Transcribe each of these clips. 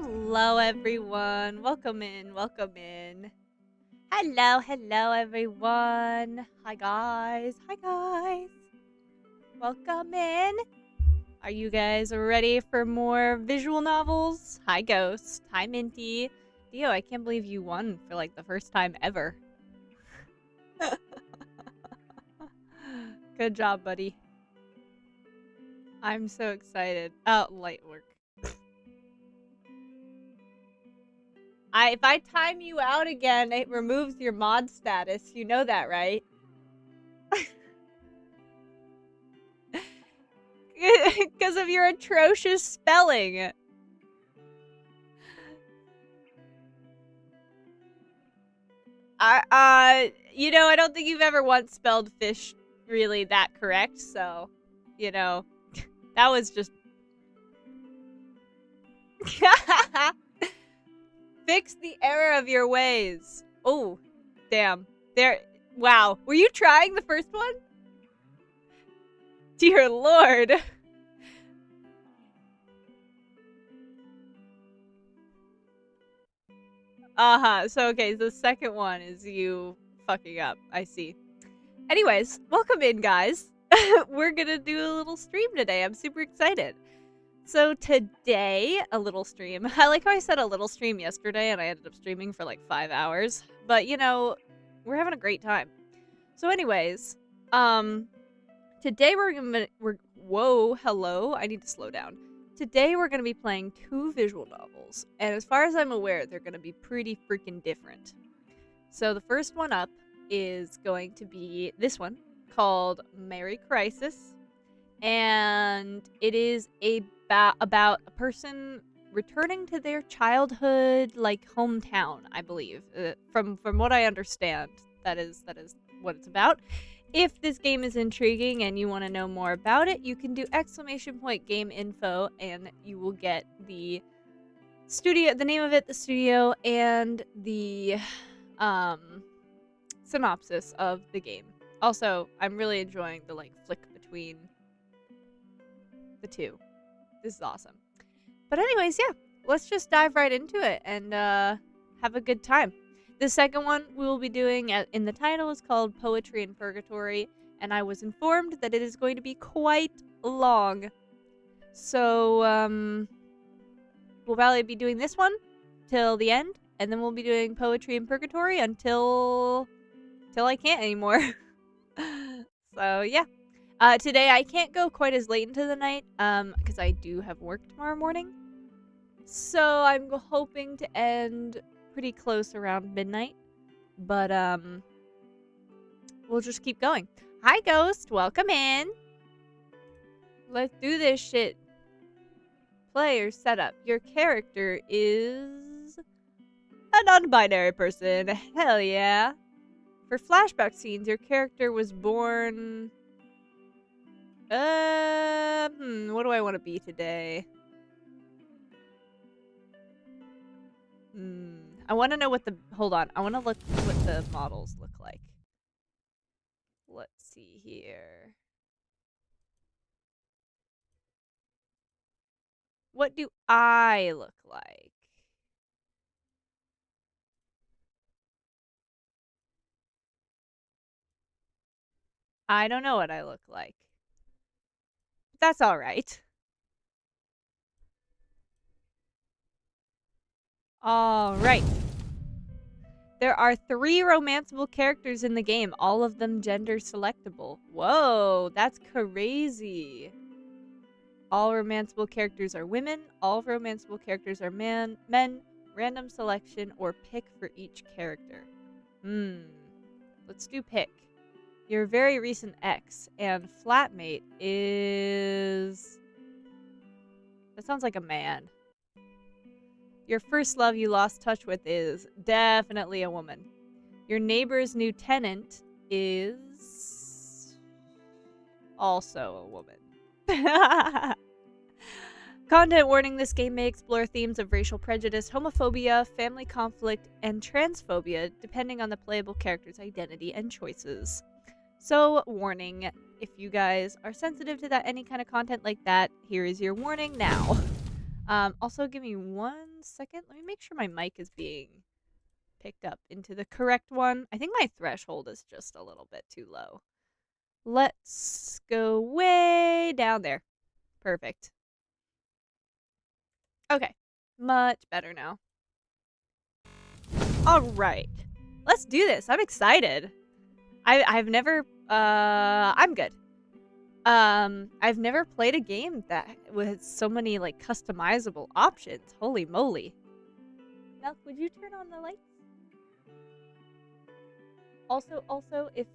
Hello, everyone. Welcome in. Welcome in. Hello, everyone. Hi, guys. Hi, guys. Welcome in. Are you guys ready for more visual novels? Hi, Ghost. Hi, Minty. Dio, I can't believe you won for like the first time ever. Good job, buddy. I'm so excited. Oh, light work. If I time you out again, it removes your mod status. You know that, right? Because of your atrocious spelling. I don't think you've ever once spelled fish really that correct, so, that was just... Fix the error of your ways. Oh, damn. Wow. Were you trying the first one? Dear Lord. So, okay, the second one is you fucking up. I see. Anyways, welcome in, guys. We're gonna do a little stream today. I'm super excited. So today, a little stream. I like how I said a little stream yesterday and I ended up streaming for like 5 hours. But, we're having a great time. So anyways, today whoa, hello. I need to slow down. Today we're going to be playing 2 visual novels. And as far as I'm aware, they're going to be pretty freaking different. So the first one up is going to be this one called Merry Crisis. And it is about a person returning to their childhood, like, hometown, I believe. From what I understand, that is what it's about. If this game is intriguing and you want to know more about it, you can do !game info and you will get the studio, the name of it, the studio, and the synopsis of the game. Also, I'm really enjoying the flick between the two. This is awesome. But anyways, yeah, let's just dive right into it and have a good time. The second one we will be doing in the title is called Poetry in Purgatory, and I was informed that it is going to be quite long. So, we'll probably be doing this one till the end, and then we'll be doing Poetry in Purgatory until I can't anymore. So, yeah. Today I can't go quite as late into the night, because I do have work tomorrow morning. So I'm hoping to end pretty close around midnight, but we'll just keep going. Hi, Ghost. Welcome in. Let's do this shit. Player setup. Your character is a non-binary person. Hell yeah. For flashback scenes, your character was born... what do I want to be today? I want to know what hold on. I want to look what the models look like. Let's see here. What do I look like? I don't know what I look like. That's all right. All right. There are 3 romanceable characters in the game, all of them gender selectable. Whoa, that's crazy. All romanceable characters are women. All romanceable characters are men. Random selection or pick for each character. Let's do pick. Your very recent ex and flatmate is... That sounds like a man. Your first love you lost touch with is definitely a woman. Your neighbor's new tenant is also a woman. Content warning: this game may explore themes of racial prejudice, homophobia, family conflict, and transphobia, depending on the playable character's identity and choices. So, warning, if you guys are sensitive to any kind of content like that, here is your warning now. Also, give me 1 second. Let me make sure my mic is being picked up into the correct one. I think my threshold is just a little bit too low. Let's go way down there. Perfect. Okay. Much better now. All right. Let's do this. I'm excited. I've never I'm good. I've never played a game that with so many like customizable options. Holy moly. Milk, would you turn on the lights? Also, if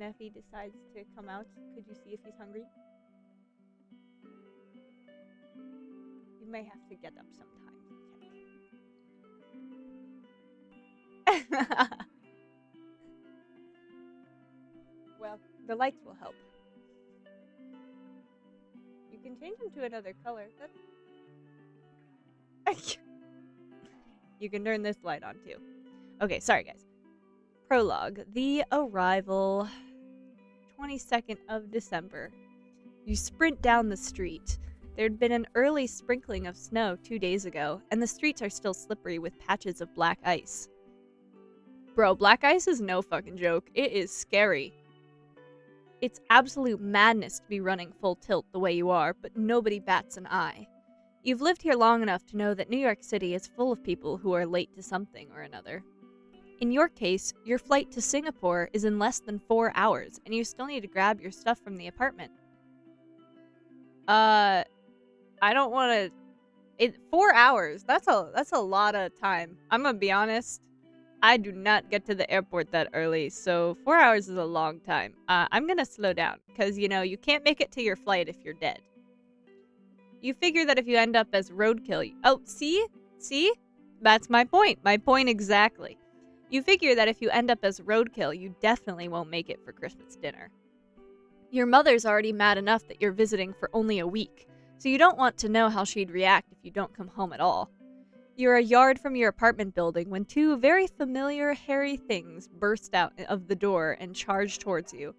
Neffy decides to come out, could you see if he's hungry? You may have to get up sometime. Well, the lights will help. You can change them to another color. You can turn this light on too. Okay, sorry guys. Prologue. The arrival. 22nd of December. You sprint down the street. There'd been an early sprinkling of snow 2 days ago, and the streets are still slippery with patches of black ice. Bro, black ice is no fucking joke. It is scary. It's absolute madness to be running full tilt the way you are, but nobody bats an eye. You've lived here long enough to know that New York City is full of people who are late to something or another. In your case, your flight to Singapore is in less than 4 hours, and you still need to grab your stuff from the apartment. I don't want to... 4 hours, that's a lot of time. I'm gonna be honest, I do not get to the airport that early, so 4 hours is a long time. I'm gonna slow down, because, you know, you can't make it to your flight if you're dead. You figure that if you end up as roadkill... Oh, see? See? That's my point. My point exactly. You figure that if you end up as roadkill, you definitely won't make it for Christmas dinner. Your mother's already mad enough that you're visiting for only a week, so you don't want to know how she'd react if you don't come home at all. You're a yard from your apartment building when 2 very familiar hairy things burst out of the door and charge towards you.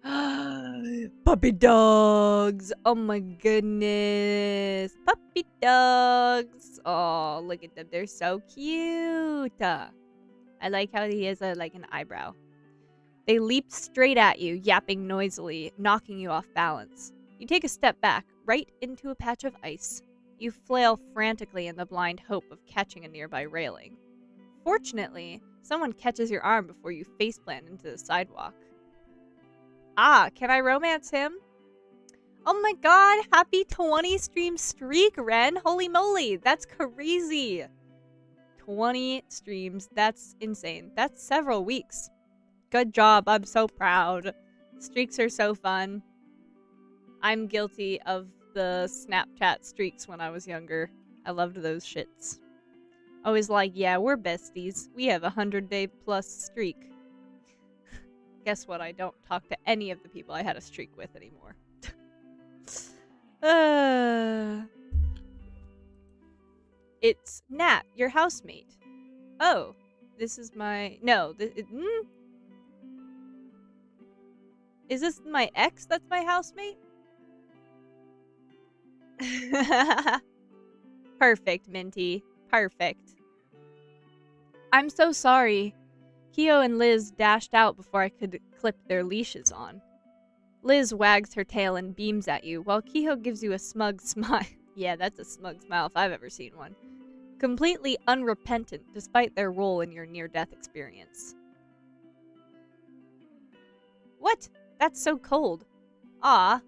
Puppy dogs! Oh my goodness! Puppy dogs! Oh, look at them. They're so cute! I like how he has like an eyebrow. They leap straight at you, yapping noisily, knocking you off balance. You take a step back, right into a patch of ice. You flail frantically in the blind hope of catching a nearby railing. Fortunately, someone catches your arm before you faceplant into the sidewalk. Ah, can I romance him? Oh my god, happy 20 stream streak, Ren! Holy moly, that's crazy! 20 streams, that's insane. That's several weeks. Good job, I'm so proud. Streaks are so fun. I'm guilty of the Snapchat streaks when I was younger. I loved those shits. Always like, yeah, we're besties. We have a 100-day plus streak. Guess what? I don't talk to any of the people I had a streak with anymore. It's Nat, your housemate. Oh, this is my... No, Is this my ex that's my housemate? Perfect, Minty. Perfect. I'm so sorry. Kyo and Liz dashed out before I could clip their leashes on. Liz wags her tail and beams at you, while Kyo gives you a smug smile. Yeah, that's a smug smile if I've ever seen one. Completely unrepentant despite their role in your near-death experience. What? That's so cold. Ah.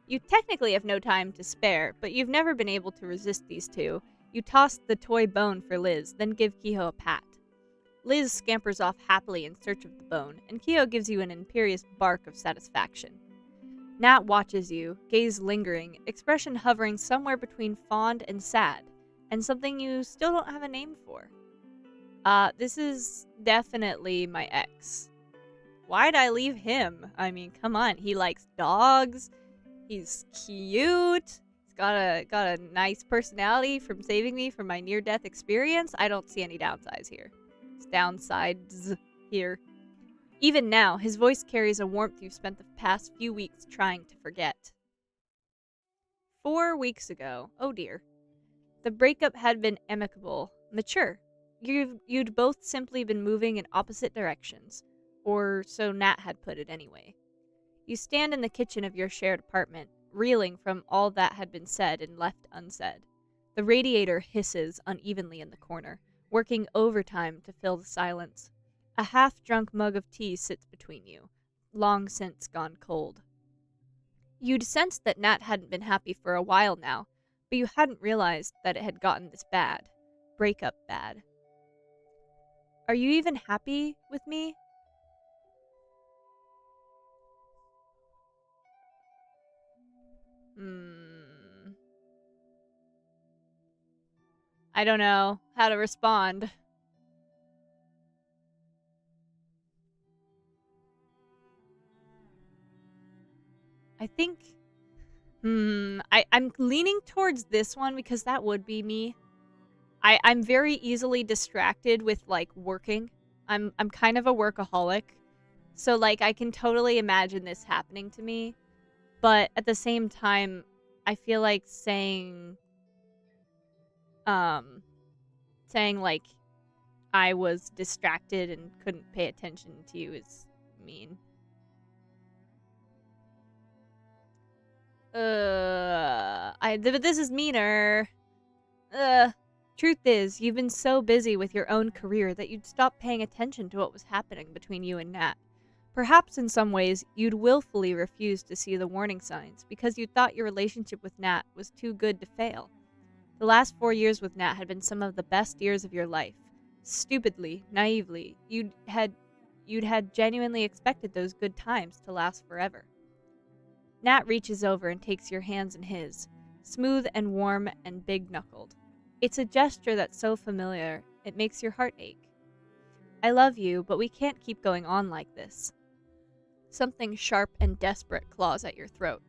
You technically have no time to spare, but you've never been able to resist these two. You toss the toy bone for Liz, then give Kyo a pat. Liz scampers off happily in search of the bone, and Kyo gives you an imperious bark of satisfaction. Nat watches you, gaze lingering, expression hovering somewhere between fond and sad, and something you still don't have a name for. This is definitely my ex. Why'd I leave him? I mean, come on, he likes dogs, he's cute, he's got a nice personality from saving me from my near-death experience. I don't see any downsides here. Downsides here. Even now, his voice carries a warmth you've spent the past few weeks trying to forget. 4 weeks ago, oh dear, The breakup had been amicable, mature. You'd both simply been moving in opposite directions, or so Nat had put it anyway. You stand in the kitchen of your shared apartment, reeling from all that had been said and left unsaid. The radiator hisses unevenly in the corner, working overtime to fill the silence. A half-drunk mug of tea sits between you, long since gone cold. You'd sensed that Nat hadn't been happy for a while now, but you hadn't realized that it had gotten this bad. Breakup bad. Are you even happy with me? I don't know how to respond. I think... I'm leaning towards this one because that would be me. I'm very easily distracted with, like, working. I'm kind of a workaholic. So, like, I can totally imagine this happening to me. But at the same time, I feel like saying, like, I was distracted and couldn't pay attention to you is mean. But this is meaner. Truth is, you've been so busy with your own career that you'd stopped paying attention to what was happening between you and Nat. Perhaps in some ways, you'd willfully refused to see the warning signs because you thought your relationship with Nat was too good to fail. The last 4 years with Nat had been some of the best years of your life. Stupidly, naively, you'd had genuinely expected those good times to last forever. Nat reaches over and takes your hands in his, smooth and warm and big-knuckled. It's a gesture that's so familiar, it makes your heart ache. I love you, but we can't keep going on like this. Something sharp and desperate claws at your throat.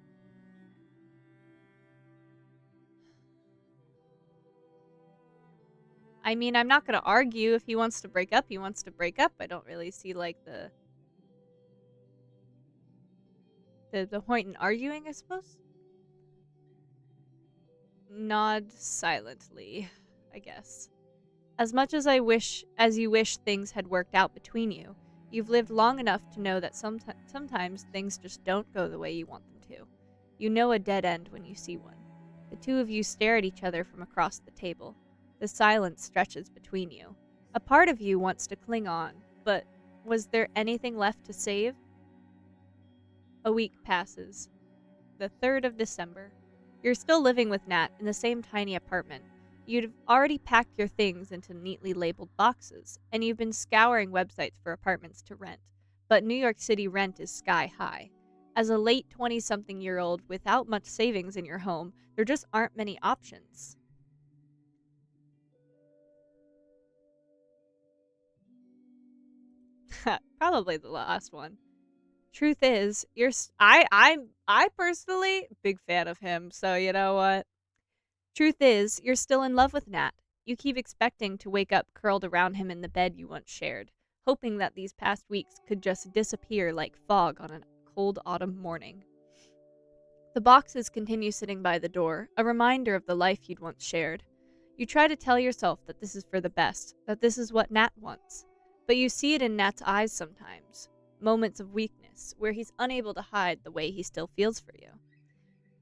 I mean, I'm not gonna argue. If he wants to break up, he wants to break up. I don't really see, like, the point in arguing, I suppose? Nod silently, I guess. As much as you wish things had worked out between you, you've lived long enough to know that sometimes things just don't go the way you want them to. You know a dead end when you see one. The two of you stare at each other from across the table. The silence stretches between you. A part of you wants to cling on, but was there anything left to save? A week passes. The 3rd of December. You're still living with Nat in the same tiny apartment. You've already packed your things into neatly labeled boxes, and you've been scouring websites for apartments to rent. But New York City rent is sky high. As a late 20-something-year-old without much savings in your home, there just aren't many options. Probably the last one. Truth is, I personally big fan of him, so you know what? Truth is, you're still in love with Nat. You keep expecting to wake up curled around him in the bed you once shared, hoping that these past weeks could just disappear like fog on a cold autumn morning. The boxes continue sitting by the door, a reminder of the life you'd once shared. You try to tell yourself that this is for the best, that this is what Nat wants. But you see it in Nat's eyes sometimes. Moments of weakness, where he's unable to hide the way he still feels for you.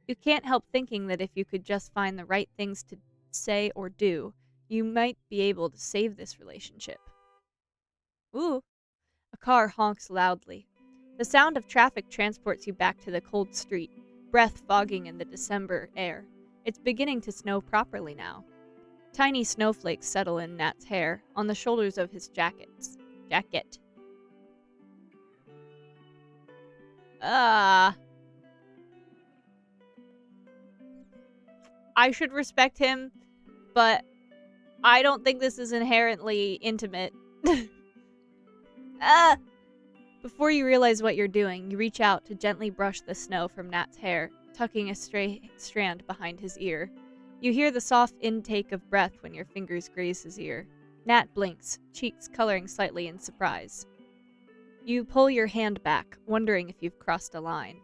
You can't help thinking that if you could just find the right things to say or do, you might be able to save this relationship. Ooh. A car honks loudly. The sound of traffic transports you back to the cold street, breath fogging in the December air. It's beginning to snow properly now. Tiny snowflakes settle in Nat's hair, on the shoulders of his jacket. I should respect him, but I don't think this is inherently intimate. Before you realize what you're doing, you reach out to gently brush the snow from Nat's hair, tucking a stray strand behind his ear. You hear the soft intake of breath when your fingers graze his ear. Nat blinks, cheeks coloring slightly in surprise. You pull your hand back, wondering if you've crossed a line.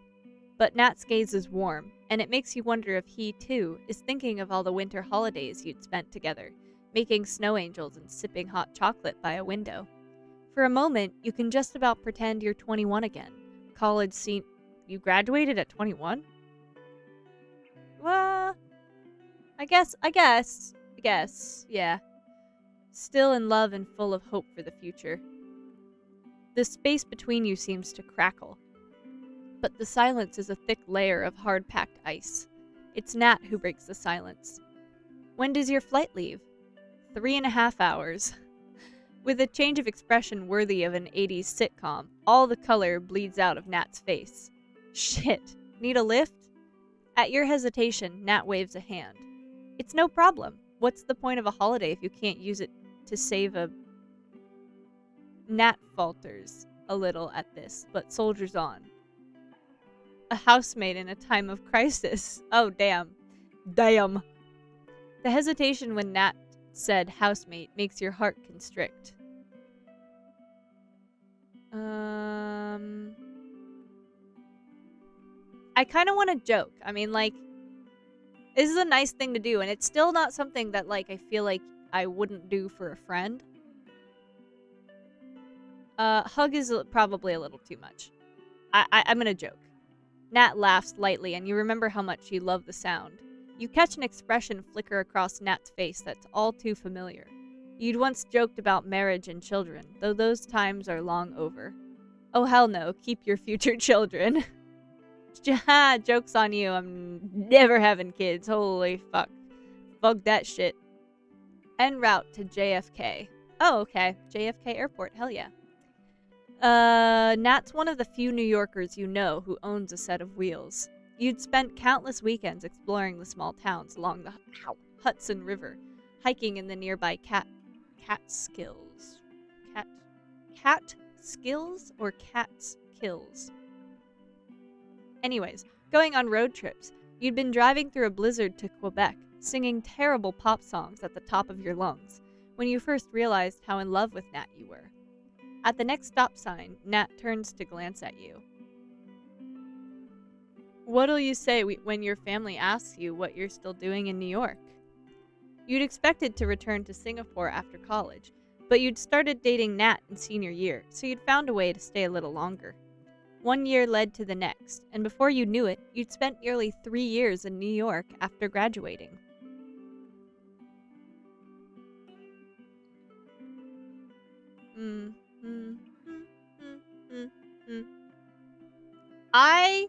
But Nat's gaze is warm, and it makes you wonder if he, too, is thinking of all the winter holidays you'd spent together, making snow angels and sipping hot chocolate by a window. For a moment, you can just about pretend you're 21 again. College scene. You graduated at 21? Well, I guess, yeah. Still in love and full of hope for the future. The space between you seems to crackle. But the silence is a thick layer of hard-packed ice. It's Nat who breaks the silence. When does your flight leave? 3.5 hours. With a change of expression worthy of an 80s sitcom, all the color bleeds out of Nat's face. Shit. Need a lift? At your hesitation, Nat waves a hand. It's no problem. What's the point of a holiday if you can't use it to save a... Nat falters a little at this, but soldiers on. A housemate in a time of crisis. Oh, damn. Damn. The hesitation when Nat said housemate makes your heart constrict. I kind of want to joke. I mean, like, this is a nice thing to do, and it's still not something that, like, I feel like I wouldn't do for a friend. Hug is probably a little too much. I'm gonna joke. Nat laughs lightly, and you remember how much you love the sound. You catch an expression flicker across Nat's face that's all too familiar. You'd once joked about marriage and children, though those times are long over. Oh hell no, keep your future children. Joke's on you, I'm never having kids, holy fuck. Fuck that shit. En route to JFK. Oh, okay, JFK Airport, hell yeah. Nat's one of the few New Yorkers you know who owns a set of wheels. You'd spent countless weekends exploring the small towns along the Hudson River, hiking in the nearby Catskills. Anyways, going on road trips, you'd been driving through a blizzard to Quebec, singing terrible pop songs at the top of your lungs, when you first realized how in love with Nat you were. At the next stop sign, Nat turns to glance at you. What'll you say when your family asks you what you're still doing in New York? You'd expected to return to Singapore after college, but you'd started dating Nat in senior year, so you'd found a way to stay a little longer. 1 year led to the next, and before you knew it, you'd spent nearly 3 years in New York after graduating. I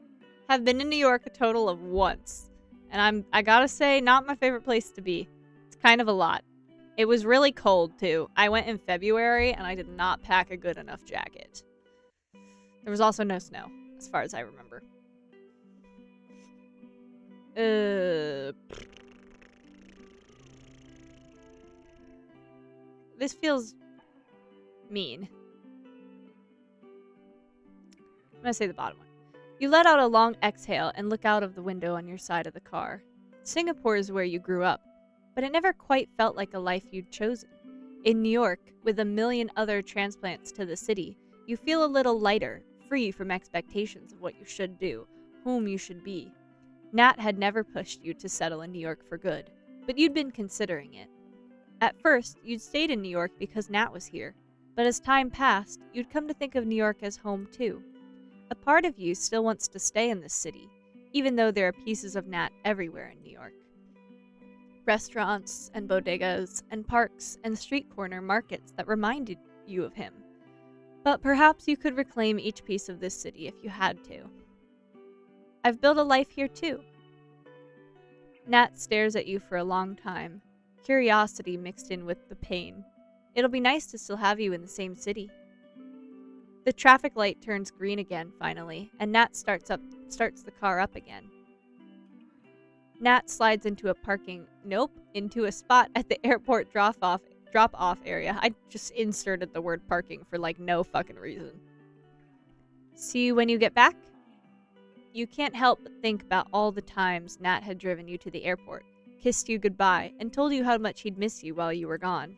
have been in New York a total of once, and I gotta say, not my favorite place to be. It's kind of a lot. It was really cold, too. I went in February, and I did not pack a good enough jacket. There was also no snow, as far as I remember. This feels mean. I'm gonna say the bottom one. You let out a long exhale and look out of the window on your side of the car. Singapore is where you grew up, but it never quite felt like a life you'd chosen. In New York, with a million other transplants to the city, you feel a little lighter, free from expectations of what you should do, whom you should be. Nat had never pushed you to settle in New York for good, but you'd been considering it. At first, you'd stayed in New York because Nat was here, but as time passed, you'd come to think of New York as home too. A part of you still wants to stay in this city, even though there are pieces of Nat everywhere in New York. Restaurants and bodegas and parks and street corner markets that reminded you of him. But perhaps you could reclaim each piece of this city if you had to. I've built a life here too. Nat stares at you for a long time, curiosity mixed in with the pain. It'll be nice to still have you in the same city. The traffic light turns green again finally, and Nat starts the car up again. Nat slides into a spot at the airport drop-off area. I just inserted the word parking for like no fucking reason. See you when you get back? You can't help but think about all the times Nat had driven you to the airport, kissed you goodbye, and told you how much he'd miss you while you were gone.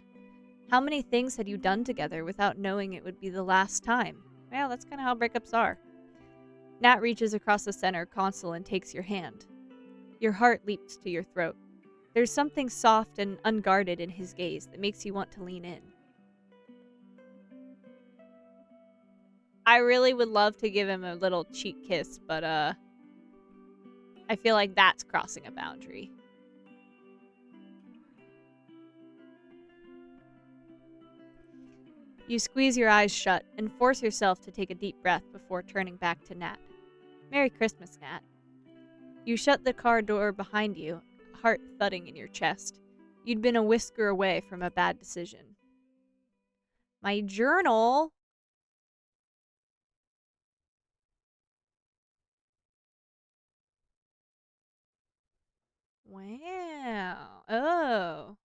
How many things had you done together without knowing it would be the last time? Well, that's kind of how breakups are. Nat reaches across the center console and takes your hand. Your heart leaps to your throat. There's something soft and unguarded in his gaze that makes you want to lean in. I really would love to give him a little cheek kiss, but I feel like that's crossing a boundary. You squeeze your eyes shut and force yourself to take a deep breath before turning back to Nat. Merry Christmas, Nat. You shut the car door behind you, heart thudding in your chest. You'd been a whisker away from a bad decision. My journal. Wow. Oh.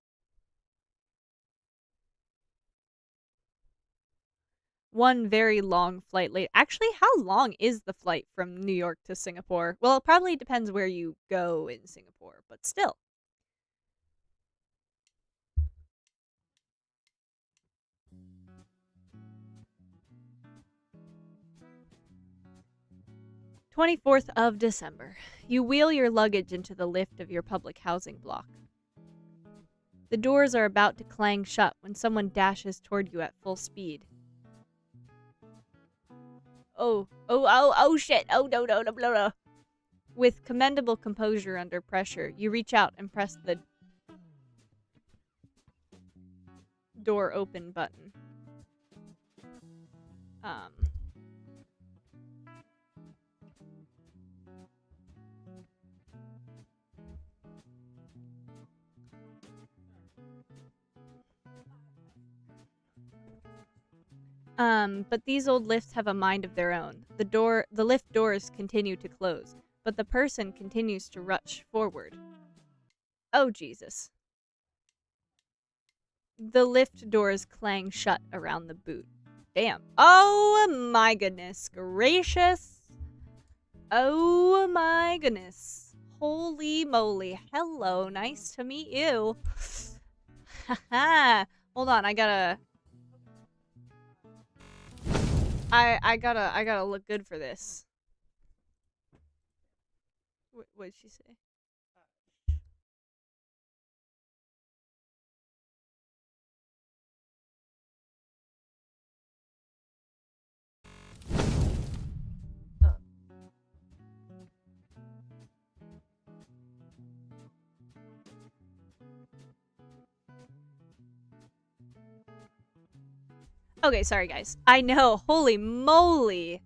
One very long flight late. Actually, how long is the flight from New York to Singapore? Well, it probably depends where you go in Singapore, but still. December 24th. You wheel your luggage into the lift of your public housing block. The doors are about to clang shut when someone dashes toward you at full speed. Oh, shit. Oh, no. With commendable composure under pressure, you reach out and press the door open button. But these old lifts have a mind of their own. The lift doors continue to close, but the person continues to rush forward. Oh, Jesus. The lift doors clang shut around the boot. Damn. Oh, my goodness gracious. Oh, my goodness. Holy moly. Hello, nice to meet you. Haha. Hold on, I gotta look good for this. What did she say? Okay, sorry guys. I know, holy moly.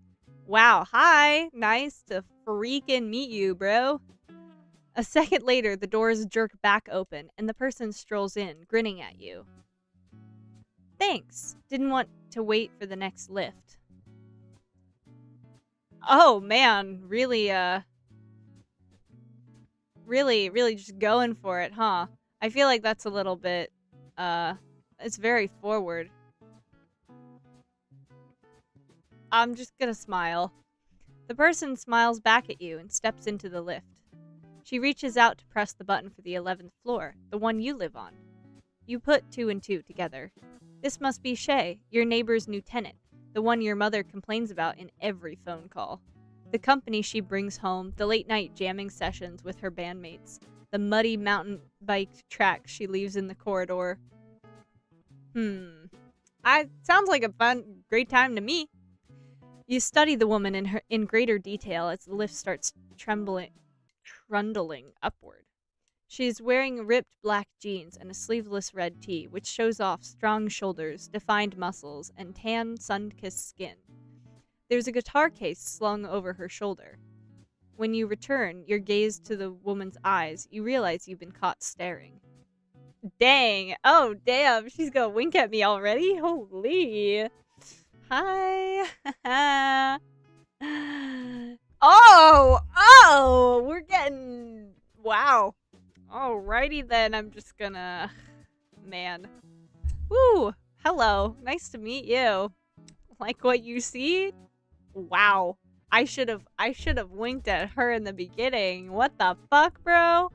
Wow, hi. Nice to freaking meet you, bro. A second later, the doors jerk back open, and the person strolls in, grinning at you. Thanks. Didn't want to wait for the next lift. Oh, man. Really just going for it, huh? I feel like that's a little bit, it's very forward. I'm just gonna smile. The person smiles back at you and steps into the lift. She reaches out to press the button for the 11th floor, the one you live on. You put 2 and 2 together. This must be Shay, your neighbor's new tenant, the one your mother complains about in every phone call. The company she brings home, the late-night jamming sessions with her bandmates, the muddy mountain bike tracks she leaves in the corridor. Sounds like a great time to me. You study the woman in greater detail as the lift starts trundling upward. She's wearing ripped black jeans and a sleeveless red tee, which shows off strong shoulders, defined muscles, and tan, sun-kissed skin. There's a guitar case slung over her shoulder. When you return your gaze to the woman's eyes, you realize you've been caught staring. Dang! Oh, damn! She's gonna wink at me already? Holy! Hi! Oh! We're getting... Wow. Alrighty then, I'm just gonna... Man. Woo! Hello. Nice to meet you. Like what you see? Wow. I should have winked at her in the beginning. What the fuck, bro?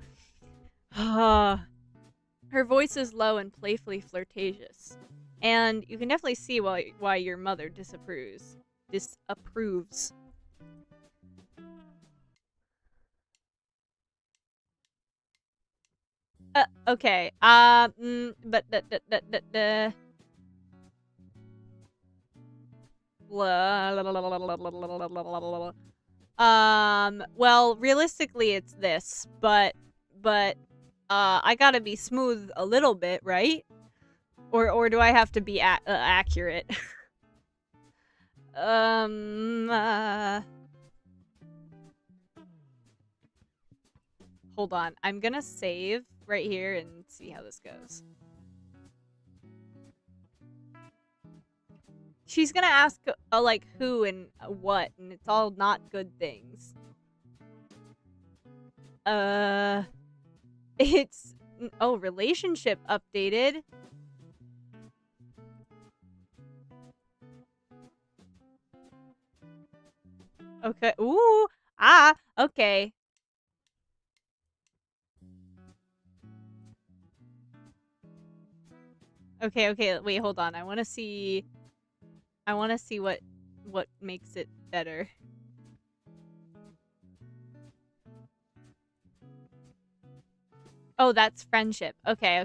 Her voice is low and playfully flirtatious. And you can definitely see why your mother disapproves. Okay. But well, realistically, it's this, but I gotta be smooth a little bit, right? Or do I have to be accurate? Hold on. I'm gonna save right here and see how this goes. She's gonna ask, like, who and what, and it's all not good things. It's... Oh, relationship updated. Okay. Ooh. Ah. Okay. Okay. Wait, hold on. I want to see what makes it better. Oh, that's friendship. Okay.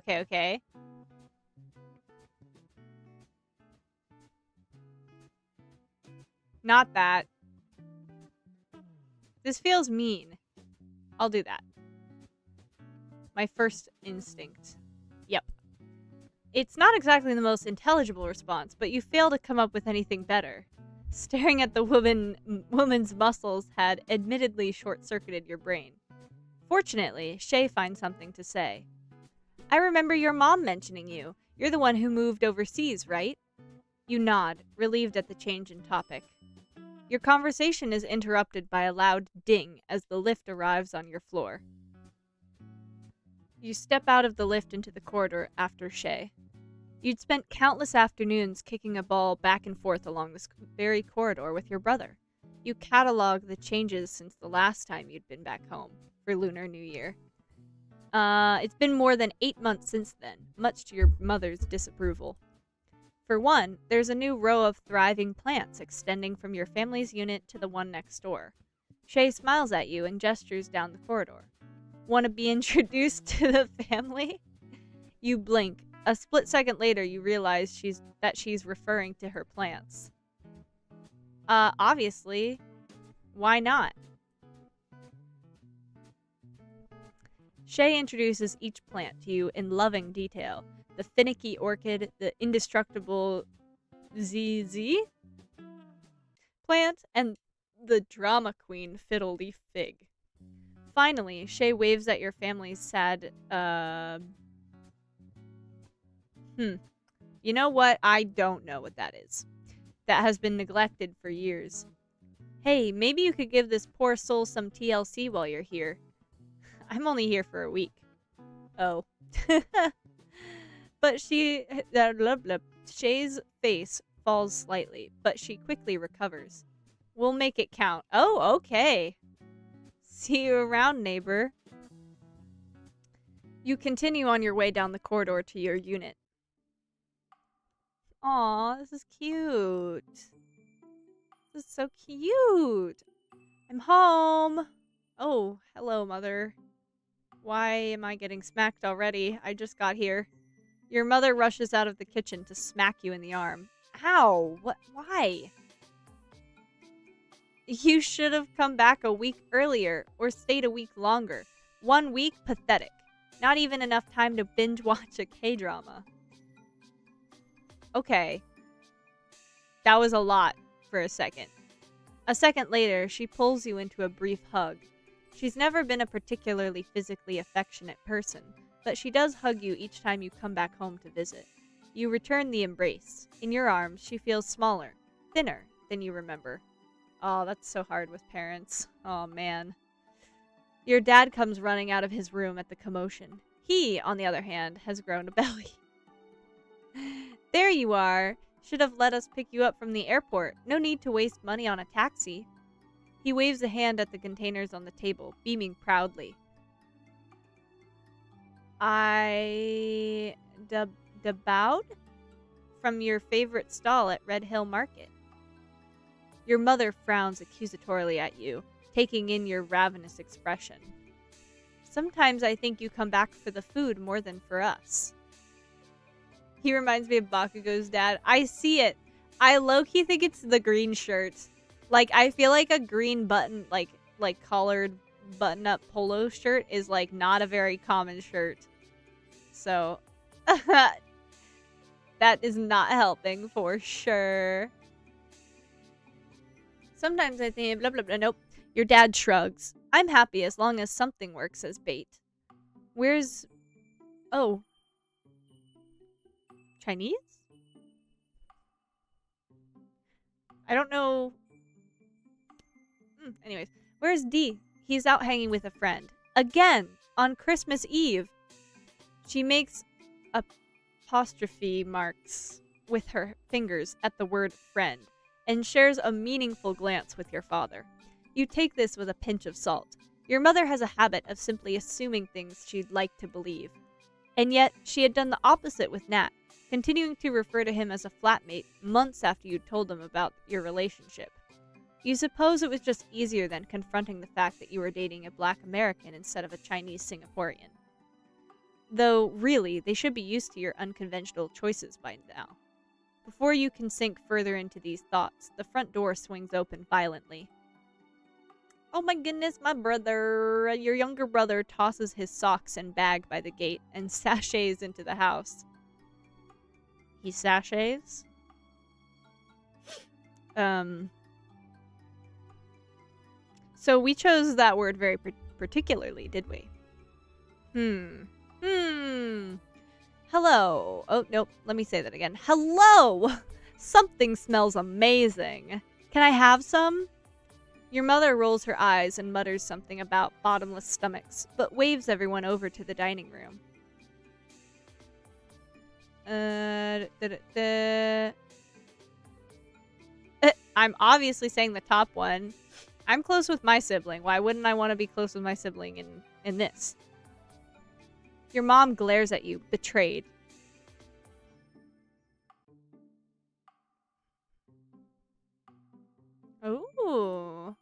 Not that. This feels mean. I'll do that. My first instinct. Yep. It's not exactly the most intelligible response, but you fail to come up with anything better. Staring at the woman's muscles had admittedly short-circuited your brain. Fortunately, Shay finds something to say. I remember your mom mentioning you. You're the one who moved overseas, right? You nod, relieved at the change in topic. Your conversation is interrupted by a loud ding as the lift arrives on your floor. You step out of the lift into the corridor after Shay. You'd spent countless afternoons kicking a ball back and forth along this very corridor with your brother. You catalog the changes since the last time you'd been back home for Lunar New Year. It's been more than 8 months since then, much to your mother's disapproval. For one, there's a new row of thriving plants extending from your family's unit to the one next door. Shay smiles at you and gestures down the corridor. Want to be introduced to the family? You blink. A split second later, you realize she's referring to her plants. Obviously. Why not? Shay introduces each plant to you in loving detail. The finicky orchid, the indestructible ZZ plant, and the drama queen fiddle leaf fig. Finally, Shay waves at your family's sad, You know what? I don't know what that is. That has been neglected for years. Hey, maybe you could give this poor soul some TLC while you're here. I'm only here for a week. Oh. But Shay's face falls slightly, but she quickly recovers. We'll make it count. Oh, okay. See you around, neighbor. You continue on your way down the corridor to your unit. Aw, this is cute. This is so cute. I'm home. Oh, hello, mother. Why am I getting smacked already? I just got here. Your mother rushes out of the kitchen to smack you in the arm. Ow! What? Why? You should have come back a week earlier, or stayed a week longer. 1 week? Pathetic. Not even enough time to binge watch a K-drama. Okay. That was a lot for a second. A second later, she pulls you into a brief hug. She's never been a particularly physically affectionate person, but she does hug you each time you come back home to visit. You return the embrace. In your arms, she feels smaller, thinner than you remember. Oh, that's so hard with parents. Oh, man. Your dad comes running out of his room at the commotion. He, on the other hand, has grown a belly. There you are. Should have let us pick you up from the airport. No need to waste money on a taxi. He waves a hand at the containers on the table, beaming proudly. Debaud? From your favorite stall at Red Hill Market. Your mother frowns accusatorily at you, taking in your ravenous expression. Sometimes I think you come back for the food more than for us. He reminds me of Bakugo's dad. I see it. I low-key think it's the green shirt. Like, I feel like a green button, like collared button-up polo shirt is, like, not a very common shirt. So, that is not helping for sure. Sometimes I think, blah, blah, blah, nope. Your dad shrugs. I'm happy as long as something works as bait. Where's... Oh. Chinese? I don't know. Anyways, where's D? He's out hanging with a friend. Again, on Christmas Eve. She makes apostrophe marks with her fingers at the word friend and shares a meaningful glance with your father. You take this with a pinch of salt. Your mother has a habit of simply assuming things she'd like to believe. And yet, she had done the opposite with Nat, continuing to refer to him as a flatmate months after you'd told them about your relationship. You suppose it was just easier than confronting the fact that you were dating a Black American instead of a Chinese Singaporean. Though, really, they should be used to your unconventional choices by now. Before you can sink further into these thoughts, the front door swings open violently. Oh my goodness, my brother! Your younger brother tosses his socks and bag by the gate and sachets into the house. He sachets? So we chose that word very particularly, did we? Hello. Oh, nope. Let me say that again. Hello! Something smells amazing. Can I have some? Your mother rolls her eyes and mutters something about bottomless stomachs, but waves everyone over to the dining room. I'm obviously saying the top one. I'm close with my sibling. Why wouldn't I want to be close with my sibling in this? Your mom glares at you, betrayed. Ooh.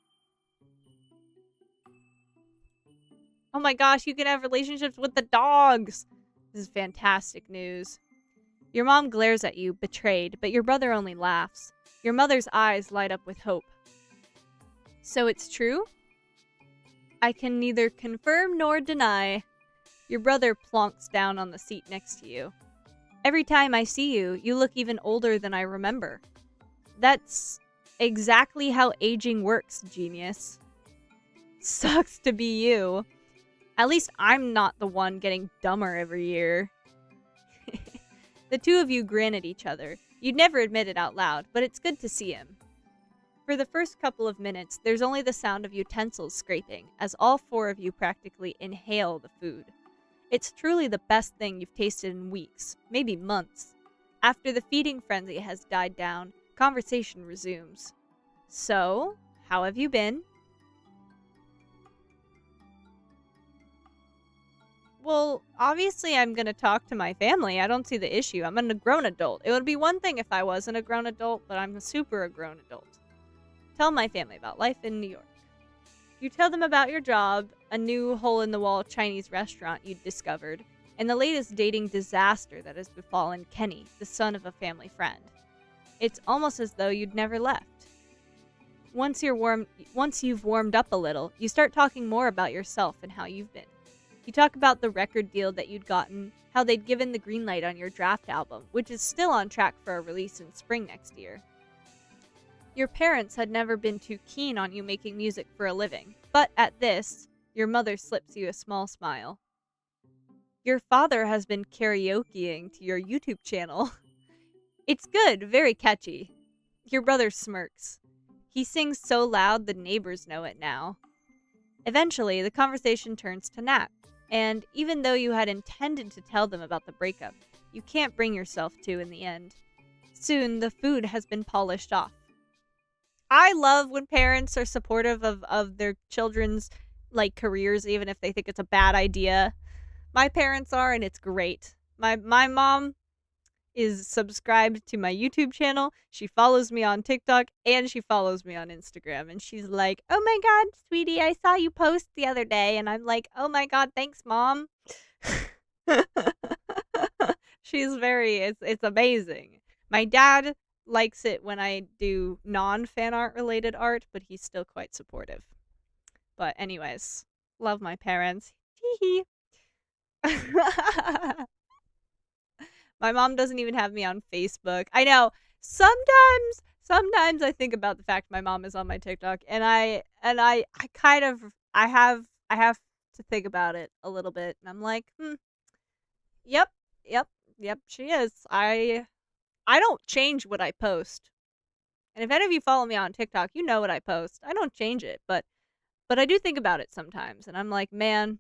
Oh my gosh, you can have relationships with the dogs. This is fantastic news. Your mom glares at you, betrayed, but your brother only laughs. Your mother's eyes light up with hope. So it's true? I can neither confirm nor deny. Your brother plonks down on the seat next to you. Every time I see you, you look even older than I remember. That's exactly how aging works, genius. Sucks to be you. At least I'm not the one getting dumber every year. The two of you grin at each other. You'd never admit it out loud, but it's good to see him. For the first couple of minutes, there's only the sound of utensils scraping, as all four of you practically inhale the food. It's truly the best thing you've tasted in weeks, maybe months. After the feeding frenzy has died down, conversation resumes. So, how have you been? Well, obviously I'm gonna talk to my family. I don't see the issue. I'm a grown adult. It would be one thing if I wasn't a grown adult, but I'm a grown adult. Tell my family about life in New York. You tell them about your job, a new hole-in-the-wall Chinese restaurant you'd discovered, and the latest dating disaster that has befallen Kenny, the son of a family friend. It's almost as though you'd never left. Once you've warmed up a little, you start talking more about yourself and how you've been. You talk about the record deal that you'd gotten, how they'd given the green light on your draft album, which is still on track for a release in spring next year. Your parents had never been too keen on you making music for a living, but at this, your mother slips you a small smile. Your father has been karaokeing to your YouTube channel. It's good, very catchy. Your brother smirks. He sings so loud the neighbors know it now. Eventually, the conversation turns to Nat, and even though you had intended to tell them about the breakup, you can't bring yourself to in the end. Soon, the food has been polished off. I love when parents are supportive of their children's careers, even if they think it's a bad idea. My parents are, and it's great. My mom is subscribed to my YouTube channel. She follows me on TikTok and she follows me on Instagram. And she's like, "Oh my God, sweetie, I saw you post the other day." And I'm like, "Oh my God, thanks, Mom." It's amazing. My dad likes it when I do non-fan art related art, but he's still quite supportive. But anyways, love my parents. Hee hee. My mom doesn't even have me on Facebook. I know. Sometimes I think about the fact my mom is on my TikTok, and I kind of I have to think about it a little bit, and I'm like, yep, yep, yep, she is. I don't change what I post. And if any of you follow me on TikTok, you know what I post. I don't change it, but I do think about it sometimes, and I'm like, man,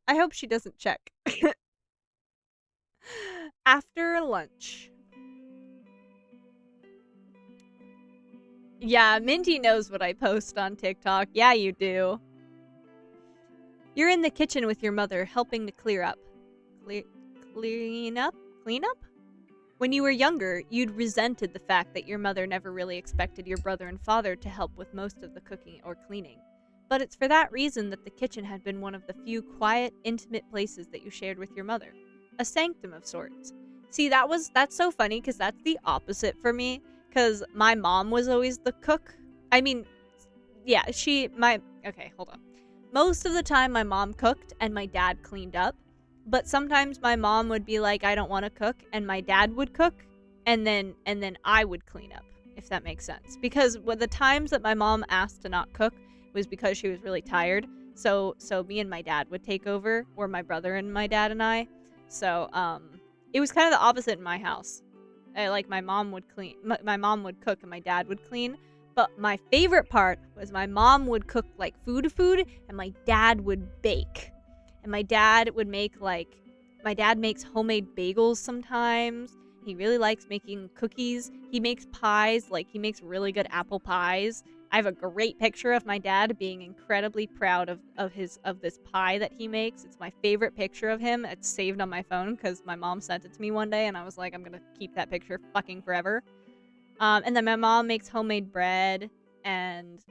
I hope she doesn't check. After lunch. Yeah, Minty knows what I post on TikTok. Yeah, you do. You're in the kitchen with your mother, helping to clear up. Clean up? Clean up? When you were younger, you'd resented the fact that your mother never really expected your brother and father to help with most of the cooking or cleaning. But it's for that reason that the kitchen had been one of the few quiet, intimate places that you shared with your mother. A sanctum of sorts. See, that's so funny because that's the opposite for me. Because my mom was always the cook. I mean, yeah, okay, hold on. Most of the time my mom cooked and my dad cleaned up. But sometimes my mom would be like, I don't want to cook, and my dad would cook, and then I would clean up, if that makes sense. Because with the times that my mom asked to not cook was because she was really tired. So me and my dad would take over, or my brother and my dad and I. So it was kind of the opposite in my house. Like my mom would clean, my mom would cook, and my dad would clean. But my favorite part was my mom would cook like food, and my dad would bake. And my dad makes homemade bagels sometimes. He really likes making cookies. He makes pies, like he makes really good apple pies. I have a great picture of my dad being incredibly proud of this pie that he makes. It's my favorite picture of him. It's saved on my phone because my mom sent it to me one day, and I was like, I'm gonna keep that picture fucking forever. And then my mom makes homemade bread, and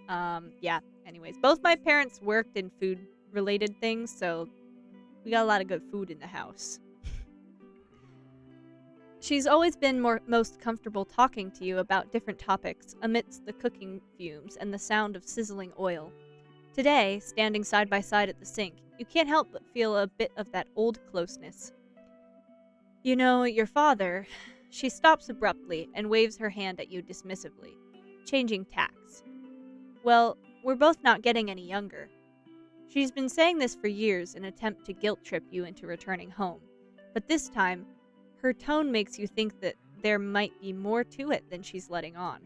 yeah. Anyways, both my parents worked in food related things, so we got a lot of good food in the house. She's always been most comfortable talking to you about different topics amidst the cooking fumes and the sound of sizzling oil. Today, standing side by side at the sink, you can't help but feel a bit of that old closeness. You know, your father... She stops abruptly and waves her hand at you dismissively, changing tacks. Well, we're both not getting any younger. She's been saying this for years in an attempt to guilt-trip you into returning home, but this time, her tone makes you think that there might be more to it than she's letting on.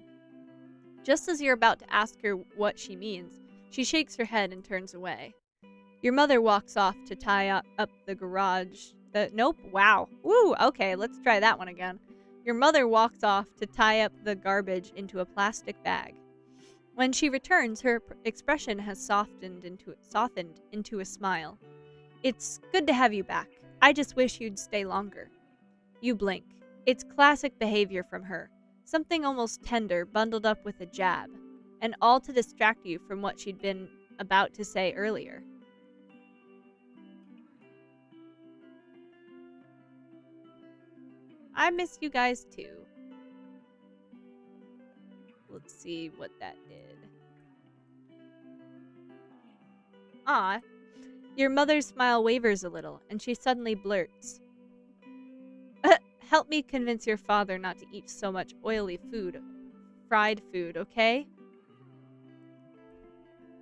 Just as you're about to ask her what she means, she shakes her head and turns away. Your mother walks off to tie up the garage. Nope, wow. Woo, okay, let's try that one again. Your mother walks off to tie up the garbage into a plastic bag. When she returns, her expression has softened into a smile. It's good to have you back. I just wish you'd stay longer. You blink. It's classic behavior from her. Something almost tender bundled up with a jab, and all to distract you from what she'd been about to say earlier. I miss you guys too. Let's see what that did. Ah, your mother's smile wavers a little, and she suddenly blurts. Help me convince your father not to eat so much oily food. Fried food, okay?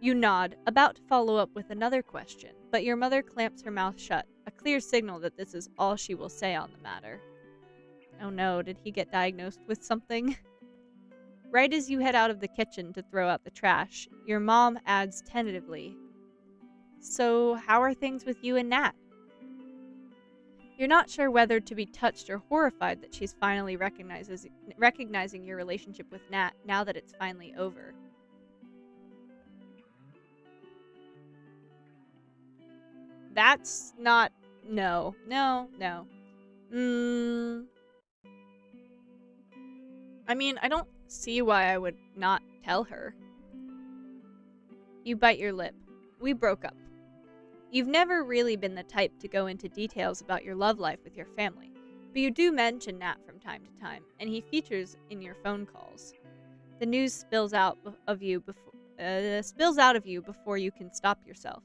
You nod, about to follow up with another question, but your mother clamps her mouth shut, a clear signal that this is all she will say on the matter. Oh no, did he get diagnosed with something? Right as you head out of the kitchen to throw out the trash, your mom adds tentatively, So, how are things with you and Nat? You're not sure whether to be touched or horrified that she's finally recognizing your relationship with Nat now that it's finally over. That's not... No. I mean, I don't see why I would not tell her. You bite your lip. We broke up. You've never really been the type to go into details about your love life with your family, but you do mention Nat from time to time, and he features in your phone calls. The news spills out of you before you can stop yourself.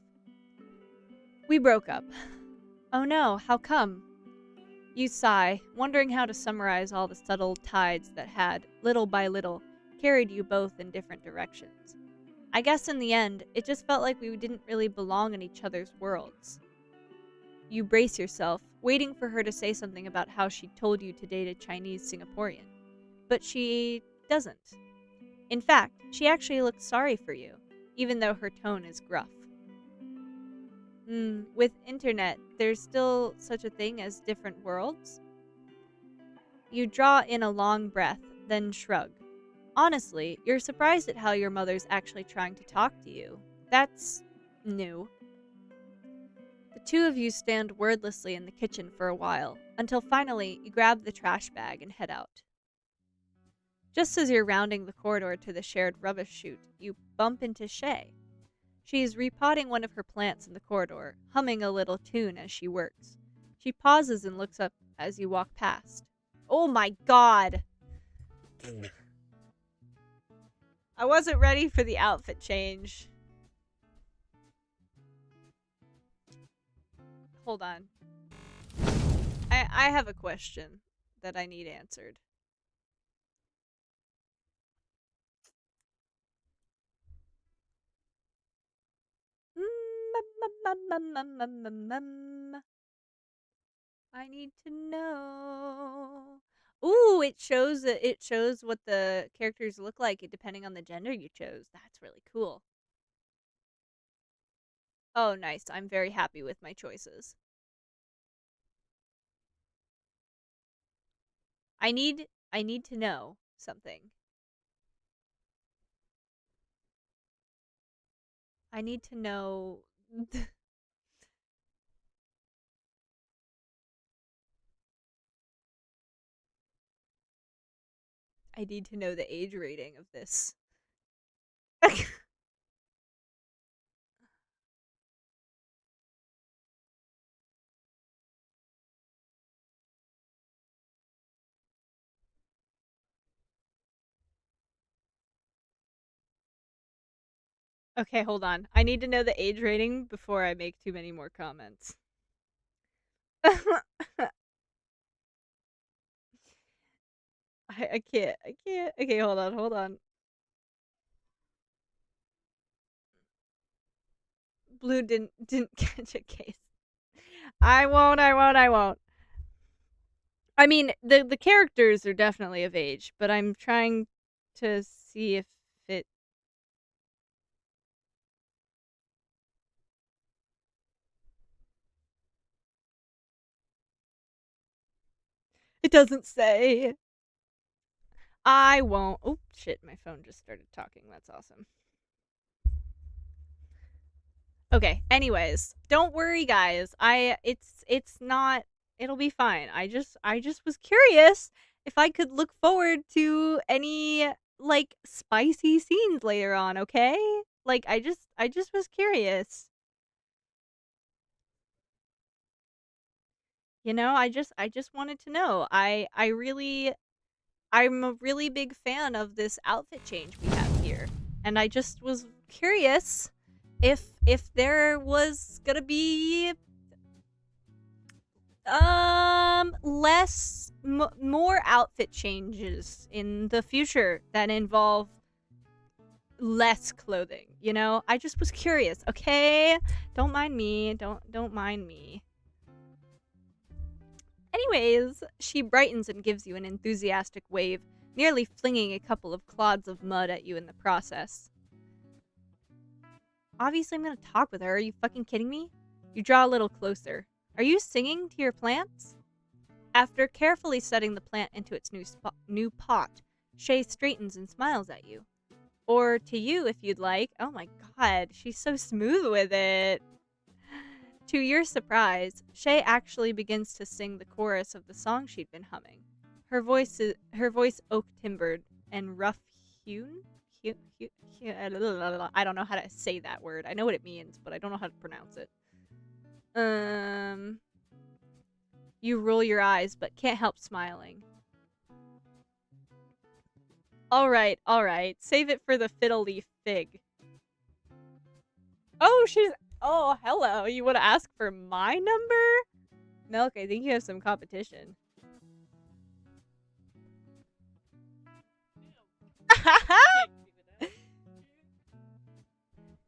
We broke up. Oh no, how come? You sigh, wondering how to summarize all the subtle tides that had, little by little, carried you both in different directions. I guess in the end, it just felt like we didn't really belong in each other's worlds. You brace yourself, waiting for her to say something about how she told you to date a Chinese Singaporean. But she doesn't. In fact, she actually looks sorry for you, even though her tone is gruff. With internet, there's still such a thing as different worlds? You draw in a long breath, then shrug. Honestly, you're surprised at how your mother's actually trying to talk to you. That's new. The two of you stand wordlessly in the kitchen for a while, until finally you grab the trash bag and head out. Just as you're rounding the corridor to the shared rubbish chute, you bump into Shay. She is repotting one of her plants in the corridor, humming a little tune as she works. She pauses and looks up as you walk past. Oh my god! I wasn't ready for the outfit change. Hold on. I have a question that I need answered. I need to know. Ooh, it shows what the characters look like depending on the gender you chose. That's really cool. Oh, nice. I'm very happy with my choices. I need to know something. I need to know I need to know the age rating of this. Okay, hold on. I need to know the age rating before I make too many more comments. I can't. I can't. Okay, hold on. Blue didn't catch a case. I won't. I mean, the characters are definitely of age, but I'm trying to see if it it doesn't say. I won't. Oh shit, my phone just started talking. That's awesome. Okay, anyways, don't worry guys. It's not it'll be fine. I just was curious if I could look forward to any like spicy scenes later on, okay? Like I just was curious. You know, I just wanted to know. I'm a really big fan of this outfit change we have here. And I just was curious if there was going to be more outfit changes in the future that involve less clothing, you know? I just was curious, okay? Don't mind me. Don't mind me. Anyways, she brightens and gives you an enthusiastic wave, nearly flinging a couple of clods of mud at you in the process. Obviously, I'm gonna talk with her. Are you fucking kidding me? You draw a little closer. Are you singing to your plants? After carefully setting the plant into its new pot, Shay straightens and smiles at you. Or to you, if you'd like. Oh my god, she's so smooth with it. To your surprise, Shay actually begins to sing the chorus of the song she'd been humming. Her voice oak timbered and rough hewn. I don't know how to say that word. I know what it means, but I don't know how to pronounce it. You roll your eyes, but can't help smiling. All right. Save it for the fiddle leaf fig. Oh, oh, hello. You want to ask for my number? Milk, I think you have some competition.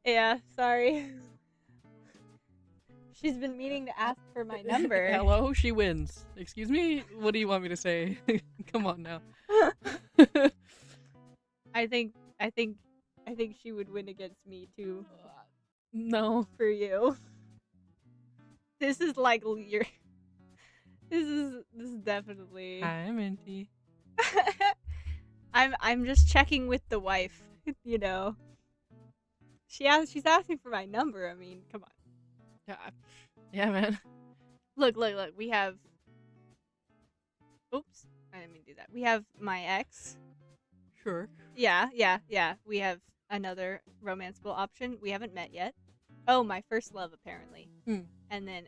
Yeah, sorry. She's been meaning to ask for my number. Hello, she wins. Excuse me? What do you want me to say? Come on now. I think she would win against me too. No. For you. This is like your This is definitely Hi, Minty. I'm just checking with the wife, you know. She's asking for my number. I mean, come on. Yeah, man. Look. We have. Oops, I didn't mean to do that. We have my ex. Sure. Yeah. We have another romanceable option. We haven't met yet. Oh, my first love, apparently. And then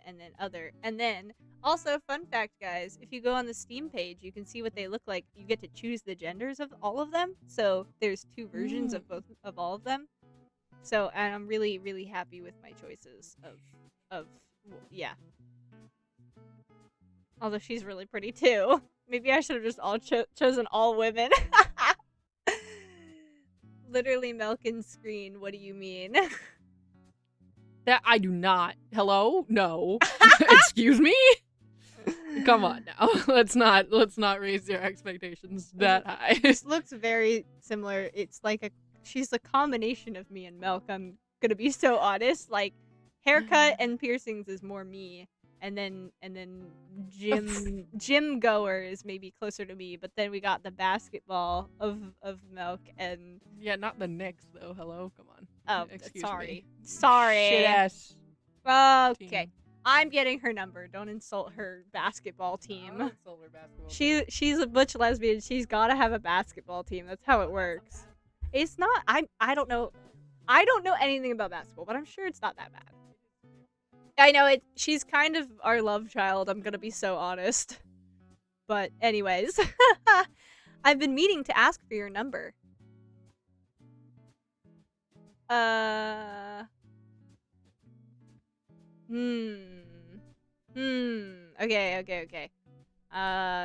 also, fun fact, guys, if you go on the Steam page, you can see what they look like. You get to choose the genders of all of them. So there's 2 versions of all of them. So, and I'm really, really happy with my choices yeah. Although she's really pretty too. Maybe I should have just chosen all women. Literally milk and screen. What do you mean? That I do not. Hello? No. Excuse me? Come on now. Let's not raise your expectations that high. This looks very similar. It's like she's a combination of me and Milk. I'm gonna be so honest. Like, haircut and piercings is more me, and then gym goer is maybe closer to me. But then we got the basketball of Milk and yeah, not the Knicks though. Hello, come on. Oh, Excuse sorry. me. Sorry. Shit ass. Okay. Team. I'm getting her number. Don't insult her basketball team. I'll insult her basketball team. She's a butch lesbian. She's got to have a basketball team. That's how it works. It's not. I don't know. I don't know anything about basketball, but I'm sure it's not that bad. I know it. She's kind of our love child. I'm gonna be so honest. But anyways, I've been meaning to ask for your number. Okay.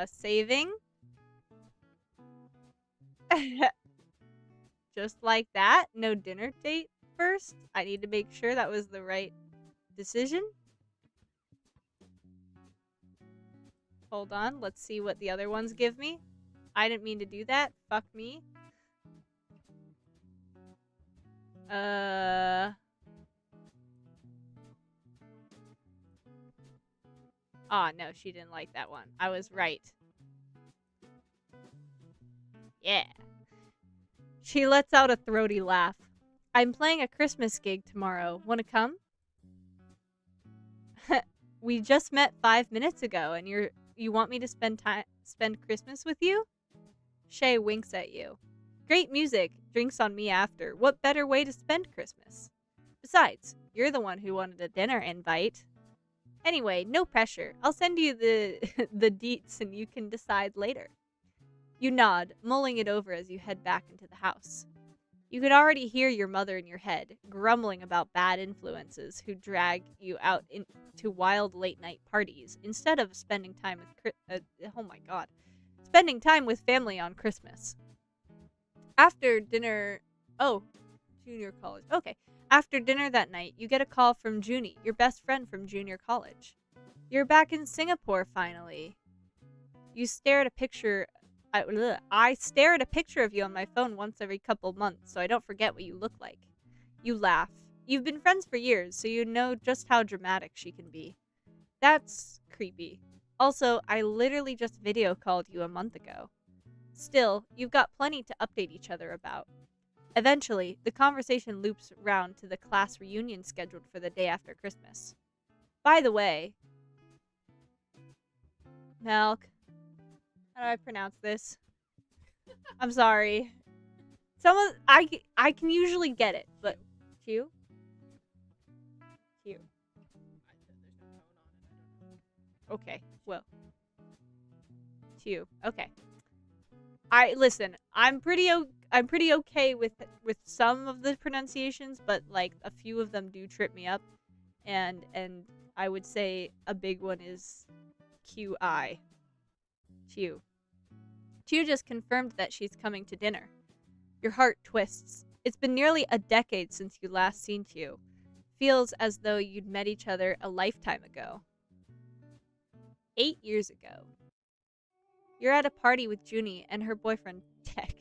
Saving. Just like that. No dinner date first. I need to make sure that was the right decision. Hold on. Let's see what the other ones give me. I didn't mean to do that. Fuck me. Oh, no, she didn't like that one. I was right. Yeah. She lets out a throaty laugh. I'm playing a Christmas gig tomorrow. Wanna come? We just met 5 minutes ago, and you want me to spend Christmas with you? Shay winks at you. Great music. Drinks on me after. What better way to spend Christmas? Besides, you're the one who wanted a dinner invite. Anyway, no pressure. I'll send you the deets and you can decide later. You nod, mulling it over as you head back into the house. You could already hear your mother in your head, grumbling about bad influences who drag you out into wild late-night parties instead of spending time with family on Christmas. After dinner... Oh, junior college. Okay. After dinner that night, you get a call from Junie, your best friend from junior college. You're back in Singapore, finally. You stare at a picture... I stare at a picture of you on my phone once every couple months, so I don't forget what you look like. You laugh. You've been friends for years, so you know just how dramatic she can be. That's creepy. Also, I literally just video called you a month ago. Still, you've got plenty to update each other about. Eventually, the conversation loops round to the class reunion scheduled for the day after Christmas. By the way... Milk. How do I pronounce this? I'm sorry. I can usually get it, but Q? Q. Okay, well. Q. Okay. Listen, I'm pretty okay with some of the pronunciations, but like a few of them do trip me up, and I would say a big one is QI. Q. Q just confirmed that she's coming to dinner. Your heart twists. It's been nearly a decade since you last seen Q. Feels as though you'd met each other a lifetime ago. 8 years ago. You're at a party with Junie and her boyfriend, Tech.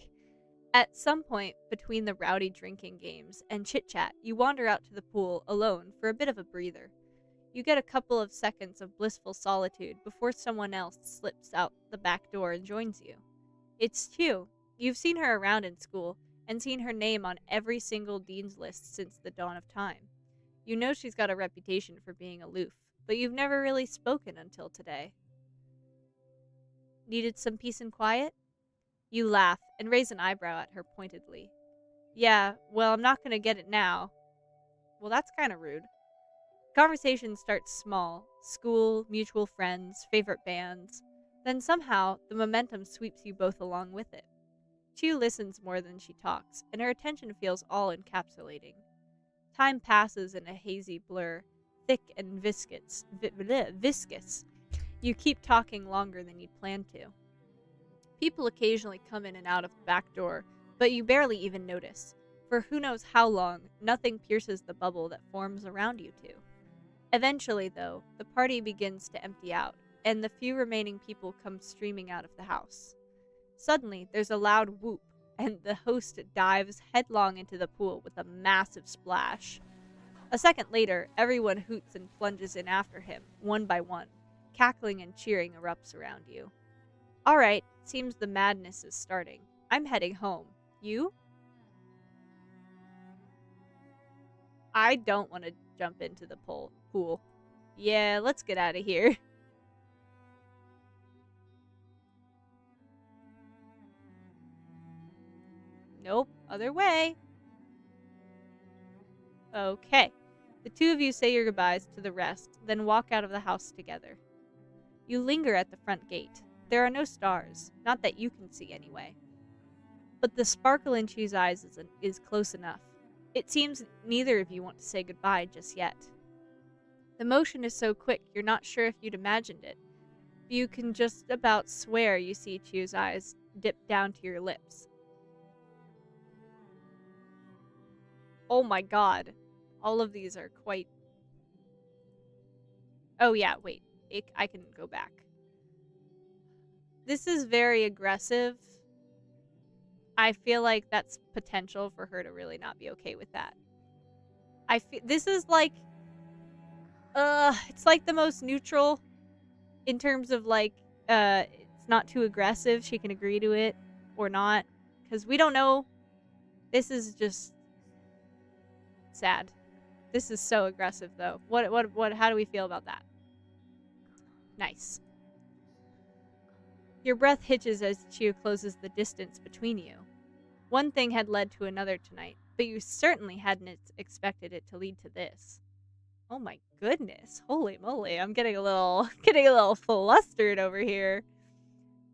At some point between the rowdy drinking games and chit-chat, you wander out to the pool alone for a bit of a breather. You get a couple of seconds of blissful solitude before someone else slips out the back door and joins you. It's Q. You've seen her around in school and seen her name on every single dean's list since the dawn of time. You know she's got a reputation for being aloof, but you've never really spoken until today. Needed some peace and quiet? You laugh and raise an eyebrow at her pointedly. Yeah, well, I'm not gonna get it now. Well, that's kinda rude. Conversation starts small. School, mutual friends, favorite bands. Then somehow, the momentum sweeps you both along with it. Chu listens more than she talks, and her attention feels all-encapsulating. Time passes in a hazy blur, thick and viscous. Viscous. You keep talking longer than you'd planned to. People occasionally come in and out of the back door, but you barely even notice. For who knows how long, nothing pierces the bubble that forms around you two. Eventually, though, the party begins to empty out, and the few remaining people come streaming out of the house. Suddenly, there's a loud whoop, and the host dives headlong into the pool with a massive splash. A second later, everyone hoots and plunges in after him, one by one. Cackling and cheering erupts around you. Alright, seems the madness is starting. I'm heading home. You? I don't want to jump into the pool. Yeah, let's get out of here. Nope, other way. Okay. The two of you say your goodbyes to the rest, then walk out of the house together. You linger at the front gate. There are no stars, not that you can see anyway. But the sparkle in Chu's eyes is close enough. It seems neither of you want to say goodbye just yet. The motion is so quick you're not sure if you'd imagined it. You can just about swear you see Chu's eyes dip down to your lips. Oh my god. All of these are quite... Oh yeah, wait. I can go back. This is very aggressive. I feel like that's potential for her to really not be okay with that. This is like... it's like the most neutral in terms of like, it's not too aggressive. She can agree to it or not. Because we don't know. This is just sad. This is so aggressive though. How do we feel about that? Nice. Your breath hitches as Chiu closes the distance between you. One thing had led to another tonight, but you certainly hadn't expected it to lead to this. Oh my goodness. Holy moly. I'm getting a little flustered over here.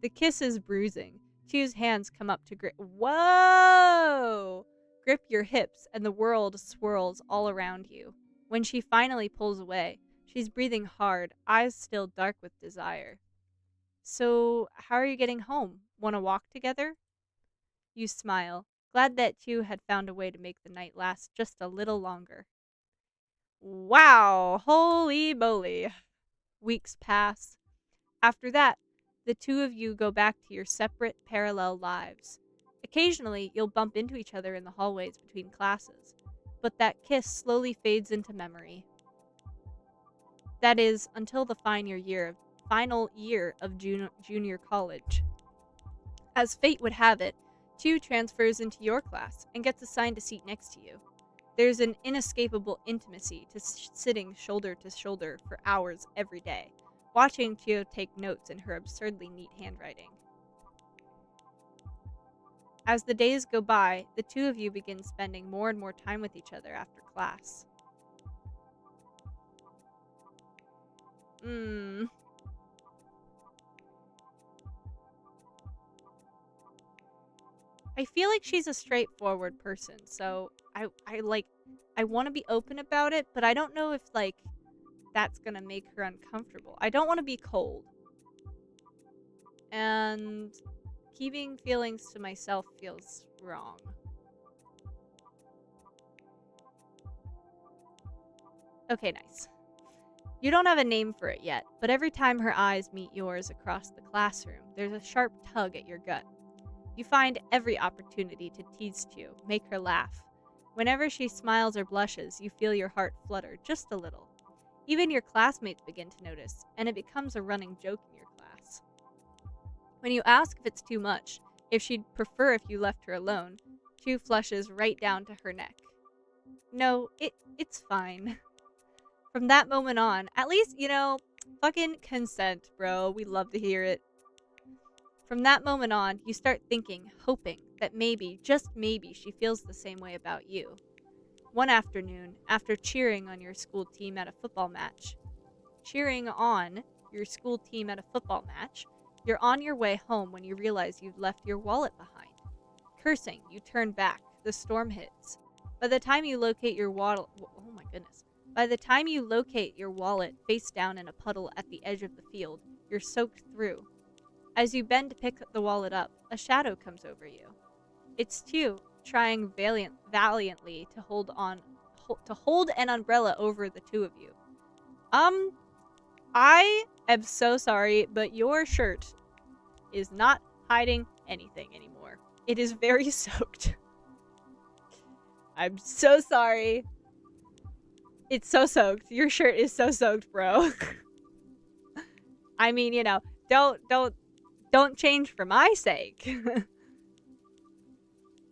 The kiss is bruising. Chiu's hands come up to grip. Whoa! Grip your hips, and the world swirls all around you. When she finally pulls away, she's breathing hard, eyes still dark with desire. So, how are you getting home? Want to walk together? You smile, glad that Chiu had found a way to make the night last just a little longer. Wow! Holy moly! Weeks pass. After that, the two of you go back to your separate, parallel lives. Occasionally, you'll bump into each other in the hallways between classes, but that kiss slowly fades into memory. That is, until the final year of junior college. As fate would have it, Chiu transfers into your class and gets assigned a seat next to you. There's an inescapable intimacy to sitting shoulder to shoulder for hours every day, watching Chiu take notes in her absurdly neat handwriting. As the days go by, the two of you begin spending more and more time with each other after class. I feel like she's a straightforward person, so I want to be open about it, but I don't know if like that's gonna make her uncomfortable. I don't want to be cold, and keeping feelings to myself feels wrong. Okay, nice. You don't have a name for it yet, but every time her eyes meet yours across the classroom, there's a sharp tug at your gut. You find every opportunity to tease Chu, make her laugh. Whenever she smiles or blushes, you feel your heart flutter just a little. Even your classmates begin to notice, and it becomes a running joke in your class. When you ask if it's too much, if she'd prefer if you left her alone, Chu flushes right down to her neck. No, it's fine. From that moment on, at least, fucking consent, bro. We love to hear it. From that moment on, you start thinking, hoping, that maybe, just maybe, she feels the same way about you. One afternoon, after cheering on your school team at a football match, you're on your way home when you realize you've left your wallet behind. Cursing, you turn back. The storm hits. By the time you locate your wallet, oh my goodness. By the time you locate your wallet face down in a puddle at the edge of the field, you're soaked through. As you bend to pick the wallet up, a shadow comes over you. It's Chu, trying valiantly to hold an umbrella over the two of you. I am so sorry, but your shirt is not hiding anything anymore. It is very soaked. I'm so sorry. It's so soaked. Your shirt is so soaked, bro. I mean, don't change for my sake.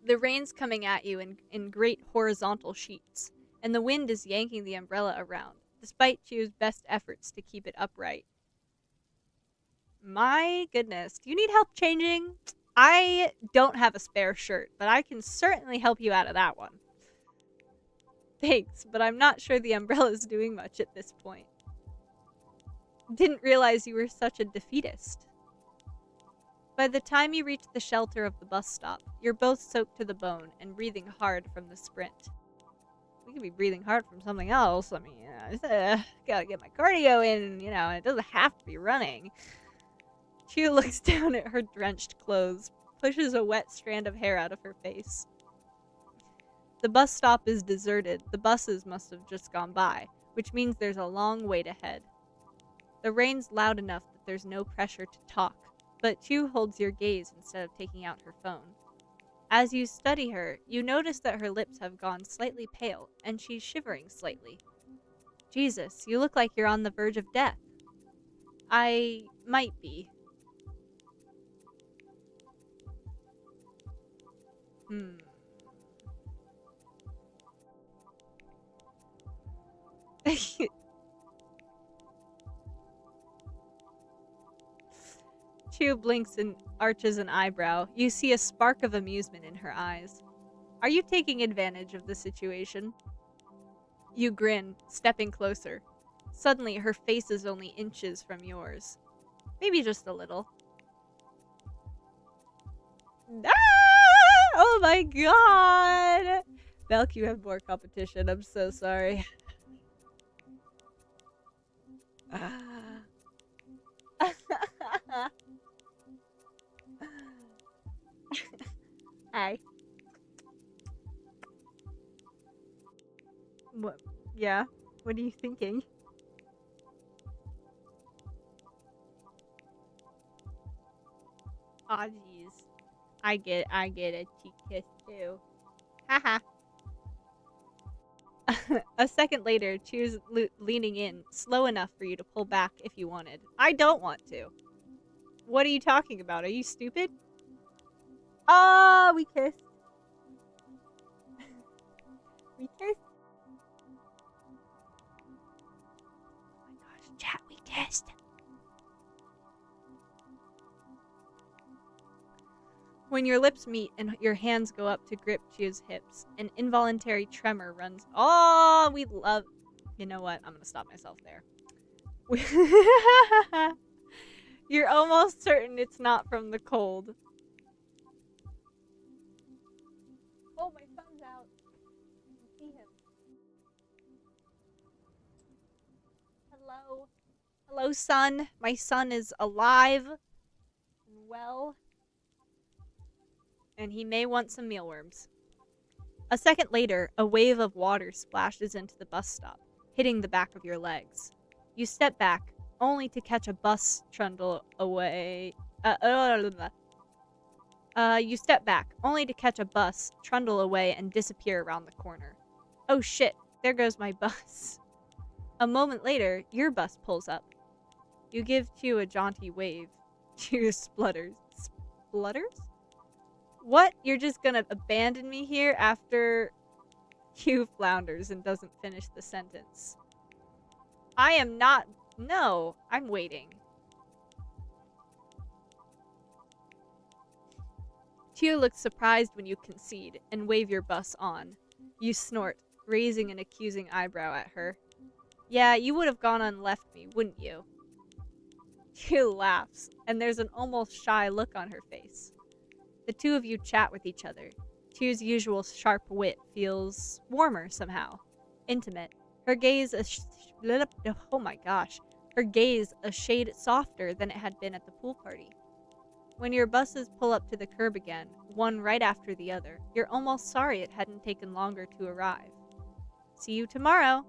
The rain's coming at you in great horizontal sheets, and the wind is yanking the umbrella around, despite Chu's best efforts to keep it upright. My goodness, do you need help changing? I don't have a spare shirt, but I can certainly help you out of that one. Thanks, but I'm not sure the umbrella's doing much at this point. Didn't realize you were such a defeatist. By the time you reach the shelter of the bus stop, you're both soaked to the bone and breathing hard from the sprint. We could be breathing hard from something else. I mean, gotta get my cardio in, it doesn't have to be running. Chu looks down at her drenched clothes, pushes a wet strand of hair out of her face. The bus stop is deserted. The buses must have just gone by, which means there's a long wait ahead. The rain's loud enough that there's no pressure to talk, but Chu holds your gaze instead of taking out her phone. As you study her, you notice that her lips have gone slightly pale, and she's shivering slightly. Jesus, you look like you're on the verge of death. I might be. Chu blinks and arches an eyebrow. You see a spark of amusement in her eyes. Are you taking advantage of the situation? You grin, stepping closer. Suddenly, her face is only inches from yours. Maybe just a little. Ah! Oh my god! Belk, you have more competition. I'm so sorry. Hi. What? Yeah? What are you thinking? Aw, jeez. I get a cheek kiss too. Haha. A second later, Chu's leaning in, slow enough for you to pull back if you wanted. I don't want to. What are you talking about? Are you stupid? Oh, we kissed. We kissed. Oh my gosh, chat, we kissed. When your lips meet and your hands go up to grip Chiyo's hips, an involuntary tremor runs. Oh, we love. You know what? I'm gonna stop myself there. You're almost certain it's not from the cold. Oh, my son's out. I can see him. Hello. Hello, son. My son is alive and well. And he may want some mealworms. A second later, a wave of water splashes into the bus stop, hitting the back of your legs. You step back, only to catch a bus trundle away. You step back, only to catch a bus trundle away and disappear around the corner. Oh shit, there goes my bus. A moment later, your bus pulls up. You give Chiyo a jaunty wave. Chiyo splutters. Splutters? What? You're just gonna abandon me here after... Chiyo flounders and doesn't finish the sentence. I am not... No, I'm waiting. Chiyo looks surprised when you concede and wave your bus on. You snort, raising an accusing eyebrow at her. Yeah, you would have gone on and left me, wouldn't you? Chiyo laughs, and there's an almost shy look on her face. The two of you chat with each other. Chiyo's usual sharp wit feels warmer somehow. Intimate. Her gaze oh my gosh. Her gaze a shade softer than it had been at the pool party. When your buses pull up to the curb again, one right after the other, you're almost sorry it hadn't taken longer to arrive. See you tomorrow.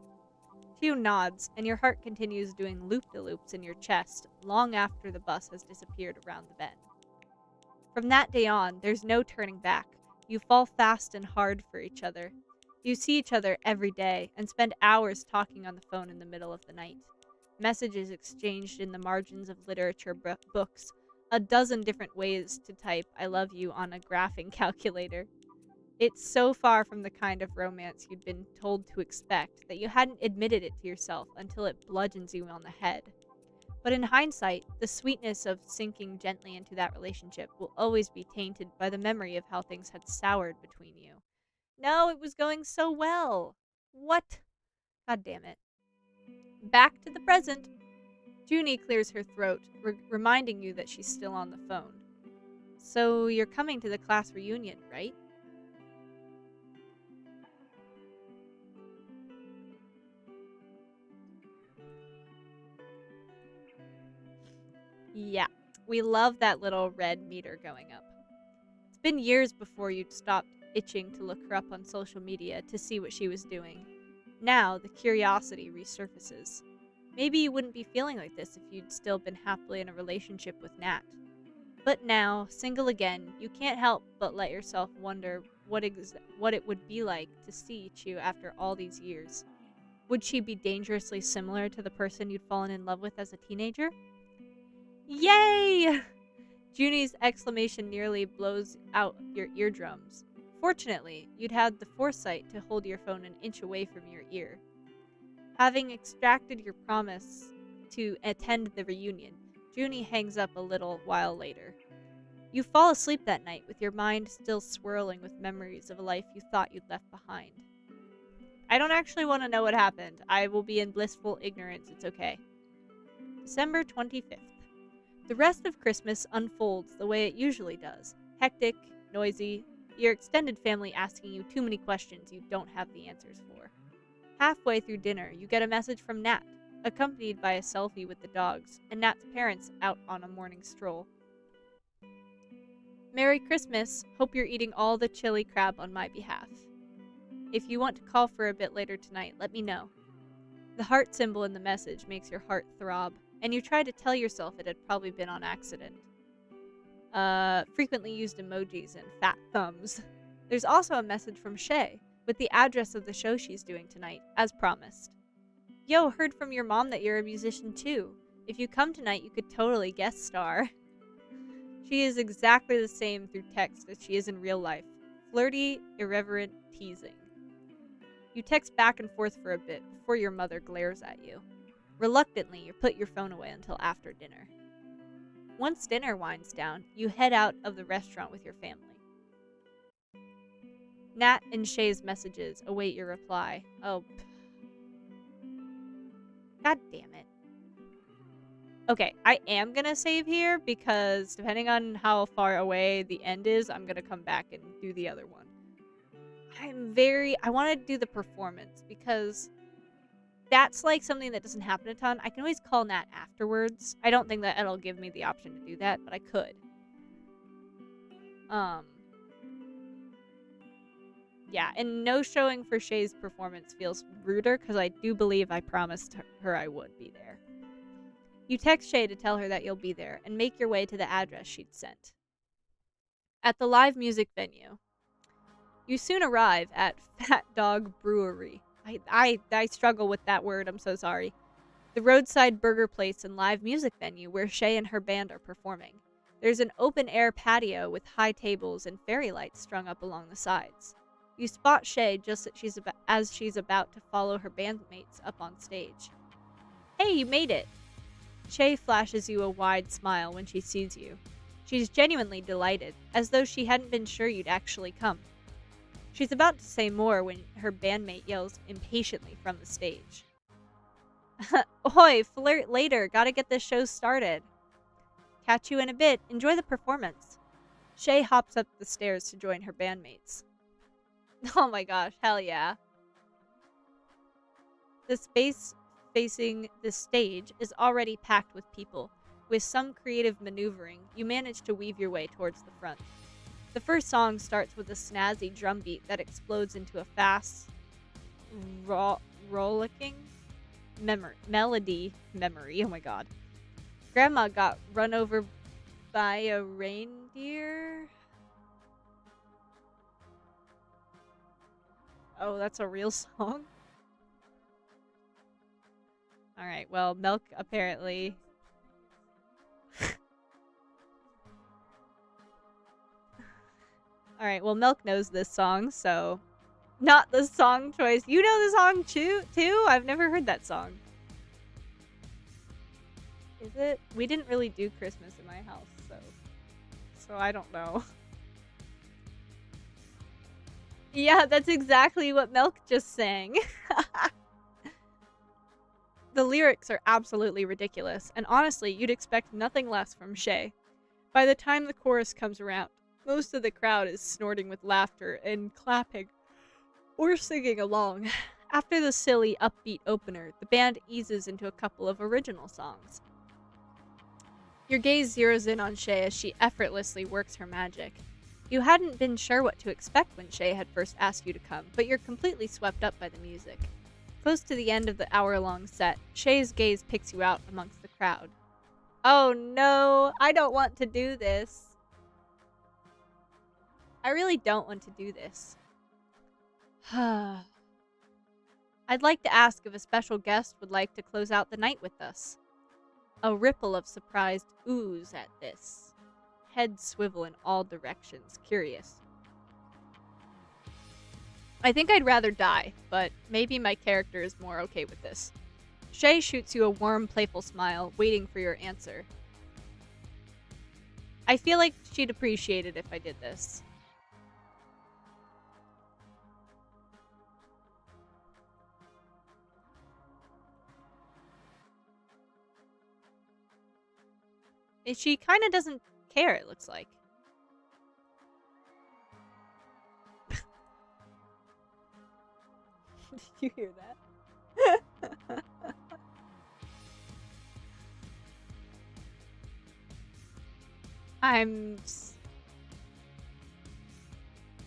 Chiyo nods, and your heart continues doing loop-de-loops in your chest long after the bus has disappeared around the bend. From that day on, there's no turning back. You fall fast and hard for each other. You see each other every day and spend hours talking on the phone in the middle of the night. Messages exchanged in the margins of literature books, a dozen different ways to type I love you on a graphing calculator. It's so far from the kind of romance you'd been told to expect that you hadn't admitted it to yourself until it bludgeons you on the head. But in hindsight, the sweetness of sinking gently into that relationship will always be tainted by the memory of how things had soured between you. No, it was going so well. What? God damn it. Back to the present. Junie clears her throat, reminding you that she's still on the phone. So you're coming to the class reunion, right? Yeah, we love that little red meter going up. It's been years before you'd stopped itching to look her up on social media to see what she was doing. Now, the curiosity resurfaces. Maybe you wouldn't be feeling like this if you'd still been happily in a relationship with Nat. But now, single again, you can't help but let yourself wonder what it would be like to see Chiyo after all these years. Would she be dangerously similar to the person you'd fallen in love with as a teenager? Yay! Junie's exclamation nearly blows out your eardrums. Fortunately, you'd had the foresight to hold your phone an inch away from your ear. Having extracted your promise to attend the reunion, Junie hangs up a little while later. You fall asleep that night with your mind still swirling with memories of a life you thought you'd left behind. I don't actually want to know what happened. I will be in blissful ignorance. It's okay. December 25th. The rest of Christmas unfolds the way it usually does. Hectic, noisy, your extended family asking you too many questions you don't have the answers for. Halfway through dinner, you get a message from Nat, accompanied by a selfie with the dogs, and Nat's parents out on a morning stroll. Merry Christmas. Hope you're eating all the chili crab on my behalf. If you want to call for a bit later tonight, let me know. The heart symbol in the message makes your heart throb, and you try to tell yourself it had probably been on accident. Frequently used emojis and fat thumbs. There's also a message from Shay, with the address of the show she's doing tonight, as promised. Yo, heard from your mom that you're a musician too. If you come tonight, you could totally guest star. She is exactly the same through text as she is in real life. Flirty, irreverent, teasing. You text back and forth for a bit before your mother glares at you. Reluctantly, you put your phone away until after dinner. Once dinner winds down, you head out of the restaurant with your family. Nat and Shay's messages await your reply. Oh, god damn it. Okay, I am gonna save here because depending on how far away the end is, I'm gonna come back and do the other one. I want to do the performance because that's like something that doesn't happen a ton. I can always call Nat afterwards. I don't think that it'll give me the option to do that, but I could. Yeah, and no showing for Shay's performance feels ruder because I do believe I promised her I would be there. You text Shay to tell her that you'll be there and make your way to the address she'd sent. At the live music venue, you soon arrive at Fat Dog Brewery. I struggle with that word, I'm so sorry. The roadside burger place and live music venue where Shay and her band are performing. There's an open-air patio with high tables and fairy lights strung up along the sides. You spot Shay just as she's about to follow her bandmates up on stage. Hey, you made it! Shay flashes you a wide smile when she sees you. She's genuinely delighted, as though she hadn't been sure you'd actually come. She's about to say more when her bandmate yells impatiently from the stage. Oi, flirt later, gotta get this show started. Catch you in a bit, enjoy the performance. Shay hops up the stairs to join her bandmates. Oh my gosh, hell yeah. The space facing the stage is already packed with people. With some creative maneuvering, you manage to weave your way towards the front. The first song starts with a snazzy drum beat that explodes into a fast, rollicking melody. Oh my god. Grandma got run over by a reindeer? Oh, that's a real song? Alright, well, Milk apparently... Alright, well, Milk knows this song, so... Not the song choice. You know the song too? I've never heard that song. Is it? We didn't really do Christmas in my house, so I don't know. Yeah, that's exactly what Milk just sang. The lyrics are absolutely ridiculous, and honestly, you'd expect nothing less from Shay. By the time the chorus comes around, most of the crowd is snorting with laughter and clapping or singing along. After the silly, upbeat opener, the band eases into a couple of original songs. Your gaze zeroes in on Shay as she effortlessly works her magic. You hadn't been sure what to expect when Shay had first asked you to come, but you're completely swept up by the music. Close to the end of the hour-long set, Shay's gaze picks you out amongst the crowd. Oh no, I don't want to do this. I really don't want to do this. I'd like to ask if a special guest would like to close out the night with us. A ripple of surprised oohs at this. Heads swivel in all directions, curious. I think I'd rather die, but maybe my character is more okay with this. Shay shoots you a warm, playful smile, waiting for your answer. I feel like she'd appreciate it if I did this. She kind of doesn't care, it looks like. Did you hear that?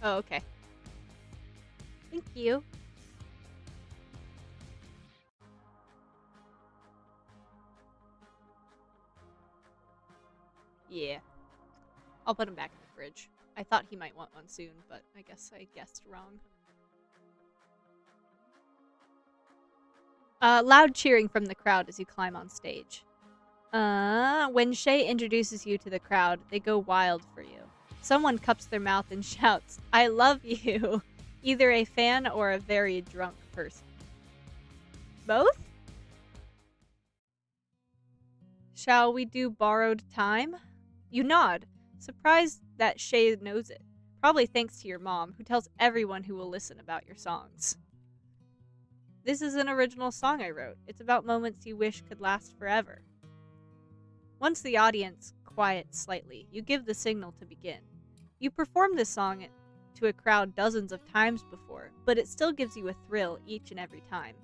Oh, okay. Thank you. Yeah. I'll put him back in the fridge. I thought he might want one soon, but I guess I guessed wrong. Loud cheering from the crowd as you climb on stage. When Shay introduces you to the crowd, they go wild for you. Someone cups their mouth and shouts, "I love you!" Either a fan or a very drunk person. Both? Shall we do borrowed time? You nod, surprised that Shay knows it. Probably thanks to your mom, who tells everyone who will listen about your songs. This is an original song I wrote. It's about moments you wish could last forever. Once the audience quiets slightly, you give the signal to begin. You performed this song to a crowd dozens of times before, but it still gives you a thrill each and every time.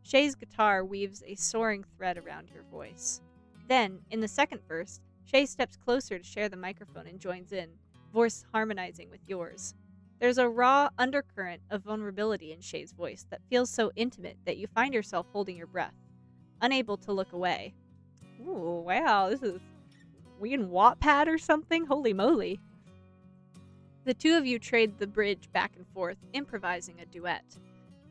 Shay's guitar weaves a soaring thread around your voice. Then, in the second verse, Shay steps closer to share the microphone and joins in, voice harmonizing with yours. There's a raw undercurrent of vulnerability in Shay's voice that feels so intimate that you find yourself holding your breath, unable to look away. Ooh, wow, this is... We in Wattpad or something? Holy moly. The two of you trade the bridge back and forth, improvising a duet.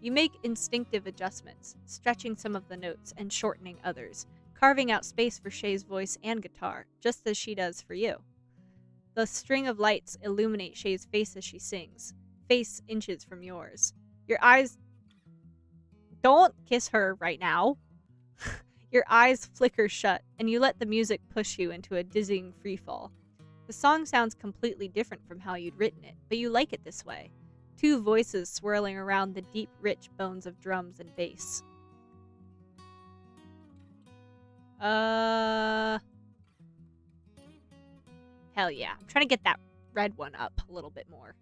You make instinctive adjustments, stretching some of the notes and shortening others, carving out space for Shay's voice and guitar, just as she does for you. The string of lights illuminate Shay's face as she sings, face inches from yours. Your eyes... Don't kiss her right now. Your eyes flicker shut, and you let the music push you into a dizzying freefall. The song sounds completely different from how you'd written it, but you like it this way. Two voices swirling around the deep, rich bones of drums and bass. Hell yeah. I'm trying to get that red one up a little bit more.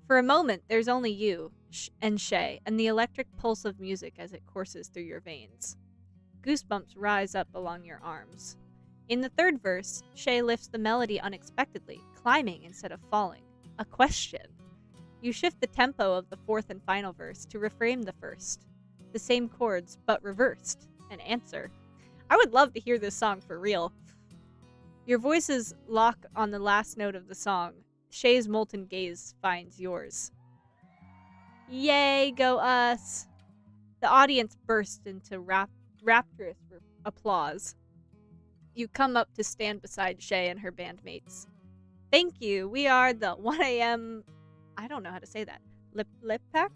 For a moment, there's only you and Shay, and the electric pulse of music as it courses through your veins. Goosebumps rise up along your arms. In the third verse, Shay lifts the melody unexpectedly, climbing instead of falling. A question. You shift the tempo of the fourth and final verse to reframe the first. The same chords, but reversed. An answer. I would love to hear this song for real. Your voices lock on the last note of the song. Shay's molten gaze finds yours. Yay, go us! The audience bursts into rapturous applause. You come up to stand beside Shay and her bandmates. Thank you, we are the 1am... I don't know how to say that. Lip Pack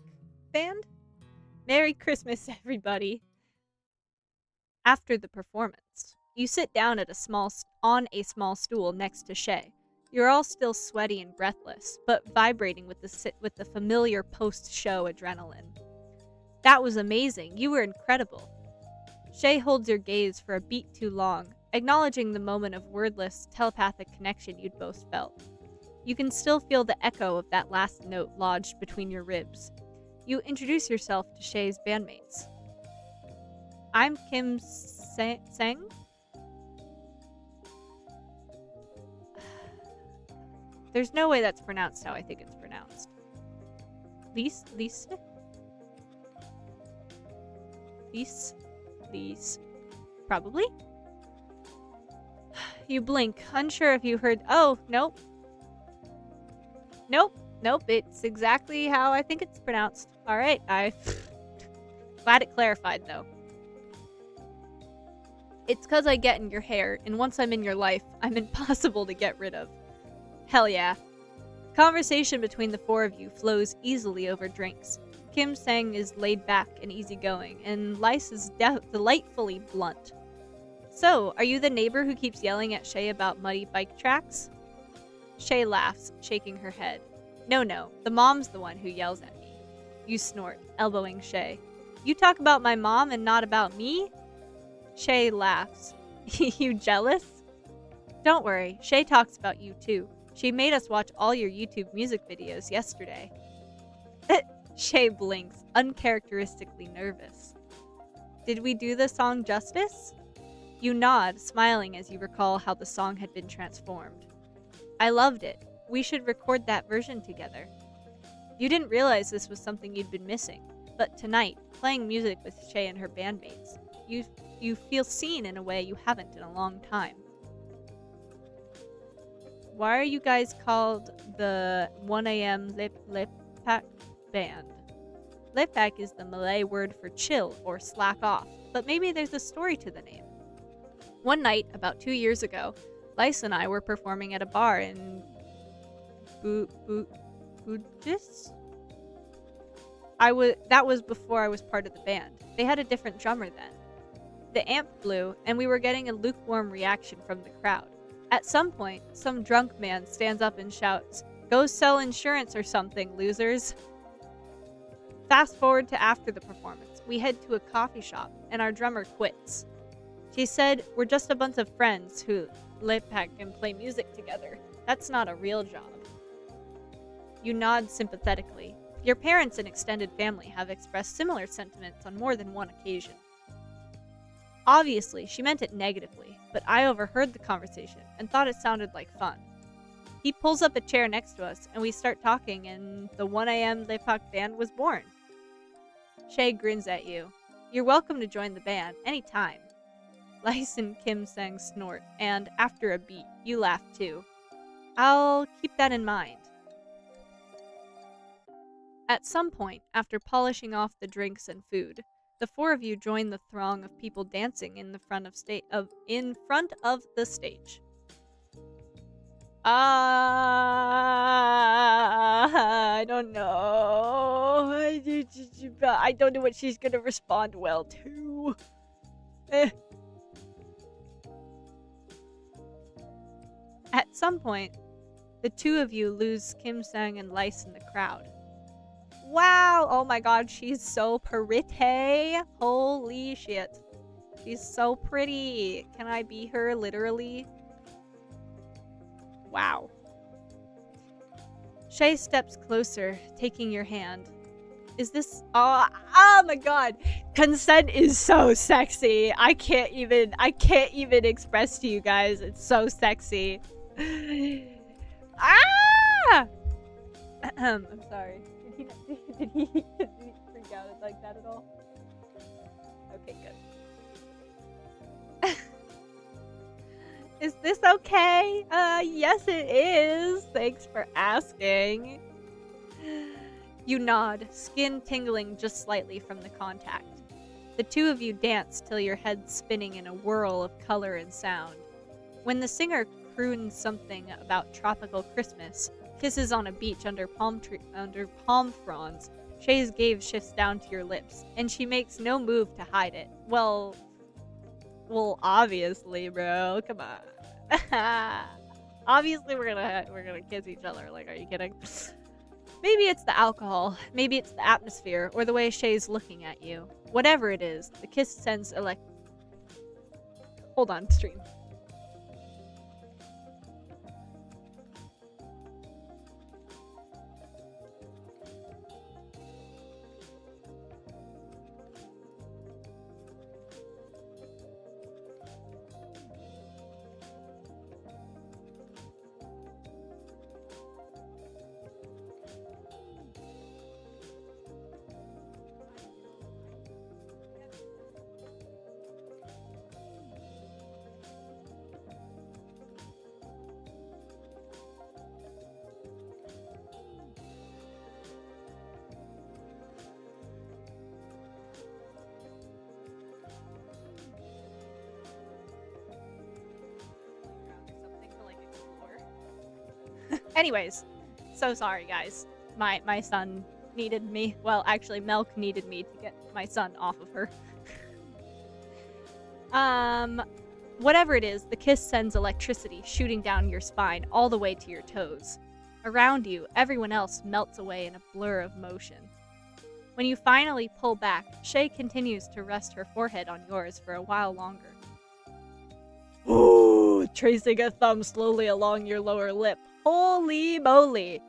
band? Merry Christmas, everybody. After the performance, you sit down on a small stool next to Shay. You're all still sweaty and breathless, but vibrating with the familiar post-show adrenaline. That was amazing. You were incredible. Shay holds your gaze for a beat too long, acknowledging the moment of wordless, telepathic connection you'd both felt. You can still feel the echo of that last note lodged between your ribs. You introduce yourself to Shay's bandmates. I'm Kim Sang? There's no way that's pronounced how I think it's pronounced. Lise? Probably? You blink, unsure if you heard... Oh, nope. Nope, it's exactly how I think it's pronounced. Alright, glad it clarified, though. It's 'cause I get in your hair, and once I'm in your life, I'm impossible to get rid of. Hell yeah. Conversation between the four of you flows easily over drinks. Kim Sang is laid back and easygoing, and Lice is delightfully blunt. So, are you the neighbor who keeps yelling at Shay about muddy bike tracks? Shay laughs, shaking her head. No, the mom's the one who yells at me. You snort, elbowing Shay. You talk about my mom and not about me? Shay laughs. You jealous? Don't worry, Shay talks about you too. She made us watch all your YouTube music videos yesterday. Shay blinks, uncharacteristically nervous. Did we do the song justice? You nod, smiling as you recall how the song had been transformed. I loved it. We should record that version together. You didn't realize this was something you'd been missing, but tonight, playing music with Shay and her bandmates, you feel seen in a way you haven't in a long time. Why are you guys called the 1am Lip Pack band? Lip Pack is the Malay word for chill or slack off, but maybe there's a story to the name. One night, about 2 years ago, Lice and I were performing at a bar in Bugis? That was before I was part of the band. They had a different drummer then. The amp blew, and we were getting a lukewarm reaction from the crowd. At some point, some drunk man stands up and shouts, "Go sell insurance or something, losers." Fast forward to after the performance. We head to a coffee shop, and our drummer quits. She said, "We're just a bunch of friends who pack and play music together. That's not a real job." You nod sympathetically. Your parents and extended family have expressed similar sentiments on more than one occasion. Obviously, she meant it negatively, but I overheard the conversation and thought it sounded like fun. He pulls up a chair next to us, and we start talking, and the 1 a.m. Lepak band was born. Shay grins at you. You're welcome to join the band anytime. Lice and Kim sang snort, and after a beat, you laugh too. I'll keep that in mind. At some point, after polishing off the drinks and food, the four of you join the throng of people dancing in front of the stage. I don't know. I don't know what she's gonna respond well to. At some point, the two of you lose Kim Sang and Lice in the crowd. Wow! Oh my god, she's so pretty. Holy shit. She's so pretty. Can I be her, literally? Wow. Shay steps closer, taking your hand. Is this... Oh my god! Consent is so sexy. I can't even express to you guys. It's so sexy. Ah! I'm sorry. Did he freak out like that at all? Okay, good. Is this okay? Yes it is. Thanks for asking. You nod, skin tingling just slightly from the contact. The two of you dance till your head's spinning in a whirl of color and sound. When the singer croons something about tropical Christmas, kisses on a beach under palm fronds, Shay's gaze shifts down to your lips, and she makes no move to hide it. Well, obviously, bro. Come on. Obviously, we're gonna kiss each other. Like, are you kidding? Maybe it's the alcohol, maybe it's the atmosphere, or the way Shay's looking at you. Whatever it is, the kiss sends Hold on, stream. Anyways, so sorry guys. My son needed me. Well, actually Milk needed me to get my son off of her. Whatever it is, the kiss sends electricity shooting down your spine all the way to your toes. Around you, everyone else melts away in a blur of motion. When you finally pull back, Shay continues to rest her forehead on yours for a while longer. Ooh, tracing a thumb slowly along your lower lip. Holy moly.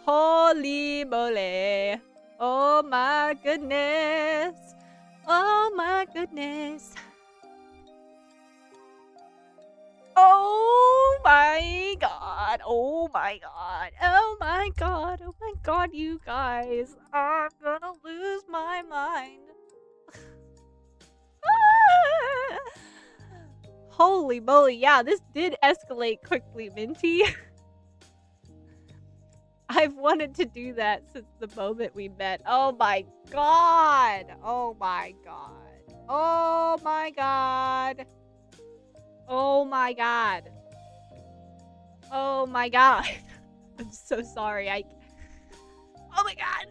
Holy moly. Oh my goodness. Oh my goodness. Oh my god. Oh my god. Oh my god. Oh my god, you guys. I'm gonna lose my mind. Holy moly. Yeah, this did escalate quickly, Minty. I've wanted to do that since the moment we met. Oh my god. Oh my god. Oh my god. Oh my god. Oh my god. I'm so sorry. Oh my god.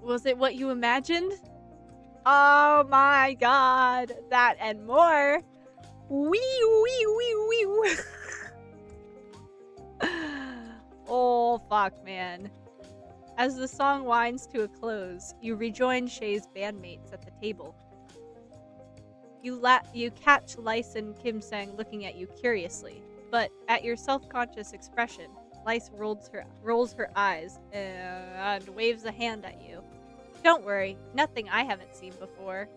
Was it what you imagined? Oh my god. That and more. Wee, wee, wee, wee. Oh, fuck, man. As the song winds to a close, you rejoin Shay's bandmates at the table. You catch Lice and Kim Sang looking at you curiously, but at your self-conscious expression, Lice rolls her eyes and waves a hand at you. Don't worry, nothing I haven't seen before.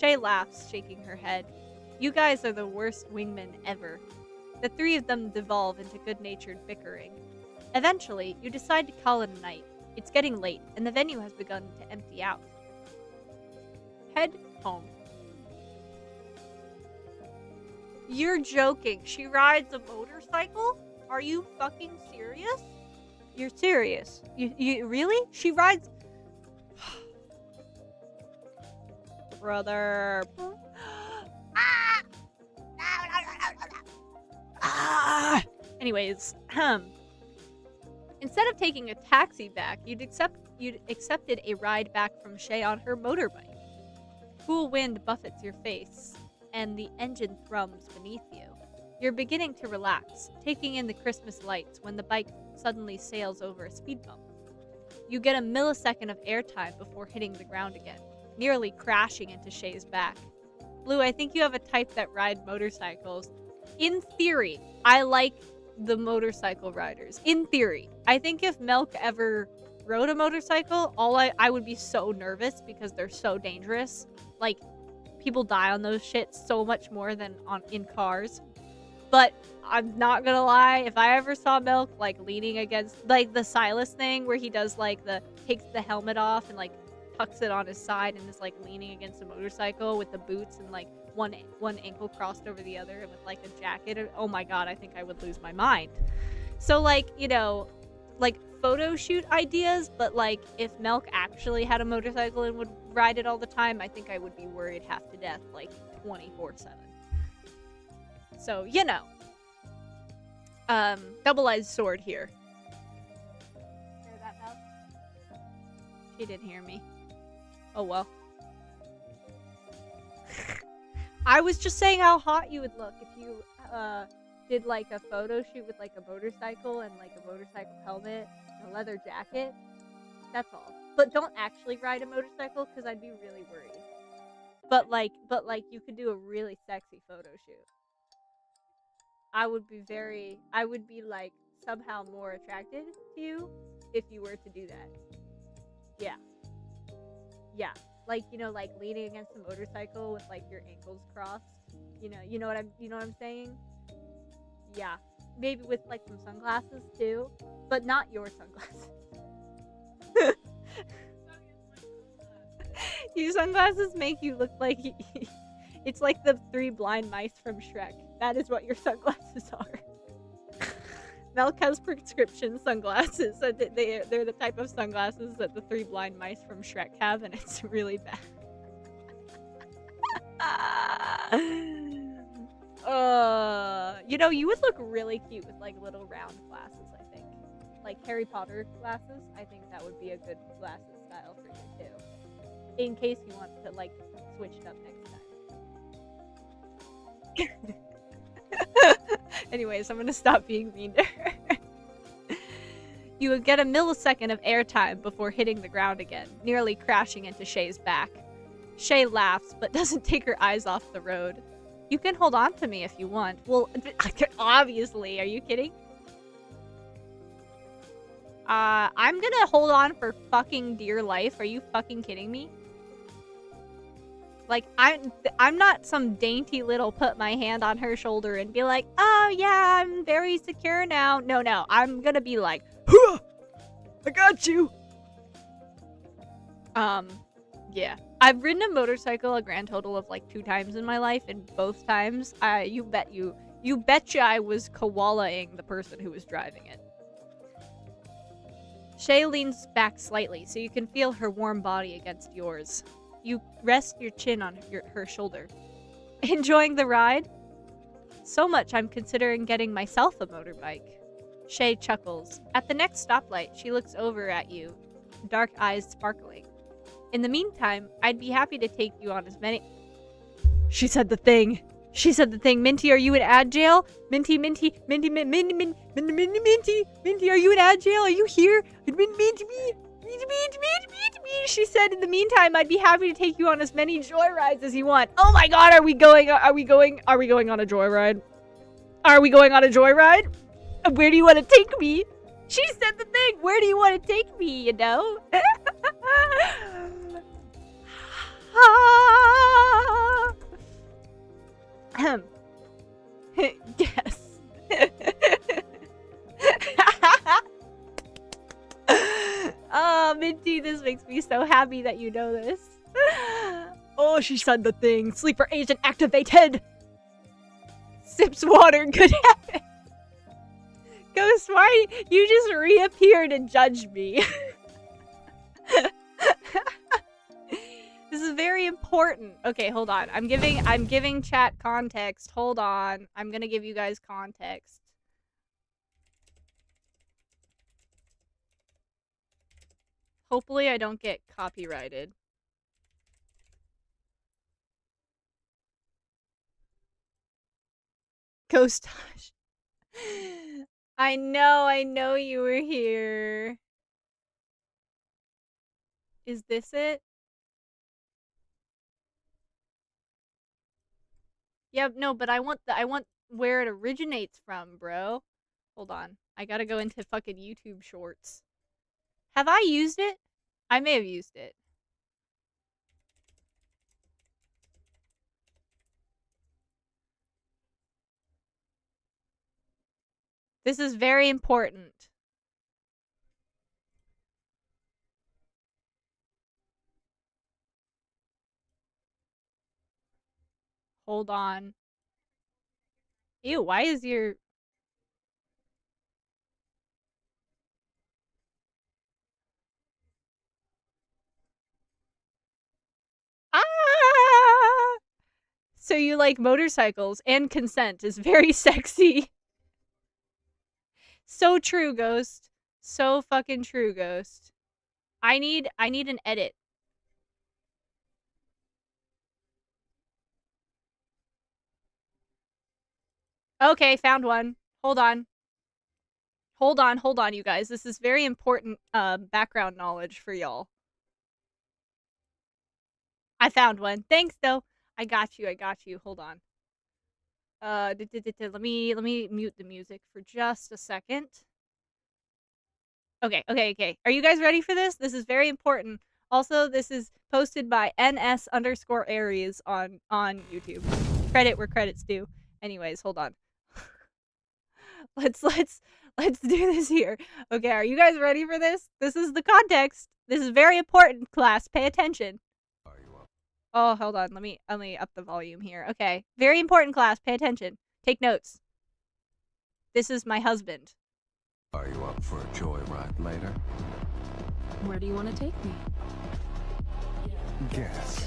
Shay laughs, shaking her head. You guys are the worst wingmen ever. The three of them devolve into good-natured bickering. Eventually, you decide to call it a night. It's getting late, and the venue has begun to empty out. Head home. You're joking. She rides a motorcycle? Are you fucking serious? You're serious. You really? She rides... Brother. Anyways, instead of taking a taxi back, you'd accepted a ride back from Shay on her motorbike. Cool wind buffets your face, and the engine thrums beneath you. You're beginning to relax, taking in the Christmas lights when the bike suddenly sails over a speed bump. You get a millisecond of airtime before hitting the ground again, nearly crashing into Shay's back. Blue, I think you have a type that ride motorcycles. In theory, I like the motorcycle riders. In theory. I think if Milk ever rode a motorcycle, I would be so nervous because they're so dangerous. Like, people die on those shits so much more than in cars. But I'm not gonna lie, if I ever saw Milk, like, leaning against, like, the Silas thing where he does, like, takes the helmet off and, like, tucks it on his side and is, like, leaning against a motorcycle with the boots and, like, one ankle crossed over the other and with, like, a jacket. Oh my god, I think I would lose my mind. So, like, you know, like, photo shoot ideas, but, like, if Milk actually had a motorcycle and would ride it all the time, I think I would be worried half to death, like, 24/7. So, you know. Double-edged sword here. Hear that, Milk? She didn't hear me. Oh, well. I was just saying how hot you would look if you, did, like, a photo shoot with, like, a motorcycle and, like, a motorcycle helmet and a leather jacket. That's all. But don't actually ride a motorcycle, because I'd be really worried. But, like, you could do a really sexy photo shoot. I would be, like, somehow more attracted to you if you were to do that. Yeah. Yeah. Like, you know, like, leaning against a motorcycle with, like, your ankles crossed. You know what I'm saying? Yeah. Maybe with, like, some sunglasses, too. But not your sunglasses. Your sunglasses make you look like... It's like the 3 blind mice from Shrek. That is what your sunglasses are. Milk has prescription sunglasses. So they're the type of sunglasses that the 3 blind mice from Shrek have, and it's really bad. You know, you would look really cute with, like, little round glasses, I think. Like Harry Potter glasses. I think that would be a good glasses style for you, too. In case you want to, like, switch it up next time. Anyways, I'm gonna stop being mean to her. You would get a millisecond of airtime before hitting the ground again, nearly crashing into Shay's back. Shay laughs, but doesn't take her eyes off the road. You can hold on to me if you want. Well, obviously. Are you kidding? I'm gonna hold on for fucking dear life. Are you fucking kidding me? Like, I'm not some dainty little put my hand on her shoulder and be like, oh yeah, I'm very secure now. No, I'm gonna be like, huh, I got you. Yeah. I've ridden a motorcycle a grand total of like 2 times in my life, and both times, you betcha I was koala-ing the person who was driving it. Shay leans back slightly so you can feel her warm body against yours. You rest your chin on her shoulder. Enjoying the ride? So much I'm considering getting myself a motorbike. Shay chuckles. At the next stoplight, she looks over at you, dark eyes sparkling. In the meantime, I'd be happy to take you on as many... She said the thing. She said the thing. Minty, are you in ad jail? Minty, Minty, Minty, Minty, Minty, Minty, Minty, Minty, Minty, are you in ad jail? Are you here? Minty, Minty, Minty, Minty, Minty. She said, in the meantime, I'd be happy to take you on as many joyrides as you want. Oh my god, are we going on a joyride? Are we going on a joyride? Where do you want to take me? She said the thing. Where do you want to take me, you know? Yes. Oh, Minty, this makes me so happy that you know this. Oh, she said the thing. Sleeper agent activated. Sips water. Good heavens. Ghost, why you just reappeared and judged me? This is very important. Okay, hold on. I'm giving chat context. Hold on. I'm gonna give you guys context. Hopefully I don't get copyrighted. Ghost Tosh. I know you were here. Is this it? Yeah, no, but I want where it originates from, bro. Hold on. I gotta go into fucking YouTube shorts. Have I used it? I may have used it. This is very important. Hold on. Ew, why is your... Ah! So you like motorcycles and consent is very sexy. So true, Ghost. So fucking true, Ghost. I need an edit. Okay, found one. Hold on. Hold on, you guys. This is very important background knowledge for y'all. I found one. Thanks, though. I got you. Hold on. Let me mute the music for just a second. Okay. Are you guys ready for this? This is very important. Also, this is posted by NS_Aries on YouTube. Credit where credit's due. Anyways, hold on. Let's do this here. Okay, are you guys ready for this? This is the context. This is very important, class. Pay attention. Oh, hold on. Let me up the volume here. Okay. Very important, class. Pay attention. Take notes. This is my husband. Are you up for a joyride later? Where do you want to take me? Guess.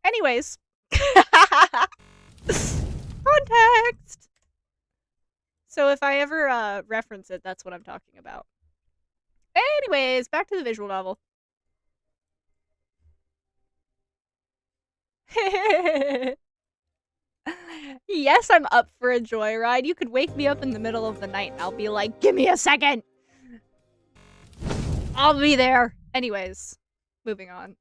Anyways. Context! So if I ever reference it, that's what I'm talking about. Anyways, back to the visual novel. Yes, I'm up for a joyride. You could wake me up in the middle of the night and I'll be like, give me a second! I'll be there. Anyways, moving on.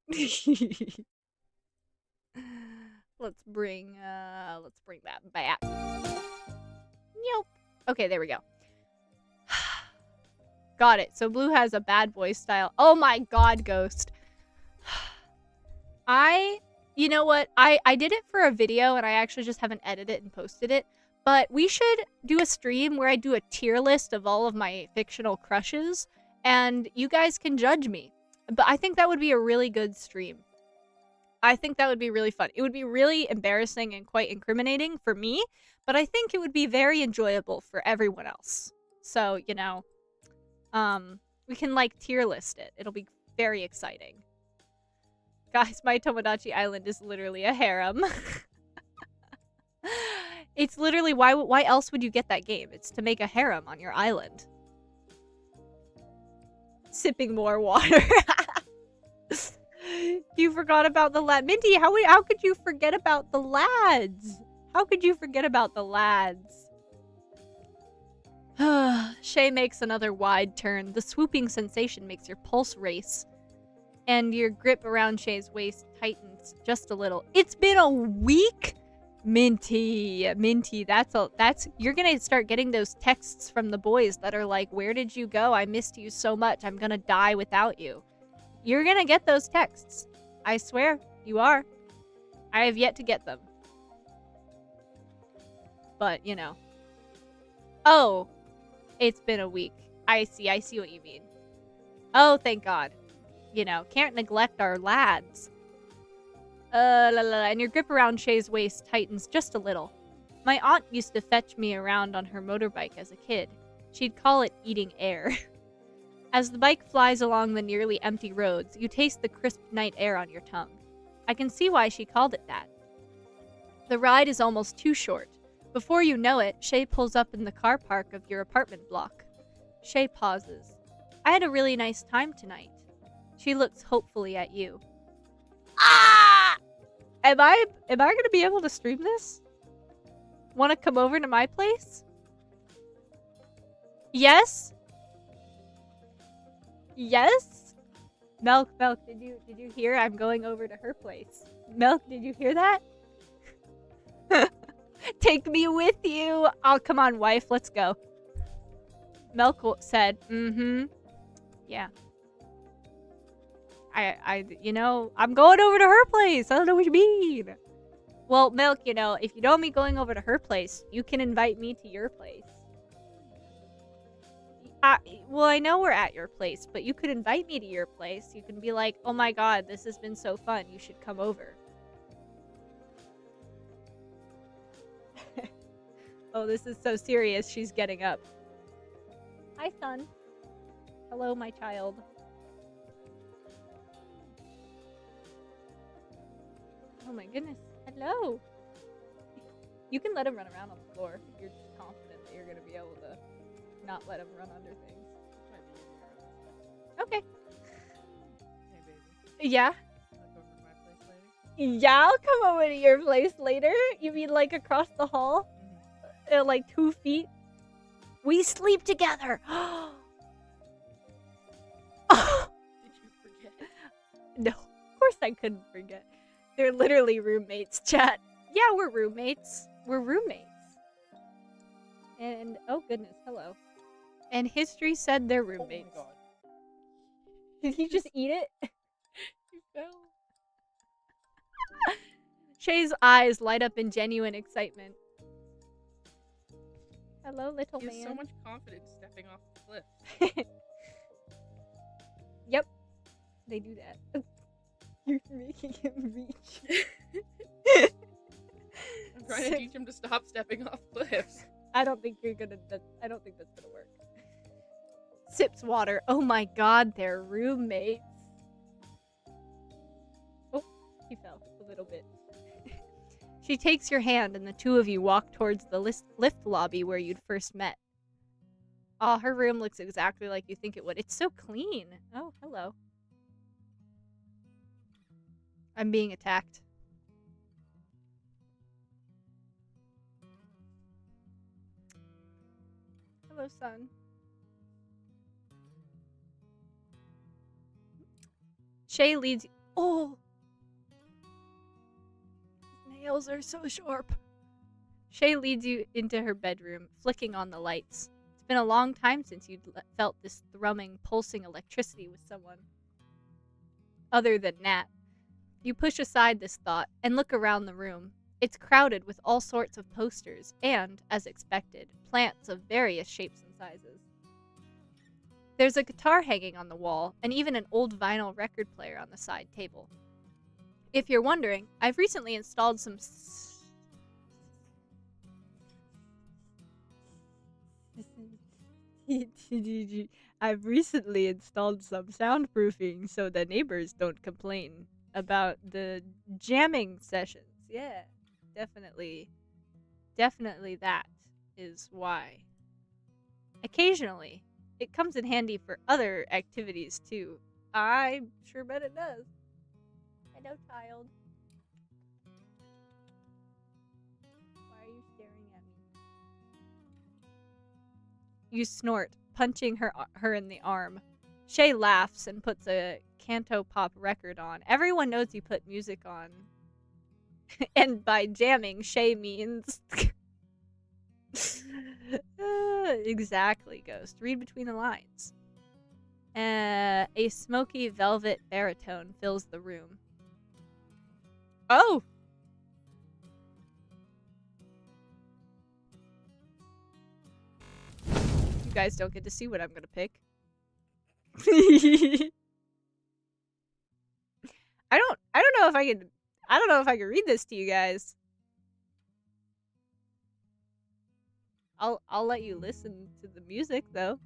Let's bring that back. Nope. Okay, there we go. Got it. So Blue has a bad boy style. Oh my god, Ghost. You know what? I did it for a video and I actually just haven't edited it and posted it. But we should do a stream where I do a tier list of all of my fictional crushes and you guys can judge me. But I think that would be a really good stream. I think that would be really fun. It would be really embarrassing and quite incriminating for me, but I think it would be very enjoyable for everyone else. So, you know, we can like tier list it. It'll be very exciting. Guys, my Tomodachi Island is literally a harem. It's literally, why else would you get that game? It's to make a harem on your island. Sipping more water. You forgot about the lad. Minty, how could you forget about the lads? How could you forget about the lads? Shay makes another wide turn. The swooping sensation makes your pulse race. And your grip around Shay's waist tightens just a little. It's been a week? Minty, you're gonna start getting those texts from the boys that are like, where did you go? I missed you so much. I'm gonna die without you. You're gonna get those texts. I swear, you are. I have yet to get them. But, you know. Oh, it's been a week. I see what you mean. Oh, thank God. You know, can't neglect our lads. And your grip around Shay's waist tightens just a little. My aunt used to fetch me around on her motorbike as a kid. She'd call it eating air. As the bike flies along the nearly empty roads, you taste the crisp night air on your tongue. I can see why she called it that. The ride is almost too short. Before you know it, Shay pulls up in the car park of your apartment block. Shay pauses. I had a really nice time tonight. She looks hopefully at you. Ah! Am I gonna be able to stream this? Wanna come over to my place? Yes? Yes? Milk, did you hear? I'm going over to her place. Milk, did you hear that? Take me with you. Oh, come on, wife, let's go. Milk said, yeah. I'm going over to her place. I don't know what you mean. Well, Milk, if you don't me going over to her place, you can invite me to your place. Well, I know we're at your place, but you could invite me to your place. You can be like, oh my God, this has been so fun. You should come over. Oh, this is so serious. She's getting up. Hi, son. Hello, my child. Oh my goodness. Hello. You can let him run around on the floor if you're just confident that you're going to be able to not let him run under things. Okay. Hey, baby. Yeah? Wanna come over to my place later? Yeah, I'll come over to your place later. You mean like across the hall? Like 2 feet? We sleep together. Did you forget? No, of course I couldn't forget. They're literally roommates, chat. Yeah, we're roommates. We're roommates. And, oh goodness, hello. And history said they're roommates. Oh my God. Did he just eat it? You fell. Shay's eyes light up in genuine excitement. Hello, little He has man. so much confidence stepping off the cliff. Yep, they do that. You're making him reach. I'm trying to teach him to stop stepping off cliffs. I don't think that's gonna work. Sips water. Oh my God, they're roommates. Oh, he fell a little bit. She takes your hand and the two of you walk towards the lift lobby where you'd first met. Oh, her room looks exactly like you think it would. It's so clean. Oh, hello. I'm being attacked. Hello, son. Shay leads you. Oh! His nails are so sharp. Shay leads you into her bedroom, flicking on the lights. It's been a long time since you'd felt this thrumming, pulsing electricity with someone other than Nat. You push aside this thought and look around the room. It's crowded with all sorts of posters and, as expected, plants of various shapes and sizes. There's a guitar hanging on the wall and even an old vinyl record player on the side table. If you're wondering, I've recently installed some I've recently installed some soundproofing so the neighbors don't complain about the jamming sessions. Yeah, definitely definitely that is why. Occasionally, it comes in handy for other activities too. I sure bet it does. Hello, child. Why are you staring at me? You snort, punching her in the arm. Shay laughs and puts a canto pop record on. Everyone knows you put music on. And by jamming, Shay means... exactly, Ghost. Read between the lines. A smoky velvet baritone fills the room. Oh! You guys don't get to see what I'm gonna pick. I don't know if I can read this to you guys. I'll let you listen to the music though.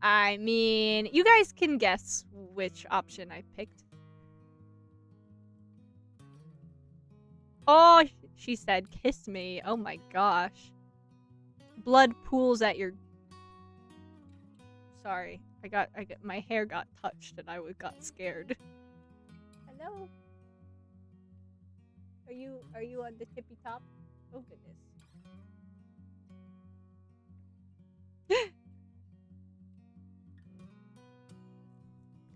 I mean, you guys can guess which option I picked. Oh, she said, kiss me. Oh my gosh. Blood pools at your... Sorry. My hair got touched and I got scared. Hello? Are you on the tippy top? Oh goodness.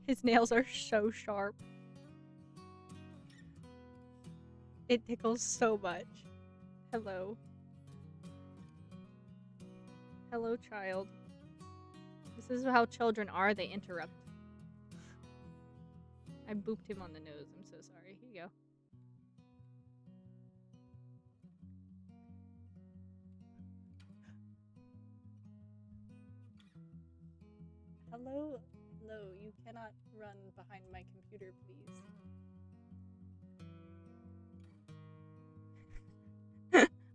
His nails are so sharp. It tickles so much. Hello. Hello, child. This is how children are. They interrupt. I booped him on the nose. I'm so sorry. Here you go. Hello? No, you cannot run behind my computer, please.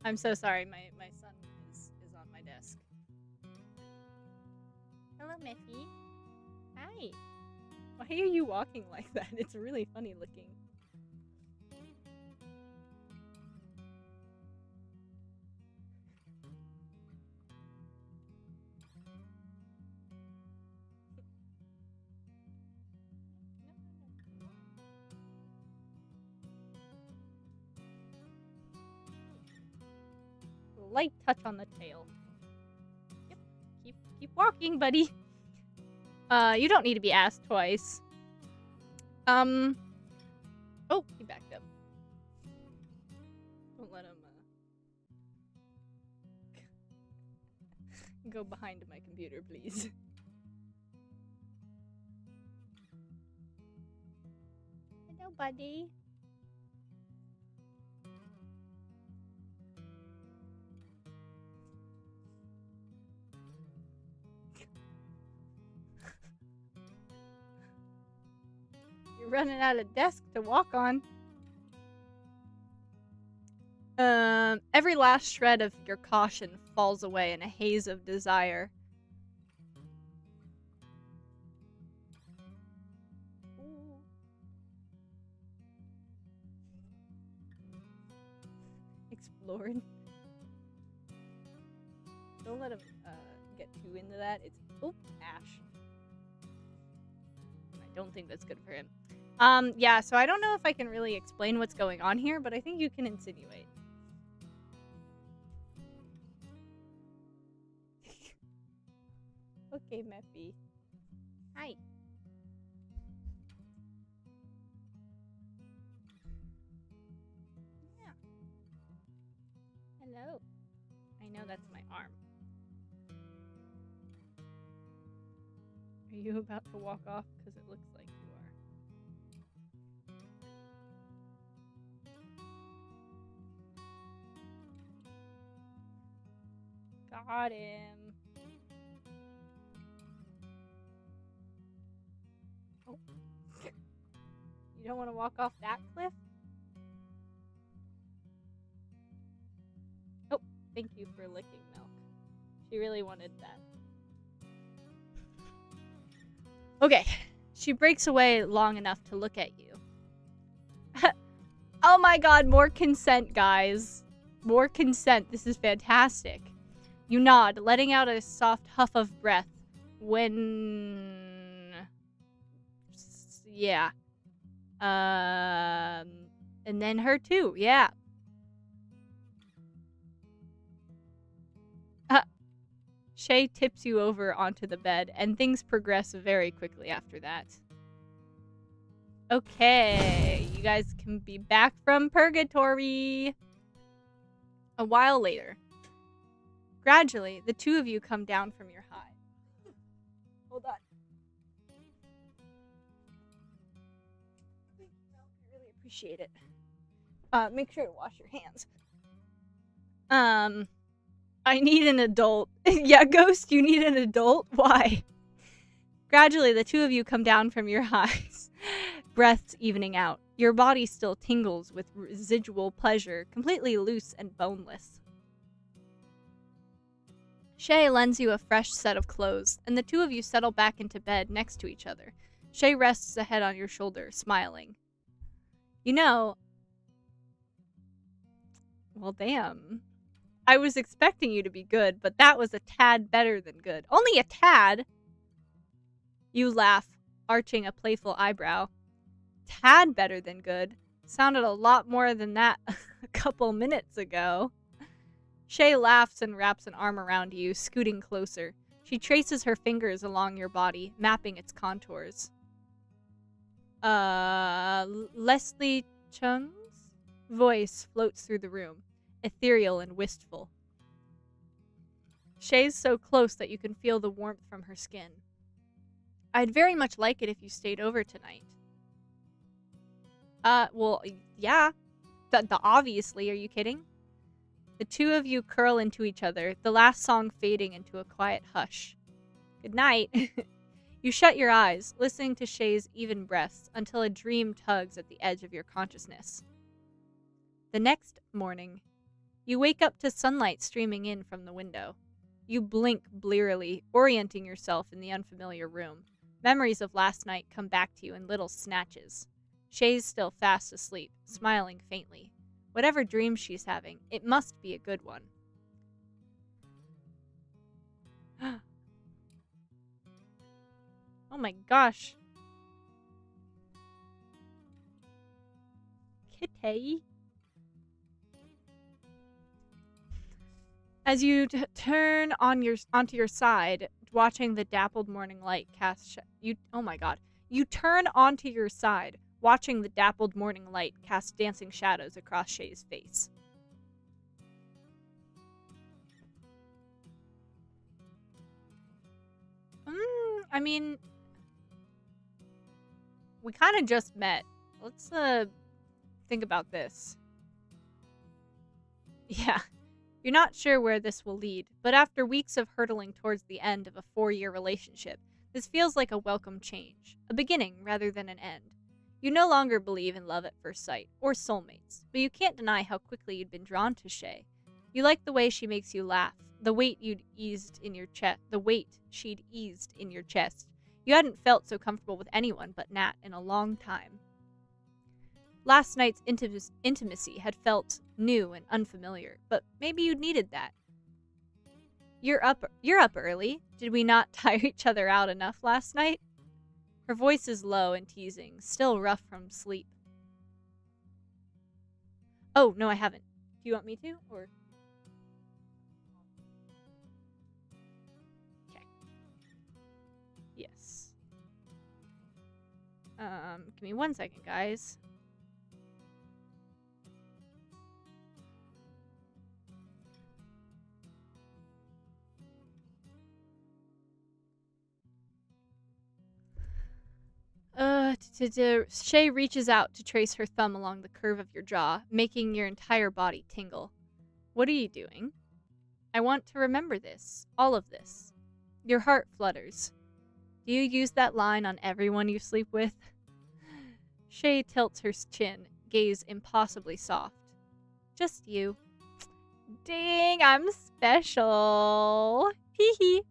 I'm so sorry. My son is on my desk. Hello, Miffy. Hi. Why are you walking like that? It's really funny looking. Light touch on the tail. Yep. Keep walking, buddy. You don't need to be asked twice. Oh, he backed up. Don't let him go behind my computer, please. Hello, buddy. You're running out of desk to walk on. Every last shred of your caution falls away in a haze of desire. Ooh. Explored. Don't let him get too into that. It's ash. I don't think that's good for him. Yeah, so I don't know if I can really explain what's going on here, but I think you can insinuate. Okay, Meffy. Hi. Yeah. Hello. I know that's my arm. Are you about to walk off? Because it looks like you are. Got him. Oh. You don't want to walk off that cliff? Oh, thank you for licking Milk. She really wanted that. Okay, she breaks away long enough to look at you. Oh my god, more consent, guys. More consent. This is fantastic. You nod, letting out a soft huff of breath. When... Yeah. And then her too. Yeah. Shay tips you over onto the bed, and things progress very quickly after that. Okay, you guys can be back from Purgatory. A while later, gradually, the two of you come down from your high. Hold on. I really appreciate it. Make sure to wash your hands. I need an adult. Yeah, Ghost, you need an adult? Why? Gradually, the two of you come down from your highs, breaths evening out. Your body still tingles with residual pleasure, completely loose and boneless. Shay lends you a fresh set of clothes, and the two of you settle back into bed next to each other. Shay rests a head on your shoulder, smiling. You know... Well, damn. I was expecting you to be good, but that was a tad better than good. Only a tad? You laugh, arching a playful eyebrow. Tad better than good. Sounded a lot more than that a couple minutes ago. Shay laughs and wraps an arm around you, scooting closer. She traces her fingers along your body, mapping its contours. Leslie Chung's voice floats through the room, ethereal and wistful. Shay's so close that you can feel the warmth from her skin. I'd very much like it if you stayed over tonight. Well, yeah. Obviously, are you kidding? The two of you curl into each other, the last song fading into a quiet hush. Good night. You shut your eyes, listening to Shay's even breaths, until a dream tugs at the edge of your consciousness. The next morning, you wake up to sunlight streaming in from the window. You blink blearily, orienting yourself in the unfamiliar room. Memories of last night come back to you in little snatches. Shay's still fast asleep, smiling faintly. Whatever dream she's having, it must be a good one. Oh my gosh. Kitty. As you turn onto your side, watching the dappled morning light cast You turn onto your side, watching the dappled morning light cast dancing shadows across Shay's face. I mean, we kind of just met. Let's think about this. Yeah. You're not sure where this will lead, but after weeks of hurtling towards the end of a 4-year relationship, this feels like a welcome change, a beginning rather than an end. You no longer believe in love at first sight, or soulmates, but you can't deny how quickly you'd been drawn to Shay. You like the way she makes you laugh, the weight she'd eased in your chest. You hadn't felt so comfortable with anyone but Nat in a long time. Last night's intimacy had felt new and unfamiliar, but maybe you needed that. You're up early. Did we not tire each other out enough last night? Her voice is low and teasing, still rough from sleep. Oh, no, I haven't. Do you want me to, or? Okay. Yes. Give me 1 second, guys. Shay reaches out to trace her thumb along the curve of your jaw, making your entire body tingle. What are you doing? I want to remember this, all of this. Your heart flutters. Do you use that line on everyone you sleep with? Shay tilts her chin, gaze impossibly soft. Just you. Dang, I'm special. Hee hee.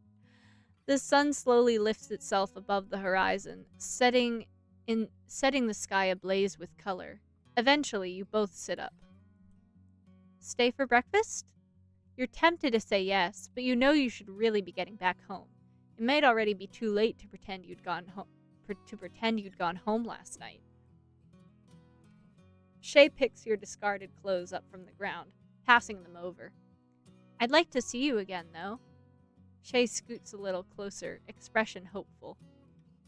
The sun slowly lifts itself above the horizon, setting the sky ablaze with color. Eventually, you both sit up. Stay for breakfast? You're tempted to say yes, but you know you should really be getting back home. It might already be too late to pretend you'd gone home last night. Shay picks your discarded clothes up from the ground, passing them over. I'd like to see you again, though. Shay scoots a little closer, expression hopeful.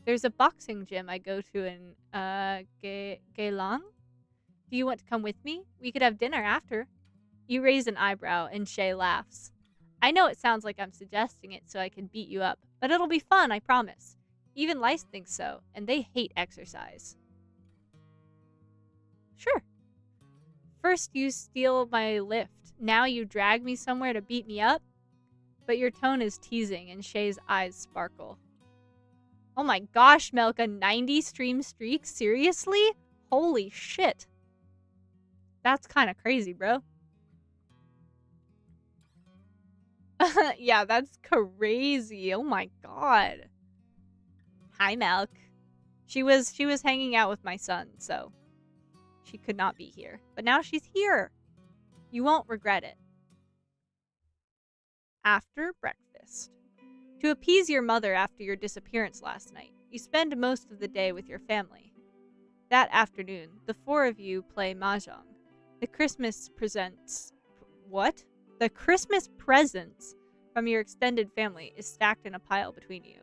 There's a boxing gym I go to in, Geylang? Do you want to come with me? We could have dinner after. You raise an eyebrow, and Shay laughs. I know it sounds like I'm suggesting it so I can beat you up, but it'll be fun, I promise. Even Lice thinks so, and they hate exercise. Sure. First you steal my lift. Now you drag me somewhere to beat me up? But your tone is teasing, and Shay's eyes sparkle. Oh my gosh, Melka, 90 stream streak? Seriously? Holy shit. That's kind of crazy, bro. Yeah, that's crazy. Oh my god. Hi, Melk. She was hanging out with my son, so she could not be here. But now she's here. You won't regret it. After breakfast. To appease your mother after your disappearance last night, you spend most of the day with your family. That afternoon, the four of you play mahjong. The Christmas presents... What? The Christmas presents from your extended family is stacked in a pile between you.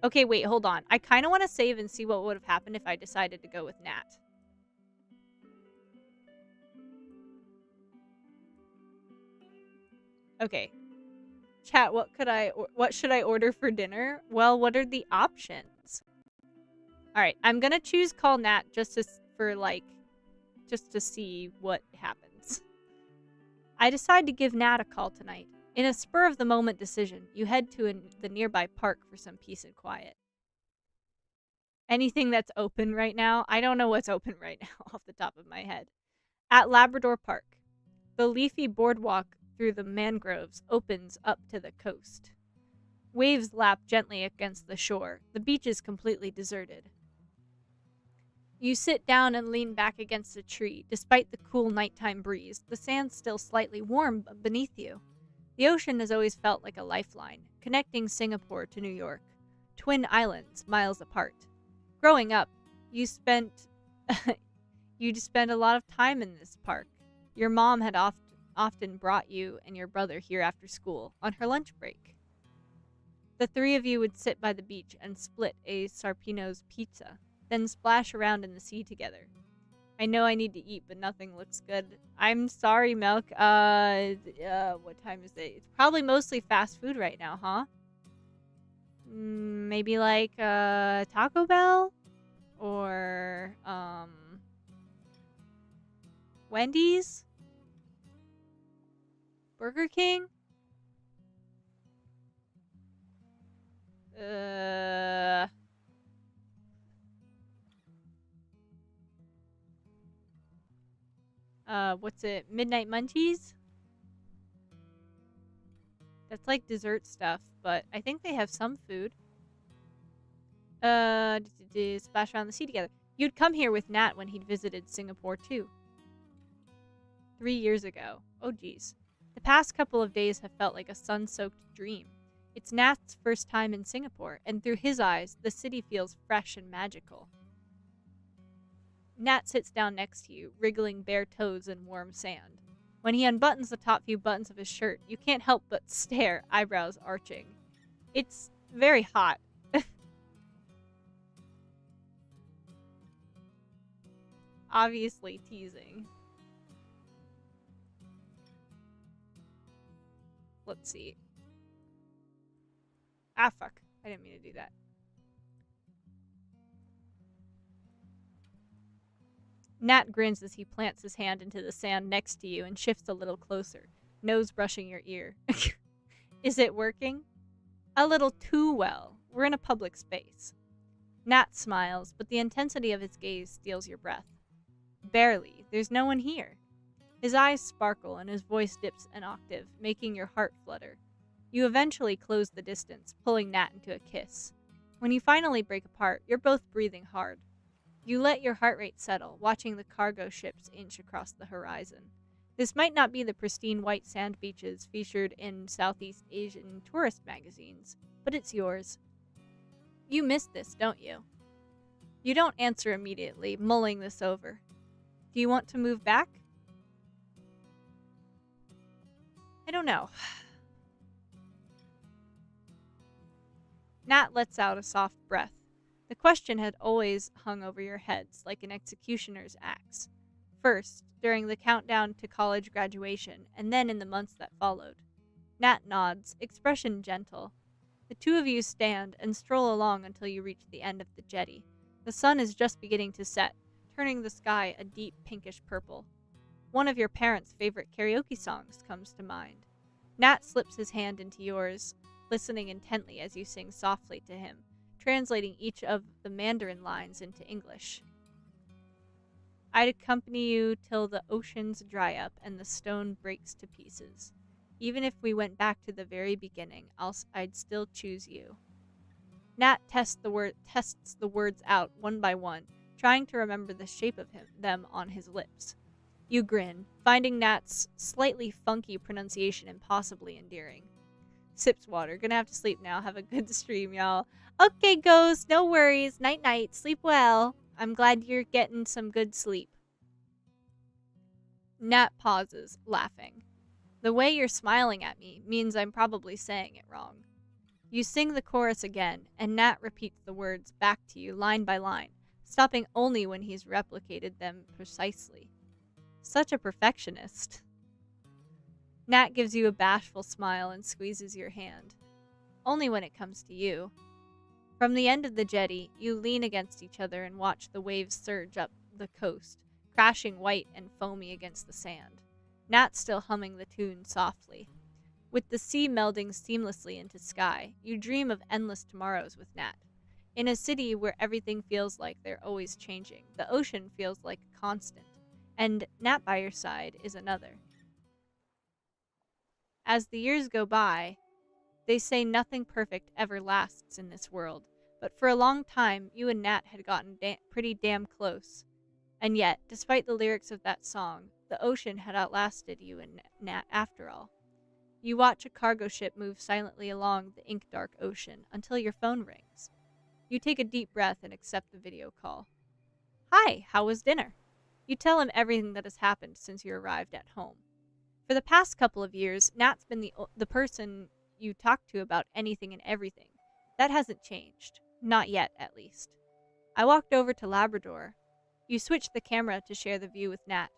Okay, wait, hold on. I kind of want to save and see what would have happened if I decided to go with Nat. Okay. Chat, what should I order for dinner? Well, what are the options? Alright, I'm gonna choose call Nat just to see what happens. I decide to give Nat a call tonight. In a spur-of-the-moment decision, you head to the nearby park for some peace and quiet. Anything that's open right now? I don't know what's open right now off the top of my head. At Labrador Park, the leafy boardwalk through the mangroves opens up to the coast. Waves lap gently against the shore. The beach is completely deserted. You sit down and lean back against a tree. Despite the cool nighttime breeze, the sand's still slightly warm beneath you. The ocean has always felt like a lifeline, connecting Singapore to New York. Twin islands, miles apart. Growing up, you spent a lot of time in this park. Your mom had often brought you and your brother here after school, on her lunch break. The three of you would sit by the beach and split a Sarpino's pizza, then splash around in the sea together. I know I need to eat, but nothing looks good. I'm sorry, Milk. What time is it? It's probably mostly fast food right now, huh? Maybe like Taco Bell? Or, Wendy's? Burger King? What's it? Midnight Munchies? That's like dessert stuff, but I think they have some food. Splash around the sea together. You'd come here with Nat when he'd visited Singapore too. 3 years ago. Oh geez. The past couple of days have felt like a sun-soaked dream. It's Nat's first time in Singapore, and through his eyes, the city feels fresh and magical. Nat sits down next to you, wriggling bare toes in warm sand. When he unbuttons the top few buttons of his shirt, you can't help but stare, eyebrows arching. It's very hot. Obviously teasing. Let's see. Ah, fuck. I didn't mean to do that. Nat grins as he plants his hand into the sand next to you and shifts a little closer, nose brushing your ear. Is it working? A little too well. We're in a public space. Nat smiles, but the intensity of his gaze steals your breath. Barely. There's no one here. His eyes sparkle and his voice dips an octave, making your heart flutter. You eventually close the distance, pulling Nat into a kiss. When you finally break apart, you're both breathing hard. You let your heart rate settle, watching the cargo ships inch across the horizon. This might not be the pristine white sand beaches featured in Southeast Asian tourist magazines, but it's yours. You missed this, don't you? You don't answer immediately, mulling this over. Do you want to move back? I don't know. Nat lets out a soft breath. The question had always hung over your heads like an executioner's axe. First, during the countdown to college graduation, and then in the months that followed. Nat nods, expression gentle. The two of you stand and stroll along until you reach the end of the jetty. The sun is just beginning to set, turning the sky a deep pinkish purple. One of your parents' favorite karaoke songs comes to mind. Nat slips his hand into yours, listening intently as you sing softly to him, translating each of the Mandarin lines into English. I'd accompany you till the oceans dry up and the stone breaks to pieces. Even if we went back to the very beginning, I'd still choose you. Nat tests the words out one by one, trying to remember the shape of them on his lips. You grin, finding Nat's slightly funky pronunciation impossibly endearing. Sips water. Gonna have to sleep now. Have a good stream, y'all. Okay, Ghost. No worries. Night-night. Sleep well. I'm glad you're getting some good sleep. Nat pauses, laughing. The way you're smiling at me means I'm probably saying it wrong. You sing the chorus again, and Nat repeats the words back to you line by line, stopping only when he's replicated them precisely. Such a perfectionist. Nat gives you a bashful smile and squeezes your hand. Only when it comes to you. From the end of the jetty, you lean against each other and watch the waves surge up the coast, crashing white and foamy against the sand. Nat's still humming the tune softly. With the sea melding seamlessly into sky, you dream of endless tomorrows with Nat. In a city where everything feels like they're always changing, the ocean feels like a constant, and Nat by your side is another. As the years go by, they say nothing perfect ever lasts in this world, but for a long time, you and Nat had gotten pretty damn close. And yet, despite the lyrics of that song, the ocean had outlasted you and Nat after all. You watch a cargo ship move silently along the ink-dark ocean until your phone rings. You take a deep breath and accept the video call. Hi, how was dinner? You tell him everything that has happened since you arrived at home. For the past couple of years, Nat's been the person you talk to about anything and everything. That hasn't changed. Not yet, at least. I walked over to Labrador. You switched the camera to share the view with Nat.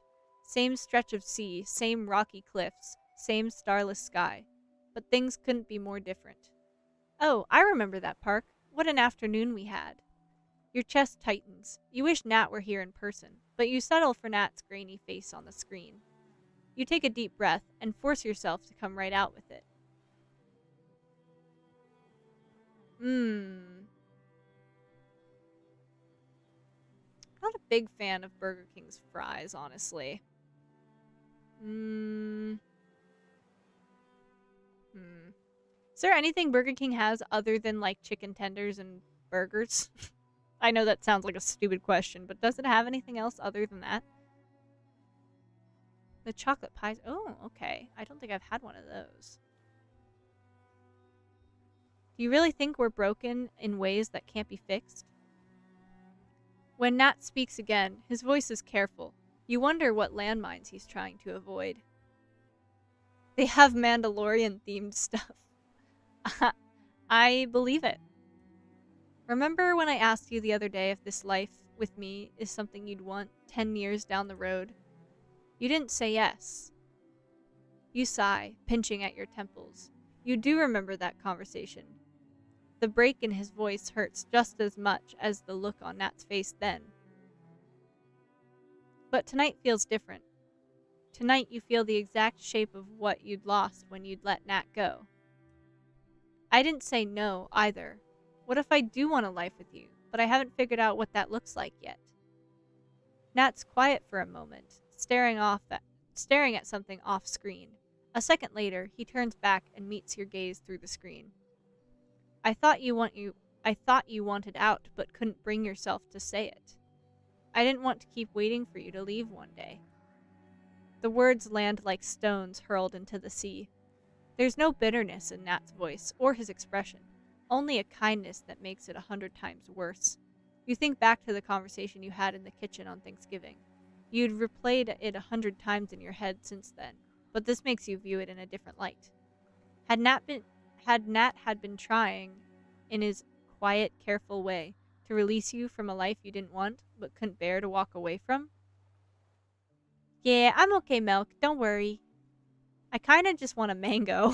Same stretch of sea, same rocky cliffs, same starless sky. But things couldn't be more different. Oh, I remember that park. What an afternoon we had. Your chest tightens. You wish Nat were here in person, but you settle for Nat's grainy face on the screen. You take a deep breath and force yourself to come right out with it. Not a big fan of Burger King's fries, honestly. Is there anything Burger King has other than, like, chicken tenders and burgers? I know that sounds like a stupid question, but does it have anything else other than that? The chocolate pies. Oh, okay. I don't think I've had one of those. Do you really think we're broken in ways that can't be fixed? When Nat speaks again, his voice is careful. You wonder what landmines he's trying to avoid. They have Mandalorian-themed stuff. I believe it. Remember when I asked you the other day if this life with me is something you'd want 10 years down the road? You didn't say yes. You sigh, pinching at your temples. You do remember that conversation. The break in his voice hurts just as much as the look on Nat's face then. But tonight feels different. Tonight you feel the exact shape of what you'd lost when you'd let Nat go. I didn't say no, either. What if I do want a life with you, but I haven't figured out what that looks like yet? Nat's quiet for a moment, staring at something off-screen. A second later, he turns back and meets your gaze through the screen. I thought you wanted out, but couldn't bring yourself to say it. I didn't want to keep waiting for you to leave one day. The words land like stones hurled into the sea. There's no bitterness in Nat's voice or his expression, only a kindness that makes it 100 times worse. You think back to the conversation you had in the kitchen on Thanksgiving. You'd replayed it 100 times in your head since then, but this makes you view it in a different light. Had Nat had been trying, in his quiet, careful way, to release you from a life you didn't want but couldn't bear to walk away from? Yeah, I'm okay, Milk. Don't worry. I kinda just want a mango.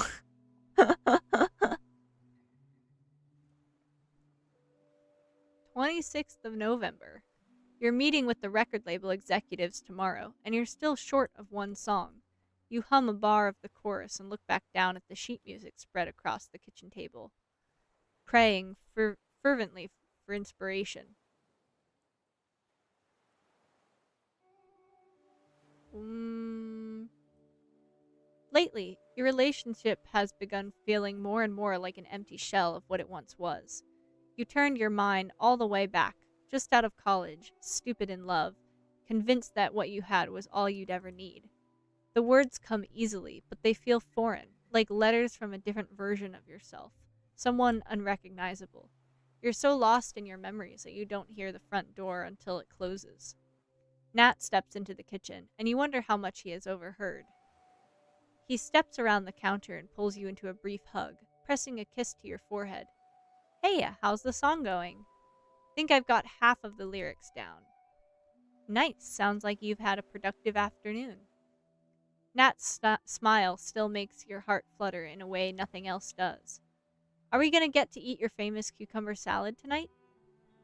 26th of November. You're meeting with the record label executives tomorrow, and you're still short of one song. You hum a bar of the chorus and look back down at the sheet music spread across the kitchen table, praying fervently for inspiration. Lately, your relationship has begun feeling more and more like an empty shell of what it once was. You turned your mind all the way back, just out of college, stupid in love, convinced that what you had was all you'd ever need. The words come easily, but they feel foreign, like letters from a different version of yourself, someone unrecognizable. You're so lost in your memories that you don't hear the front door until it closes. Nat steps into the kitchen, and you wonder how much he has overheard. He steps around the counter and pulls you into a brief hug, pressing a kiss to your forehead. Hey, how's the song going? Think I've got half of the lyrics down. Nice, sounds like you've had a productive afternoon. Nat's smile still makes your heart flutter in a way nothing else does. Are we gonna get to eat your famous cucumber salad tonight?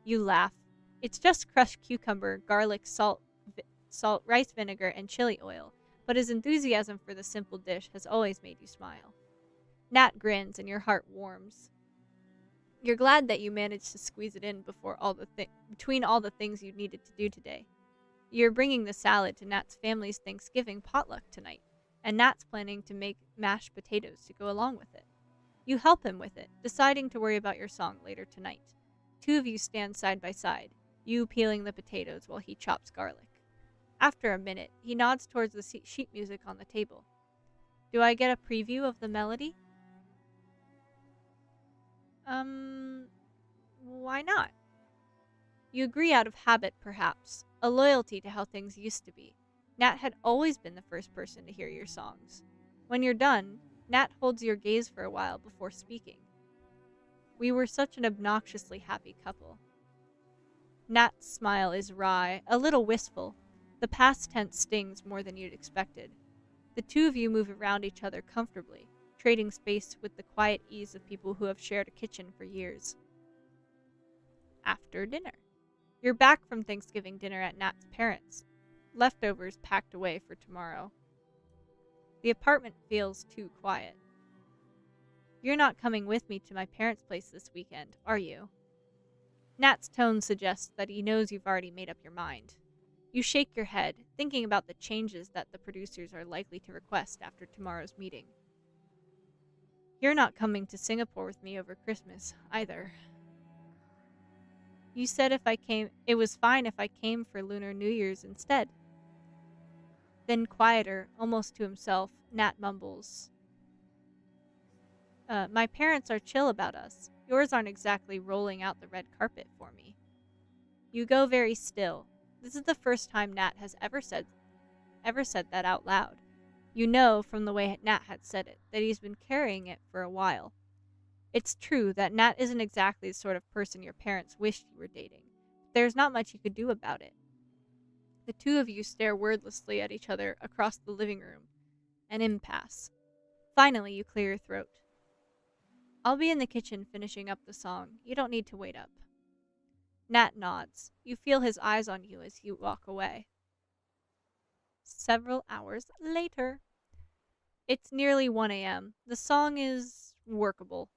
You laugh. It's just crushed cucumber, garlic, salt, rice vinegar, and chili oil, but his enthusiasm for the simple dish has always made you smile. Nat grins and your heart warms. You're glad that you managed to squeeze it in between all the things you needed to do today. You're bringing the salad to Nat's family's Thanksgiving potluck tonight, and Nat's planning to make mashed potatoes to go along with it. You help him with it, deciding to worry about your song later tonight. Two of you stand side by side, you peeling the potatoes while he chops garlic. After a minute, he nods towards the sheet music on the table. Do I get a preview of the melody? Why not? You agree out of habit, perhaps, a loyalty to how things used to be. Nat had always been the first person to hear your songs. When you're done, Nat holds your gaze for a while before speaking. We were such an obnoxiously happy couple. Nat's smile is wry, a little wistful. The past tense stings more than you'd expected. The two of you move around each other comfortably, trading space with the quiet ease of people who have shared a kitchen for years. After dinner. You're back from Thanksgiving dinner at Nat's parents', leftovers packed away for tomorrow. The apartment feels too quiet. You're not coming with me to my parents' place this weekend, are you? Nat's tone suggests that he knows you've already made up your mind. You shake your head, thinking about the changes that the producers are likely to request after tomorrow's meeting. You're not coming to Singapore with me over Christmas, either. You said it was fine if I came for Lunar New Year's instead. Then quieter, almost to himself, Nat mumbles. My parents are chill about us. Yours aren't exactly rolling out the red carpet for me. You go very still. This is the first time Nat has ever said that out loud. You know from the way Nat had said it that he's been carrying it for a while. It's true that Nat isn't exactly the sort of person your parents wished you were dating. There's not much you could do about it. The two of you stare wordlessly at each other across the living room. An impasse. Finally, you clear your throat. I'll be in the kitchen finishing up the song. You don't need to wait up. Nat nods. You feel his eyes on you as you walk away. Several hours later. It's nearly 1 a.m. The song is workable.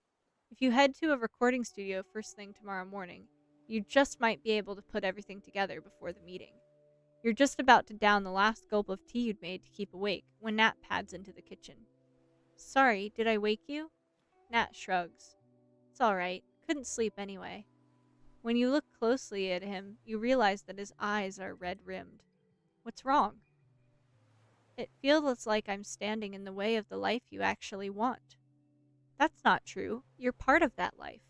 If you head to a recording studio first thing tomorrow morning, you just might be able to put everything together before the meeting. You're just about to down the last gulp of tea you'd made to keep awake when Nat pads into the kitchen. Sorry, did I wake you? Nat shrugs. It's alright. Couldn't sleep anyway. When you look closely at him, you realize that his eyes are red-rimmed. What's wrong? It feels like I'm standing in the way of the life you actually want. That's not true. You're part of that life.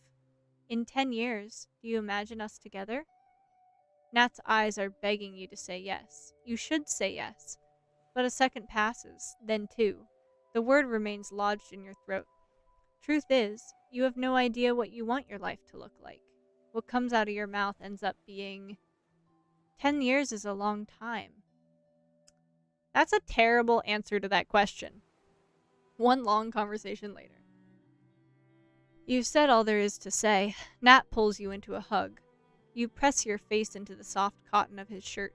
In 10 years, do you imagine us together? Nat's eyes are begging you to say yes. You should say yes. But a second passes, then two. The word remains lodged in your throat. Truth is, you have no idea what you want your life to look like. What comes out of your mouth ends up being, 10 years is a long time. That's a terrible answer to that question. One long conversation later. You've said all there is to say. Nat pulls you into a hug. You press your face into the soft cotton of his shirt.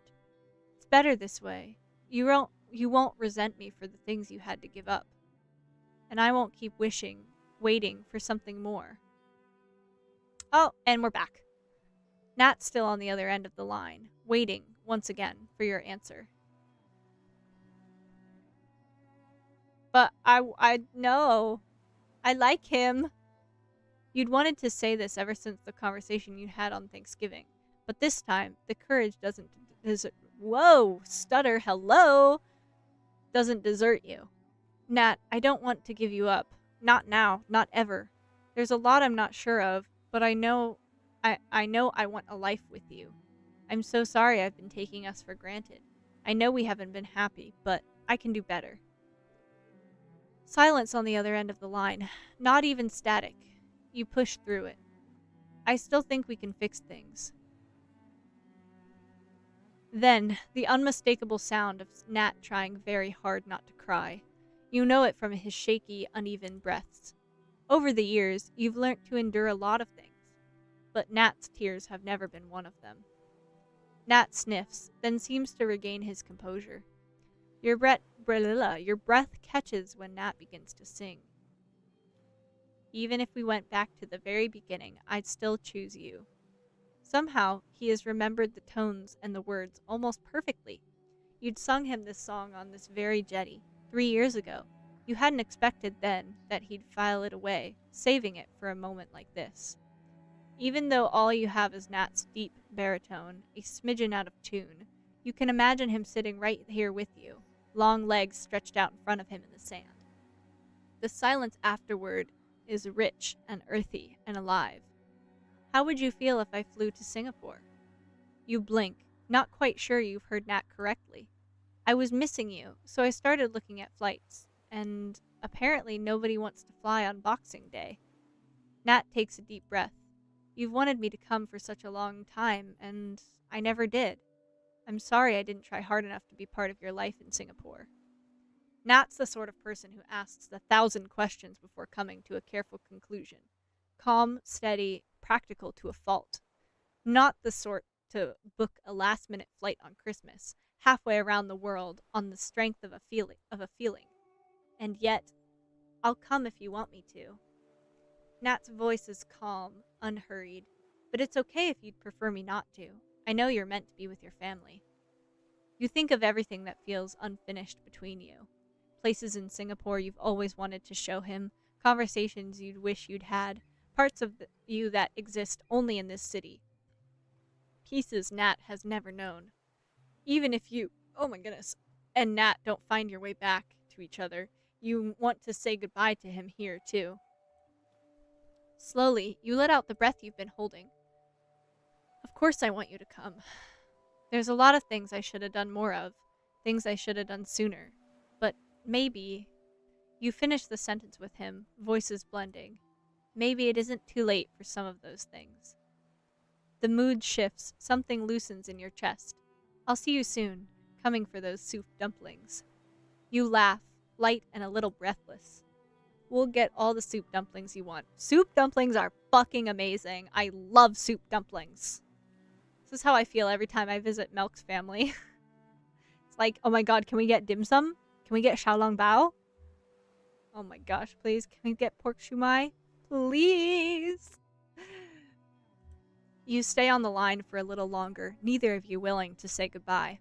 It's better this way. You won't resent me for the things you had to give up. And I won't keep waiting for something more. Oh, and we're back. Nat's still on the other end of the line, waiting, once again, for your answer. But I know. I like him. You'd wanted to say this ever since the conversation you had on Thanksgiving. But this time, the courage doesn't desert you. Nat, I don't want to give you up. Not now, not ever. There's a lot I'm not sure of, but I know I want a life with you. I'm so sorry I've been taking us for granted. I know we haven't been happy, but I can do better. Silence on the other end of the line. Not even static. You push through it. I still think we can fix things. Then, the unmistakable sound of Nat trying very hard not to cry. You know it from his shaky, uneven breaths. Over the years, you've learnt to endure a lot of things, but Nat's tears have never been one of them. Nat sniffs, then seems to regain his composure. Your breath catches when Nat begins to sing. Even if we went back to the very beginning, I'd still choose you. Somehow, he has remembered the tones and the words almost perfectly. You'd sung him this song on this very jetty, 3 years ago. You hadn't expected then that he'd file it away, saving it for a moment like this. Even though all you have is Nat's deep baritone, a smidgen out of tune, you can imagine him sitting right here with you, long legs stretched out in front of him in the sand. The silence afterward is rich and earthy and alive. How would you feel if I flew to Singapore? You blink, not quite sure you've heard Nat correctly. I was missing you, so I started looking at flights, and apparently nobody wants to fly on Boxing Day. Nat takes a deep breath. You've wanted me to come for such a long time, and I never did. I'm sorry I didn't try hard enough to be part of your life in Singapore. Nat's the sort of person who asks 1,000 questions before coming to a careful conclusion. Calm, steady, practical to a fault. Not the sort to book a last-minute flight on Christmas, halfway around the world on the strength of a feeling. And yet, I'll come if you want me to. Nat's voice is calm, unhurried, but it's okay if you'd prefer me not to. I know you're meant to be with your family. You think of everything that feels unfinished between you. Places in Singapore you've always wanted to show him, conversations you'd wish you'd had, parts of you that exist only in this city. Pieces Nat has never known. Even if you, and Nat don't find your way back to each other, you want to say goodbye to him here, too. Slowly, you let out the breath you've been holding. Of course I want you to come. There's a lot of things I should have done more of, things I should have done sooner. But maybe... You finish the sentence with him, voices blending. Maybe it isn't too late for some of those things. The mood shifts, something loosens in your chest. I'll see you soon, coming for those soup dumplings. You laugh, light and a little breathless. We'll get all the soup dumplings you want. Soup dumplings are fucking amazing. I love soup dumplings. This is how I feel every time I visit Melk's family. It's like, oh my god, can we get dim sum? Can we get xiaolong bao? Oh my gosh, please, can we get pork shumai? Please! You stay on the line for a little longer, neither of you willing to say goodbye.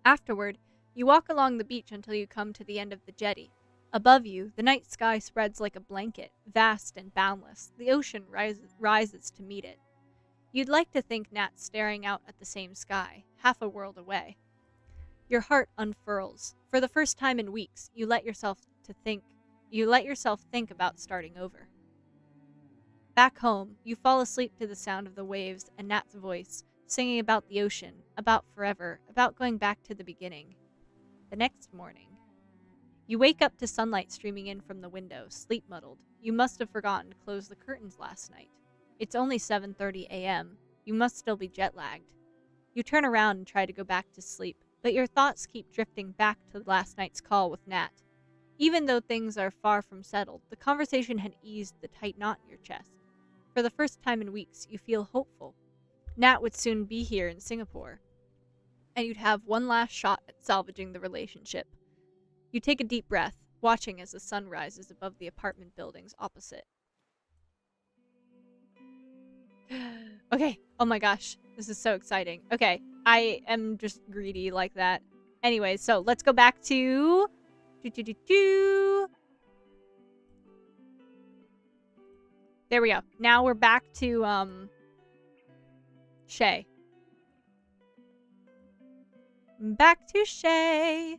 Afterward, you walk along the beach until you come to the end of the jetty. Above you, the night sky spreads like a blanket, vast and boundless. The ocean rises to meet it. You'd like to think Nat's staring out at the same sky, half a world away. Your heart unfurls. For the first time in weeks, you let yourself think about starting over. Back home, you fall asleep to the sound of the waves and Nat's voice, singing about the ocean, about forever, about going back to the beginning. The next morning, you wake up to sunlight streaming in from the window, sleep-muddled. You must have forgotten to close the curtains last night. It's only 7:30 a.m. You must still be jet-lagged. You turn around and try to go back to sleep, but your thoughts keep drifting back to last night's call with Nat. Even though things are far from settled, the conversation had eased the tight knot in your chest. For the first time in weeks, you feel hopeful. Nat would soon be here in Singapore, and you'd have one last shot at salvaging the relationship. You take a deep breath, watching as the sun rises above the apartment buildings opposite. Okay, oh my gosh, this is so exciting. Okay, I am just greedy like that. Anyway, so let's go back to... There we go. Now we're back to, Shay. Back to Shay.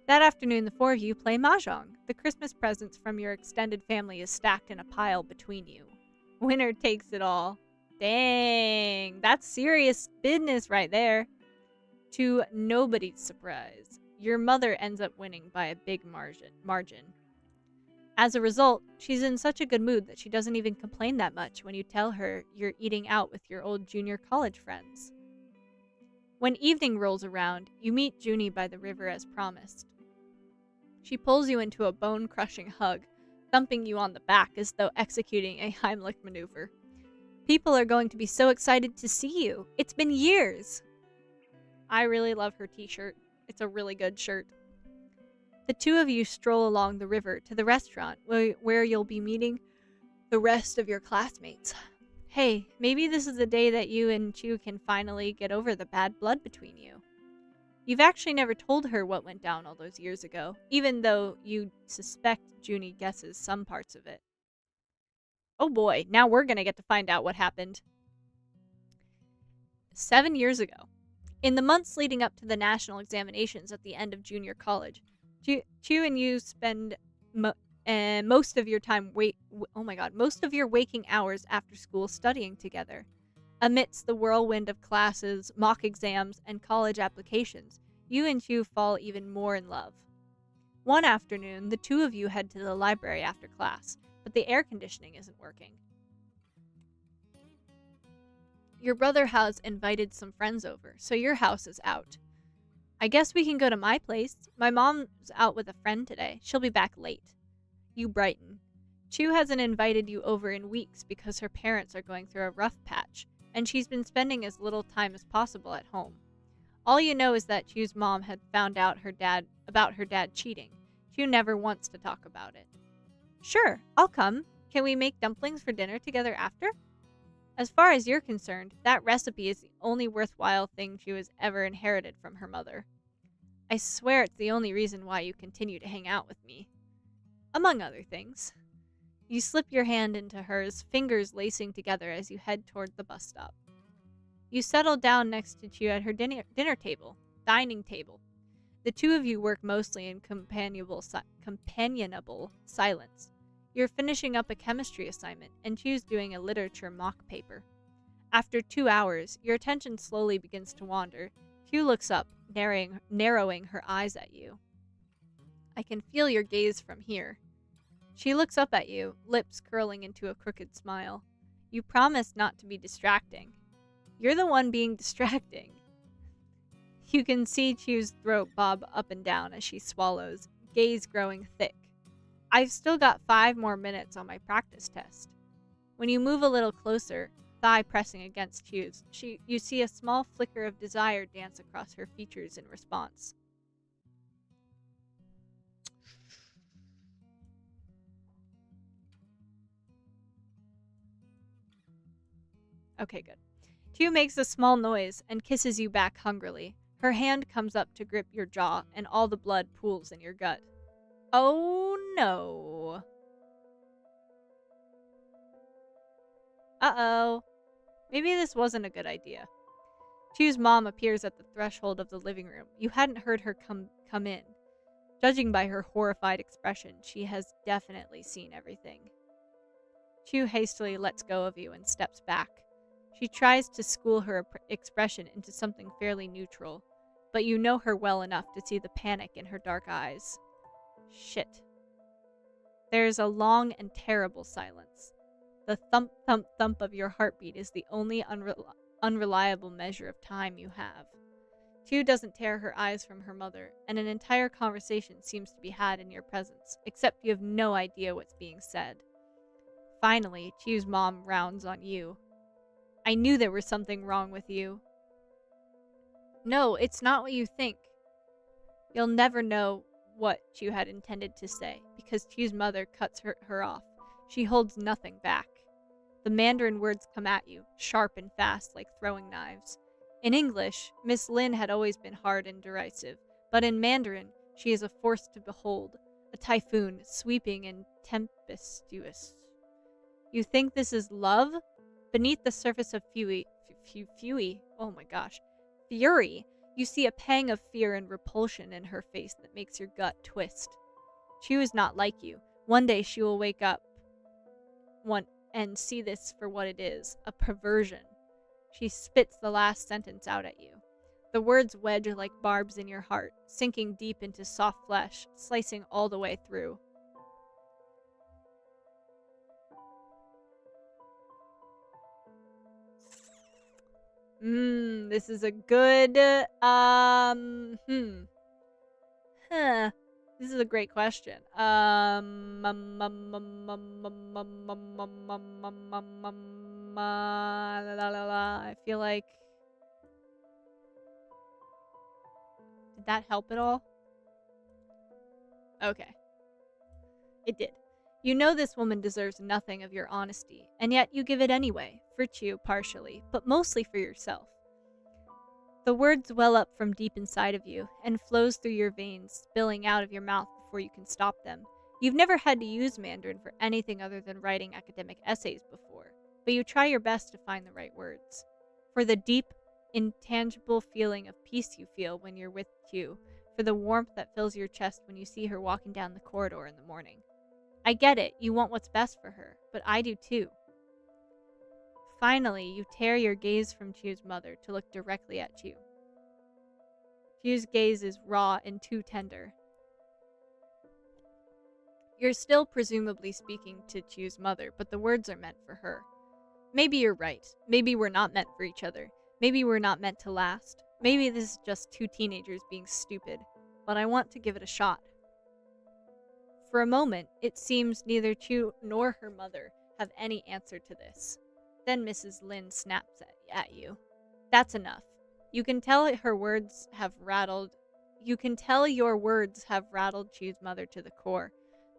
That afternoon, the four of you play mahjong. The Christmas presents from your extended family is stacked in a pile between you. Winner takes it all. Dang, that's serious business right there. To nobody's surprise, your mother ends up winning by a big margin. As a result, she's in such a good mood that she doesn't even complain that much when you tell her you're eating out with your old junior college friends. When evening rolls around, you meet Junie by the river as promised. She pulls you into a bone-crushing hug, thumping you on the back as though executing a Heimlich maneuver. People are going to be so excited to see you. It's been years. I really love her t-shirt. It's a really good shirt. The two of you stroll along the river to the restaurant where you'll be meeting the rest of your classmates. Hey, maybe this is the day that you and Chu can finally get over the bad blood between you. You've actually never told her what went down all those years ago, even though you suspect Junie guesses some parts of it. Oh boy, now we're gonna get to find out what happened. 7 years ago, in the months leading up to the national examinations at the end of junior college, Chu and you spend most of your waking hours after school studying together. Amidst the whirlwind of classes, mock exams, and college applications, you and Chu fall even more in love. One afternoon, the two of you head to the library after class, but the air conditioning isn't working. Your brother has invited some friends over, so your house is out. I guess we can go to my place. My mom's out with a friend today. She'll be back late. You brighten. Chu hasn't invited you over in weeks because her parents are going through a rough patch, and she's been spending as little time as possible at home. All you know is that Chu's mom had found out about her dad cheating. Chu never wants to talk about it. Sure, I'll come. Can we make dumplings for dinner together after? As far as you're concerned, that recipe is the only worthwhile thing Chu has ever inherited from her mother. I swear it's the only reason why you continue to hang out with me. Among other things. You slip your hand into hers, fingers lacing together as you head toward the bus stop. You settle down next to Chu at her dining table. The two of you work mostly in companionable silence. You're finishing up a chemistry assignment, and Chu's doing a literature mock paper. After 2 hours, your attention slowly begins to wander. Chu looks up, narrowing her eyes at you. I can feel your gaze from here. She looks up at you, lips curling into a crooked smile. You promise not to be distracting. You're the one being distracting. You can see Chu's throat bob up and down as she swallows, gaze growing thick. I've still got 5 more minutes on my practice test. When you move a little closer, thigh pressing against Chu's, you see a small flicker of desire dance across her features in response. Okay, good. Chu makes a small noise and kisses you back hungrily. Her hand comes up to grip your jaw, and all the blood pools in your gut. Oh no. Uh-oh. Maybe this wasn't a good idea. Chu's mom appears at the threshold of the living room. You hadn't heard her come in. Judging by her horrified expression, she has definitely seen everything. Chu hastily lets go of you and steps back. She tries to school her expression into something fairly neutral, but you know her well enough to see the panic in her dark eyes. Shit. There's a long and terrible silence. The thump, thump, thump of your heartbeat is the only unreliable measure of time you have. Chu doesn't tear her eyes from her mother, and an entire conversation seems to be had in your presence, except you have no idea what's being said. Finally, Chu's mom rounds on you. I knew there was something wrong with you. No, it's not what you think. You'll never know what Chu had intended to say, because Chu's mother cuts her off. She holds nothing back. The Mandarin words come at you, sharp and fast like throwing knives. In English, Miss Lin had always been hard and derisive, but in Mandarin, she is a force to behold, a typhoon, sweeping and tempestuous. You think this is love? Beneath the surface of fury, you see a pang of fear and repulsion in her face that makes your gut twist. Chu is not like you. One day she will wake up and see this for what it is, a perversion. She spits the last sentence out at you. The words wedge like barbs in your heart, sinking deep into soft flesh, slicing all the way through. This is a good, This is a great question. I feel like... Did that help at all? Okay. It did. You know this woman deserves nothing of your honesty, and yet you give it anyway, for Chu partially, but mostly for yourself. The words well up from deep inside of you, and flows through your veins, spilling out of your mouth before you can stop them. You've never had to use Mandarin for anything other than writing academic essays before, but you try your best to find the right words. For the deep, intangible feeling of peace you feel when you're with Chu, for the warmth that fills your chest when you see her walking down the corridor in the morning. I get it, you want what's best for her, but I do too. Finally, you tear your gaze from Chu's mother to look directly at Chu. Chu's gaze is raw and too tender. You're still presumably speaking to Chu's mother, but the words are meant for her. Maybe you're right. Maybe we're not meant for each other. Maybe we're not meant to last. Maybe this is just two teenagers being stupid, but I want to give it a shot. For a moment, it seems neither Chu nor her mother have any answer to this. Then Mrs. Lin snaps at you. That's enough. You can tell your words have rattled Chu's mother to the core.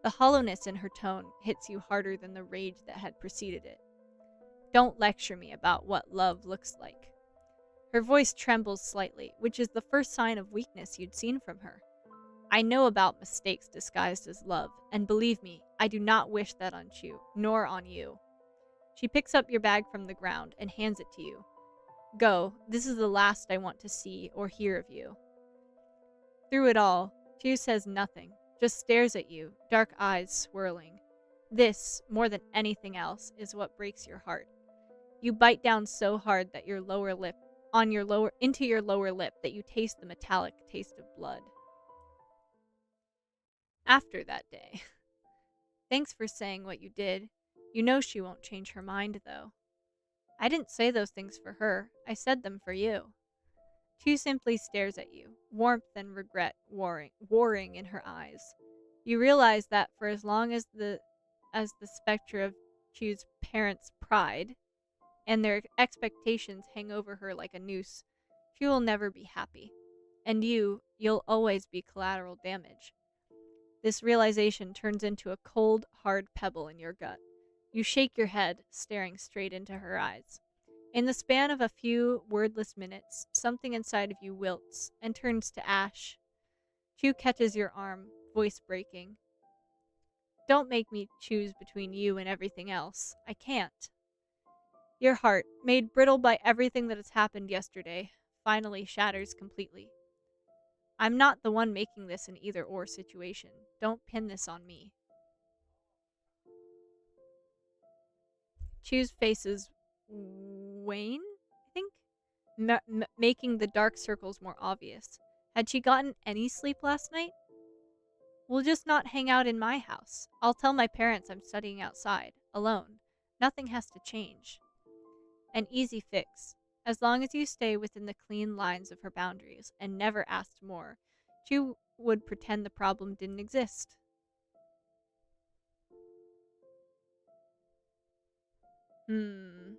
The hollowness in her tone hits you harder than the rage that had preceded it. Don't lecture me about what love looks like. Her voice trembles slightly, which is the first sign of weakness you'd seen from her. I know about mistakes disguised as love, and believe me, I do not wish that on Chu, nor on you. She picks up your bag from the ground and hands it to you. Go, this is the last I want to see or hear of you. Through it all, Chu says nothing, just stares at you, dark eyes swirling. This, more than anything else, is what breaks your heart. You bite down so hard that into your lower lip that you taste the metallic taste of blood. After that day. Thanks for saying what you did. You know she won't change her mind, though. I didn't say those things for her. I said them for you. Chu simply stares at you, warmth and regret warring in her eyes. You realize that for as long as the specter of Chu's parents' pride and their expectations hang over her like a noose, she will never be happy. And you'll always be collateral damage. This realization turns into a cold, hard pebble in your gut. You shake your head, staring straight into her eyes. In the span of a few wordless minutes, something inside of you wilts and turns to ash. Chu catches your arm, voice breaking. Don't make me choose between you and everything else. I can't. Your heart, made brittle by everything that has happened yesterday, finally shatters completely. I'm not the one making this an either-or situation. Don't pin this on me. Chu's faces wane, I think, making the dark circles more obvious. Had she gotten any sleep last night? We'll just not hang out in my house. I'll tell my parents I'm studying outside, alone. Nothing has to change. An easy fix. As long as you stay within the clean lines of her boundaries and never asked more, Chu would pretend the problem didn't exist. Hmm.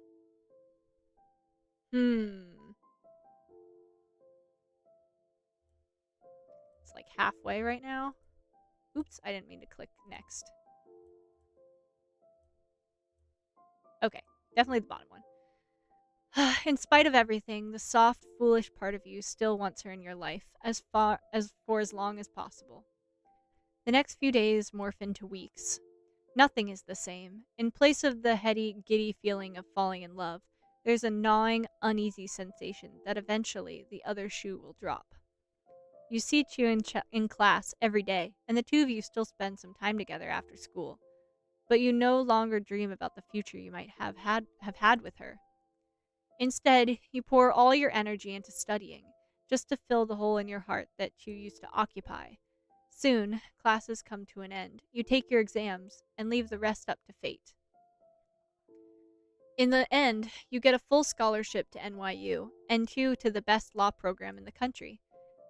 It's like halfway right now. Oops, I didn't mean to click next. Okay, definitely the bottom one. In spite of everything, the soft, foolish part of you still wants her in your life for as long as possible. The next few days morph into weeks. Nothing is the same. In place of the heady, giddy feeling of falling in love, there's a gnawing, uneasy sensation that eventually the other shoe will drop. You see Chu in class every day, and the two of you still spend some time together after school. But you no longer dream about the future you might have had with her. Instead, you pour all your energy into studying, just to fill the hole in your heart that Chu used to occupy. Soon, classes come to an end. You take your exams and leave the rest up to fate. In the end, you get a full scholarship to NYU, and Chu to the best law program in the country.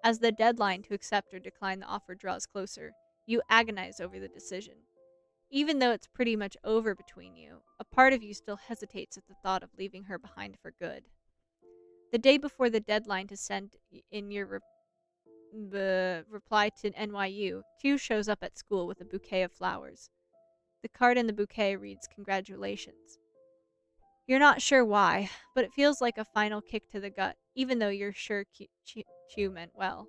As the deadline to accept or decline the offer draws closer, you agonize over the decision. Even though it's pretty much over between you, a part of you still hesitates at the thought of leaving her behind for good. The day before the deadline to send in your reply to NYU, Chu shows up at school with a bouquet of flowers. The card in the bouquet reads, "Congratulations." You're not sure why, but it feels like a final kick to the gut, even though you're sure Chu meant well.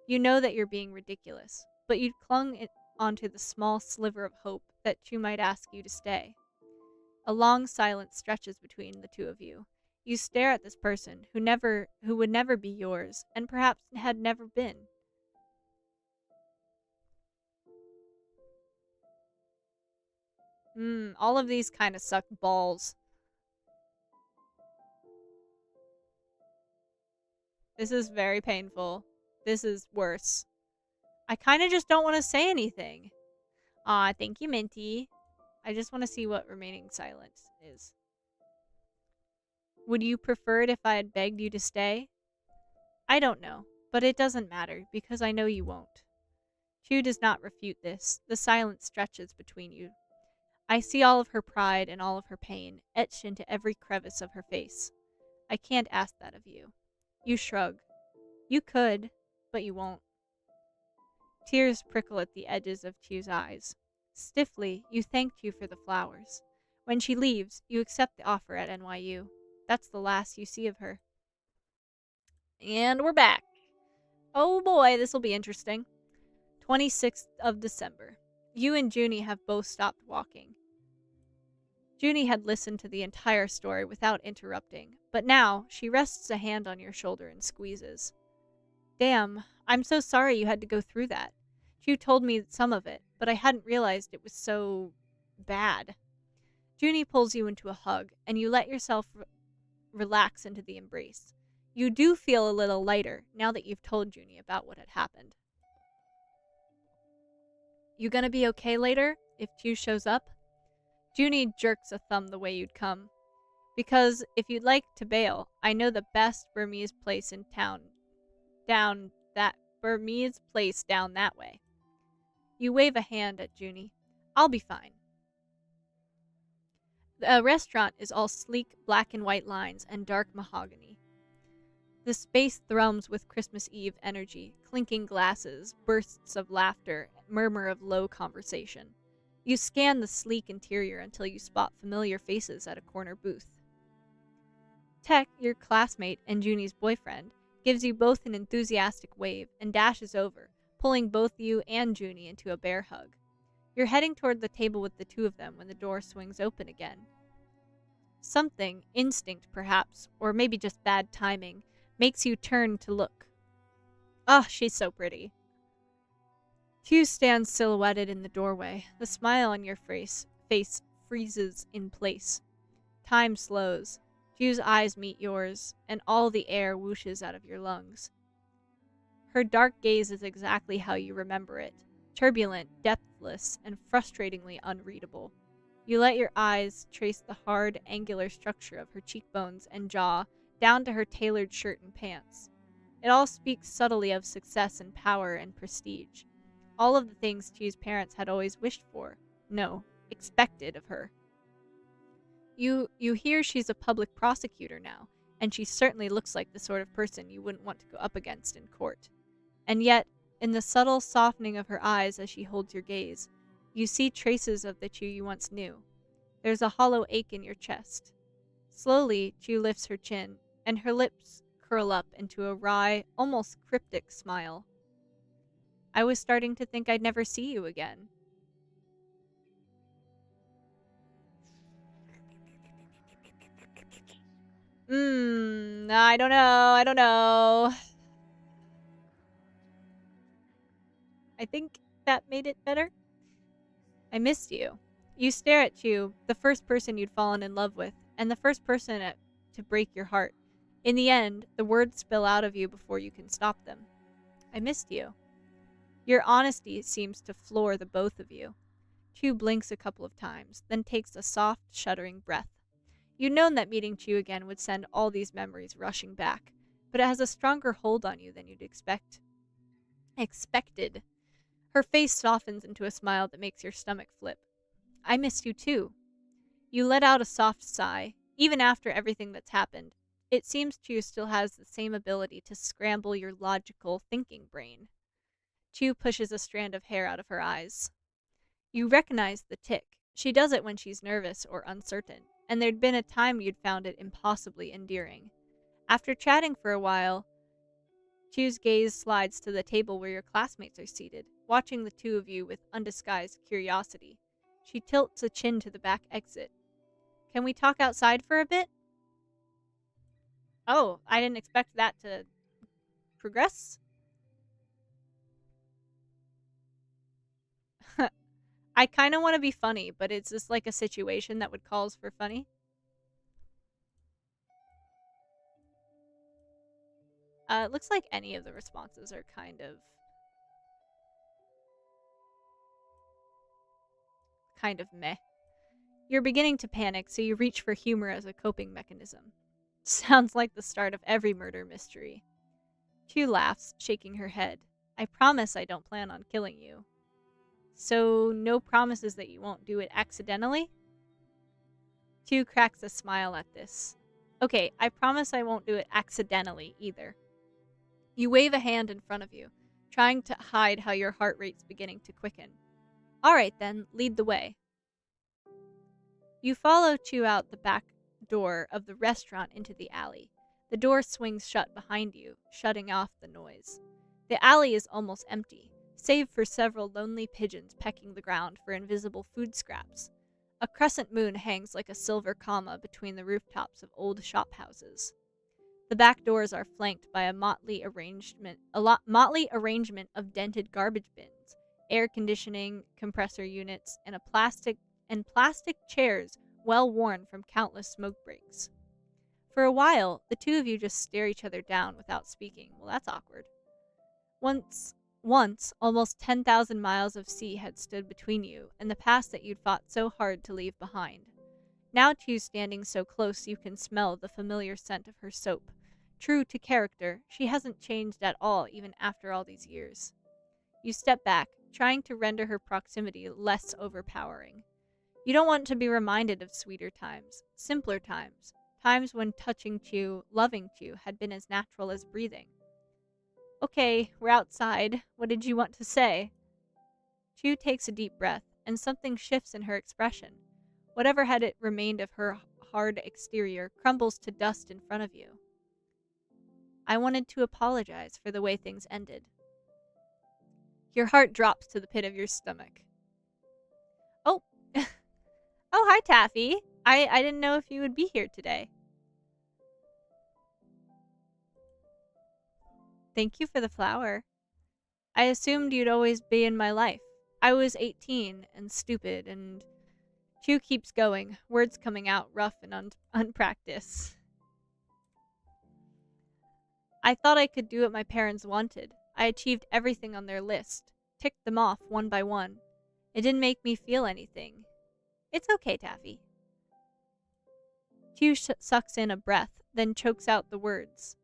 You know that you're being ridiculous, but you'd clung onto the small sliver of hope that Chu might ask you to stay. A long silence stretches between the two of you. You stare at this person who would never be yours, and perhaps had never been. All of these kind of suck balls. This is very painful. This is worse. I kind of just don't want to say anything. Aw, thank you, Minty. I just want to see what remaining silence is. Would you prefer it if I had begged you to stay? I don't know, but it doesn't matter, because I know you won't. Chu does not refute this. The silence stretches between you. I see all of her pride and all of her pain, etched into every crevice of her face. I can't ask that of you. You shrug. You could, but you won't. Tears prickle at the edges of Chu's eyes. Stiffly, you thank Chu for the flowers. When she leaves, you accept the offer at NYU. That's the last you see of her. And we're back. Oh boy, this will be interesting. 26th of December. You and Junie have both stopped walking. Junie had listened to the entire story without interrupting, but now she rests a hand on your shoulder and squeezes. Damn, I'm so sorry you had to go through that. Chu told me some of it, but I hadn't realized it was so bad. Junie pulls you into a hug, and you let yourself relax into the embrace. You do feel a little lighter now that you've told Junie about what had happened. You gonna be okay later, if Chu shows up? Junie jerks a thumb the way you'd come. Because if you'd like to bail, I know the best Burmese place in town. Down that way. You wave a hand at Junie. I'll be fine. The restaurant is all sleek black and white lines and dark mahogany. The space thrums with Christmas Eve energy, clinking glasses, bursts of laughter, murmur of low conversation. You scan the sleek interior until you spot familiar faces at a corner booth. Tech, your classmate and Junie's boyfriend, gives you both an enthusiastic wave and dashes over, pulling both you and Junie into a bear hug. You're heading toward the table with the two of them when the door swings open again. Something, instinct perhaps, or maybe just bad timing, makes you turn to look. Oh, she's so pretty. Hugh stands silhouetted in the doorway. The smile on your face freezes in place. Time slows. Hugh's eyes meet yours, and all the air whooshes out of your lungs. Her dark gaze is exactly how you remember it. Turbulent, depthless, and frustratingly unreadable. You let your eyes trace the hard, angular structure of her cheekbones and jaw down to her tailored shirt and pants. It all speaks subtly of success and power and prestige. All of the things Chu's parents had always wished for. No, expected of her. You hear she's a public prosecutor now, and she certainly looks like the sort of person you wouldn't want to go up against in court. And yet, in the subtle softening of her eyes as she holds your gaze, you see traces of the Chu you once knew. There's a hollow ache in your chest. Slowly, Chu lifts her chin, and her lips curl up into a wry, almost cryptic smile. I was starting to think I'd never see you again. I don't know. I think that made it better. I missed you. You stare at you, the first person you'd fallen in love with, and the first person to break your heart. In the end, the words spill out of you before you can stop them. I missed you. Your honesty seems to floor the both of you. Chu blinks a couple of times, then takes a soft, shuddering breath. You'd known that meeting Chu again would send all these memories rushing back, but it has a stronger hold on you than you'd expected. Her face softens into a smile that makes your stomach flip. I missed you too. You let out a soft sigh. Even after everything that's happened, it seems Chu still has the same ability to scramble your logical thinking brain. Chu pushes a strand of hair out of her eyes. You recognize the tick. She does it when she's nervous or uncertain, and there'd been a time you'd found it impossibly endearing. After chatting for a while, Chu's gaze slides to the table where your classmates are seated, watching the two of you with undisguised curiosity. She tilts a chin to the back exit. Can we talk outside for a bit? Oh, I didn't expect that to progress. I kind of want to be funny, but it's just like a situation that would cause for funny. It looks like any of the responses are kind of meh. You're beginning to panic, so you reach for humor as a coping mechanism. Sounds like the start of every murder mystery. Chu laughs, shaking her head. I promise I don't plan on killing you. So, no promises that you won't do it accidentally? Chu cracks a smile at this. Okay, I promise I won't do it accidentally either. You wave a hand in front of you, trying to hide how your heart rate's beginning to quicken. Alright then, lead the way. You follow Chu out the back door of the restaurant into the alley. The door swings shut behind you, shutting off the noise. The alley is almost empty, save for several lonely pigeons pecking the ground for invisible food scraps. A crescent moon hangs like a silver comma between the rooftops of old shop houses. The back doors are flanked by a motley arrangement of dented garbage bins, air conditioning, compressor units, and plastic chairs well worn from countless smoke breaks. For a while, the two of you just stare each other down without speaking. Well, that's awkward. Once, almost 10,000 miles of sea had stood between you and the past that you'd fought so hard to leave behind. Now Chu's standing so close you can smell the familiar scent of her soap. True to character, she hasn't changed at all even after all these years. You step back, trying to render her proximity less overpowering. You don't want to be reminded of sweeter times, simpler times, times when touching Chu, loving Chu, had been as natural as breathing. Okay, we're outside. What did you want to say? Chu takes a deep breath, and something shifts in her expression. Whatever had it remained of her hard exterior crumbles to dust in front of you. I wanted to apologize for the way things ended. Your heart drops to the pit of your stomach. Oh, oh, hi, Taffy. I didn't know if you would be here today. Thank you for the flower. I assumed you'd always be in my life. I was 18 and stupid, and Chew keeps going, words coming out rough and unpracticed. I thought I could do what my parents wanted. I achieved everything on their list, ticked them off one by one. It didn't make me feel anything. It's okay, Taffy. Chew sucks in a breath, then chokes out the words.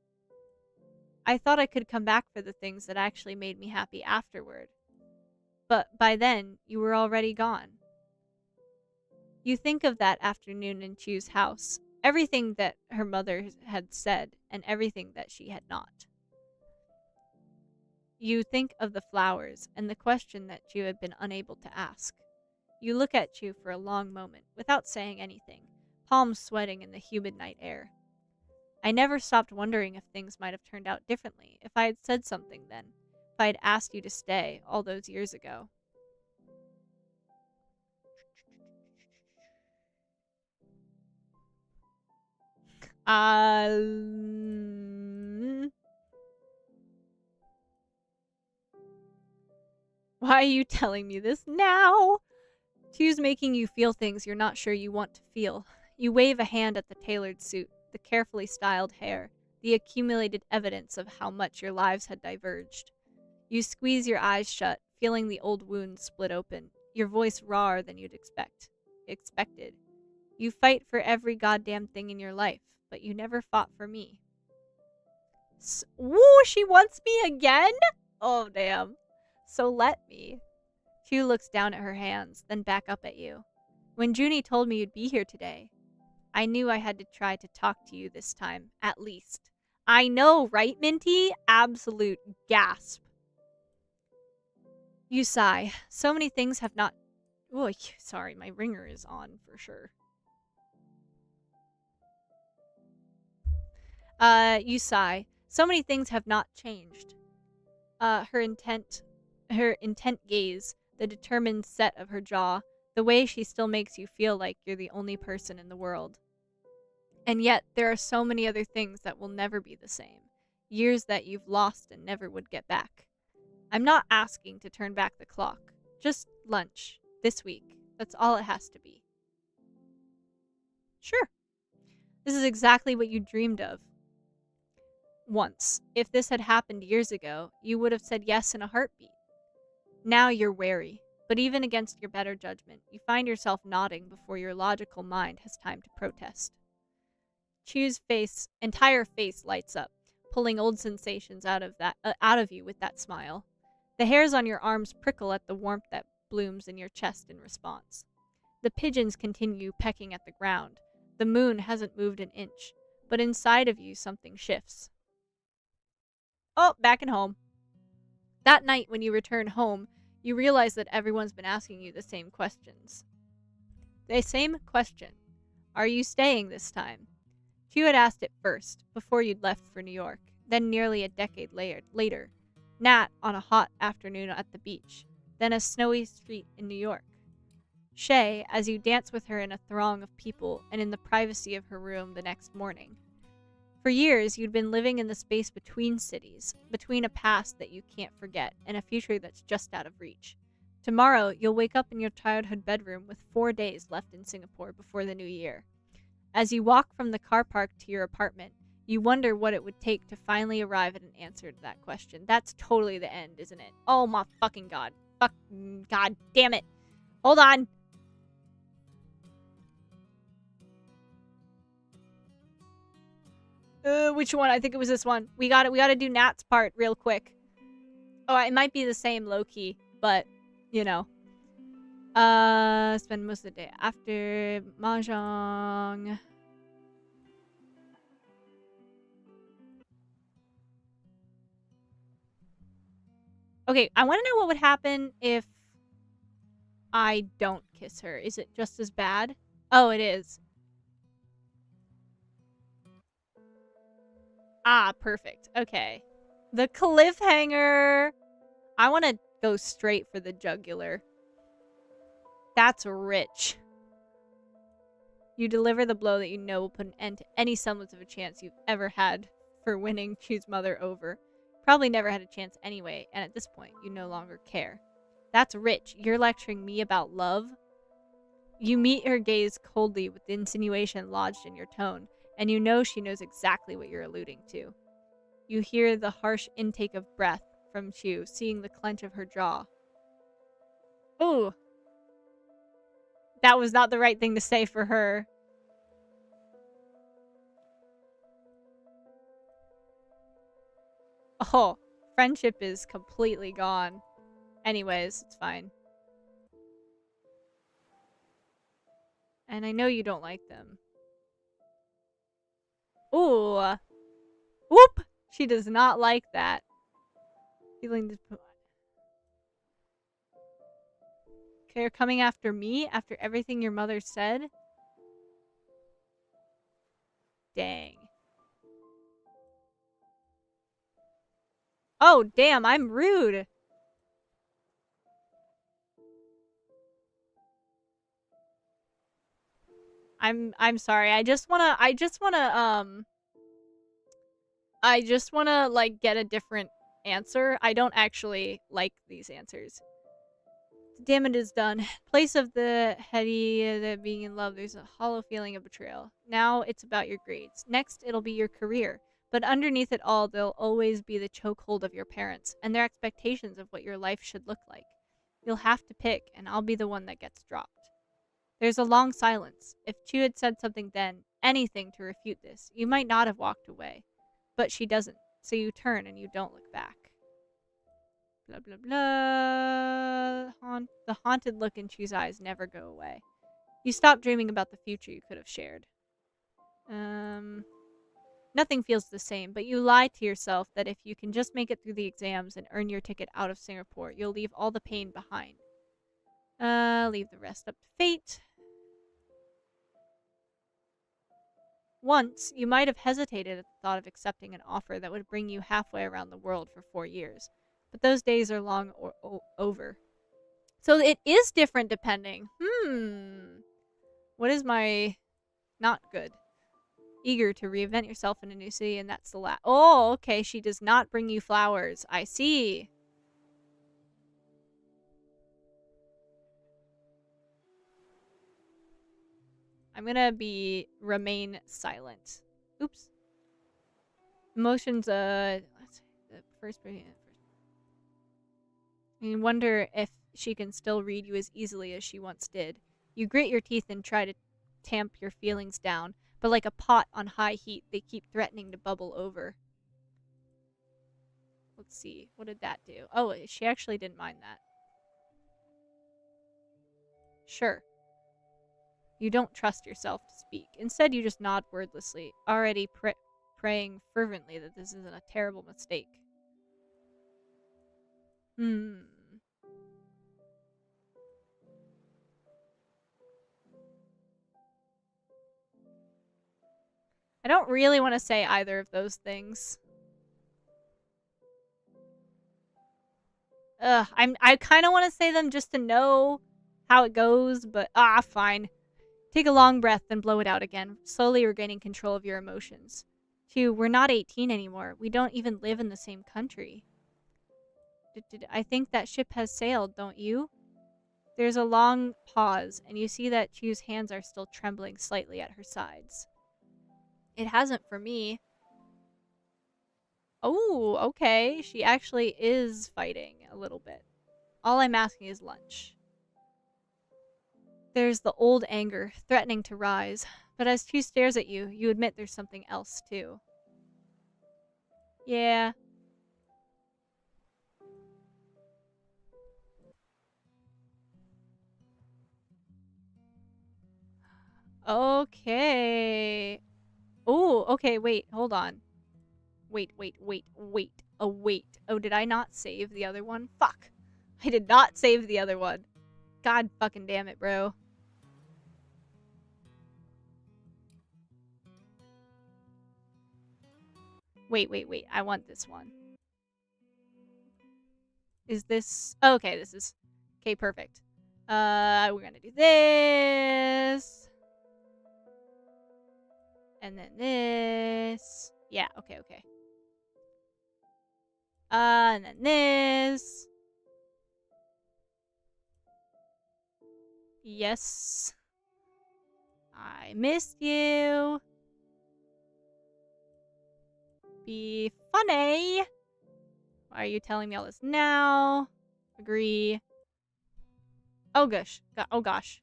I thought I could come back for the things that actually made me happy afterward. But by then, you were already gone. You think of that afternoon in Chew's house, everything that her mother had said and everything that she had not. You think of the flowers and the question that Chew had been unable to ask. You look at Chew for a long moment without saying anything, palms sweating in the humid night air. I never stopped wondering if things might have turned out differently if I had said something then, if I had asked you to stay all those years ago. Why are you telling me this now? Chew's making you feel things you're not sure you want to feel. You wave a hand at the tailored suit, the carefully styled hair, the accumulated evidence of how much your lives had diverged. You squeeze your eyes shut, feeling the old wounds split open, your voice rawer than you'd expected. You fight for every goddamn thing in your life, but you never fought for me. Woo, she wants me again? Oh, damn. So let me. Chew looks down at her hands, then back up at you. When Junie told me you'd be here today, I knew I had to try to talk to you this time, at least. I know, right, Minty? Absolute gasp. You sigh. So many things have not... Oh, sorry, my ringer is on for sure. You sigh. So many things have not changed. Her intent gaze, the determined set of her jaw, the way she still makes you feel like you're the only person in the world. And yet, there are so many other things that will never be the same. Years that you've lost and never would get back. I'm not asking to turn back the clock. Just lunch. This week. That's all it has to be. Sure. This is exactly what you dreamed of. Once. If this had happened years ago, you would have said yes in a heartbeat. Now you're wary, but even against your better judgment, you find yourself nodding before your logical mind has time to protest. Chew's entire face lights up, pulling old sensations out of you with that smile. The hairs on your arms prickle at the warmth that blooms in your chest in response. The pigeons continue pecking at the ground. The moon hasn't moved an inch, but inside of you something shifts. Oh, back at home. That night when you return home, you realize that everyone's been asking you the same questions. The same question. Are you staying this time? Chew had asked it first, before you'd left for New York, then nearly a decade later. Nat on a hot afternoon at the beach, then a snowy street in New York. Shay, as you dance with her in a throng of people and in the privacy of her room the next morning. For years, you'd been living in the space between cities, between a past that you can't forget and a future that's just out of reach. Tomorrow, you'll wake up in your childhood bedroom with 4 days left in Singapore before the new year. As you walk from the car park to your apartment, you wonder what it would take to finally arrive at an answer to that question. That's totally the end, isn't it? Oh my fucking god. Fucking god damn it. Hold on. Which one? I think it was this one. We gotta do Nat's part real quick. Oh, it might be the same low-key, but, you know. Spend most of the day after Mahjong. Okay, I want to know what would happen if I don't kiss her. Is it just as bad? Oh, it is. Ah, perfect. Okay. The cliffhanger. I want to go straight for the jugular. That's rich. You deliver the blow that you know will put an end to any semblance of a chance you've ever had for winning Chew's mother over. Probably never had a chance anyway, and at this point, you no longer care. That's rich. You're lecturing me about love? You meet her gaze coldly with insinuation lodged in your tone, and you know she knows exactly what you're alluding to. You hear the harsh intake of breath from Chu, seeing the clench of her jaw. Ooh. That was not the right thing to say for her. Oh, friendship is completely gone. Anyways, it's fine. And I know you don't like them. Ooh. Whoop! She does not like that. Feeling they're coming after me after everything your mother said? Dang. Oh, damn, I'm rude. I'm sorry. I just wanna like get a different answer. I don't actually like these answers. The damage is done. Place of the heady, the being in love, there's a hollow feeling of betrayal. Now it's about your grades. Next, it'll be your career. But underneath it all, there'll always be the chokehold of your parents and their expectations of what your life should look like. You'll have to pick, and I'll be the one that gets dropped. There's a long silence. If Chu had said something then, anything to refute this, you might not have walked away. But she doesn't, so you turn and you don't look back. Blah, blah, blah. The haunted look in Chu's eyes never go away. You stop dreaming about the future you could have shared. Nothing feels the same, but you lie to yourself that if you can just make it through the exams and earn your ticket out of Singapore, you'll leave all the pain behind. Leave the rest up to fate. Once, you might have hesitated at the thought of accepting an offer that would bring you halfway around the world for 4 years. But those days are long over. So it is different depending. What is my... not good? Eager to reinvent yourself in a new city, and that's the last... Oh, okay, she does not bring you flowers. I see. I'm gonna remain silent. Oops. Emotions, let's see, the first... You wonder if she can still read you as easily as she once did. You grit your teeth and try to tamp your feelings down, but like a pot on high heat, they keep threatening to bubble over. Let's see, what did that do? Oh, she actually didn't mind that. Sure. You don't trust yourself to speak. Instead, you just nod wordlessly, already praying fervently that this isn't a terrible mistake. I don't really want to say either of those things. I kind of want to say them just to know how it goes, but fine. Take a long breath, then blow it out again, slowly regaining control of your emotions. 2, we're not 18 anymore. We don't even live in the same country. I think that ship has sailed, don't you? There's a long pause, and you see that Chu's hands are still trembling slightly at her sides. It hasn't for me. Oh, okay. She actually is fighting a little bit. All I'm asking is lunch. There's the old anger, threatening to rise. But as Chu stares at you, you admit there's something else, too. Yeah. Okay. Oh, okay, wait, hold on. Wait. Oh, wait. Oh, did I not save the other one? Fuck. I did not save the other one. God fucking damn it, bro. Wait. I want this one. Is this... Oh, okay, this is... Okay, perfect. We're gonna do this. And then this. Yeah, okay. And then this. Yes. I missed you. Be funny. Why are you telling me all this now? Agree. Oh gosh. Oh gosh.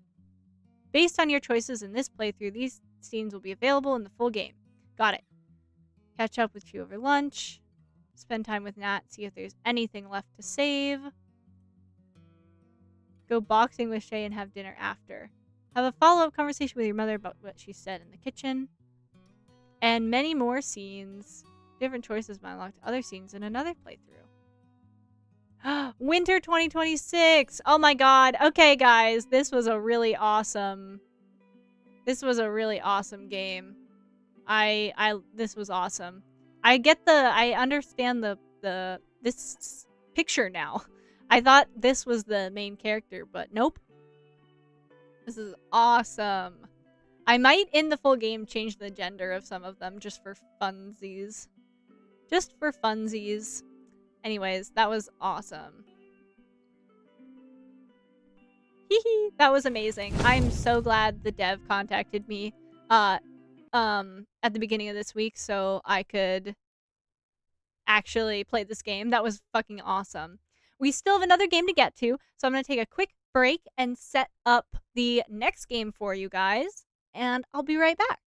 Based on your choices in this playthrough, these scenes will be available in the full game. Got it. Catch up with you over lunch. Spend time with Nat. See if there's anything left to save. Go boxing with Shay and have dinner after. Have a follow-up conversation with your mother about what she said in the kitchen. And many more scenes. Different choices might unlock other scenes in another playthrough. Winter 2026! Oh my god. Okay, guys. This was a really awesome... This was a really awesome game. This was awesome. I understand this picture now. I thought this was the main character, but nope. This is awesome. I might, in the full game, change the gender of some of them just for funsies. Just for funsies. Anyways, that was awesome. Hehe, that was amazing. I'm so glad the dev contacted me at the beginning of this week so I could actually play this game. That was fucking awesome. We still have another game to get to, so I'm going to take a quick break and set up the next game for you guys, and I'll be right back.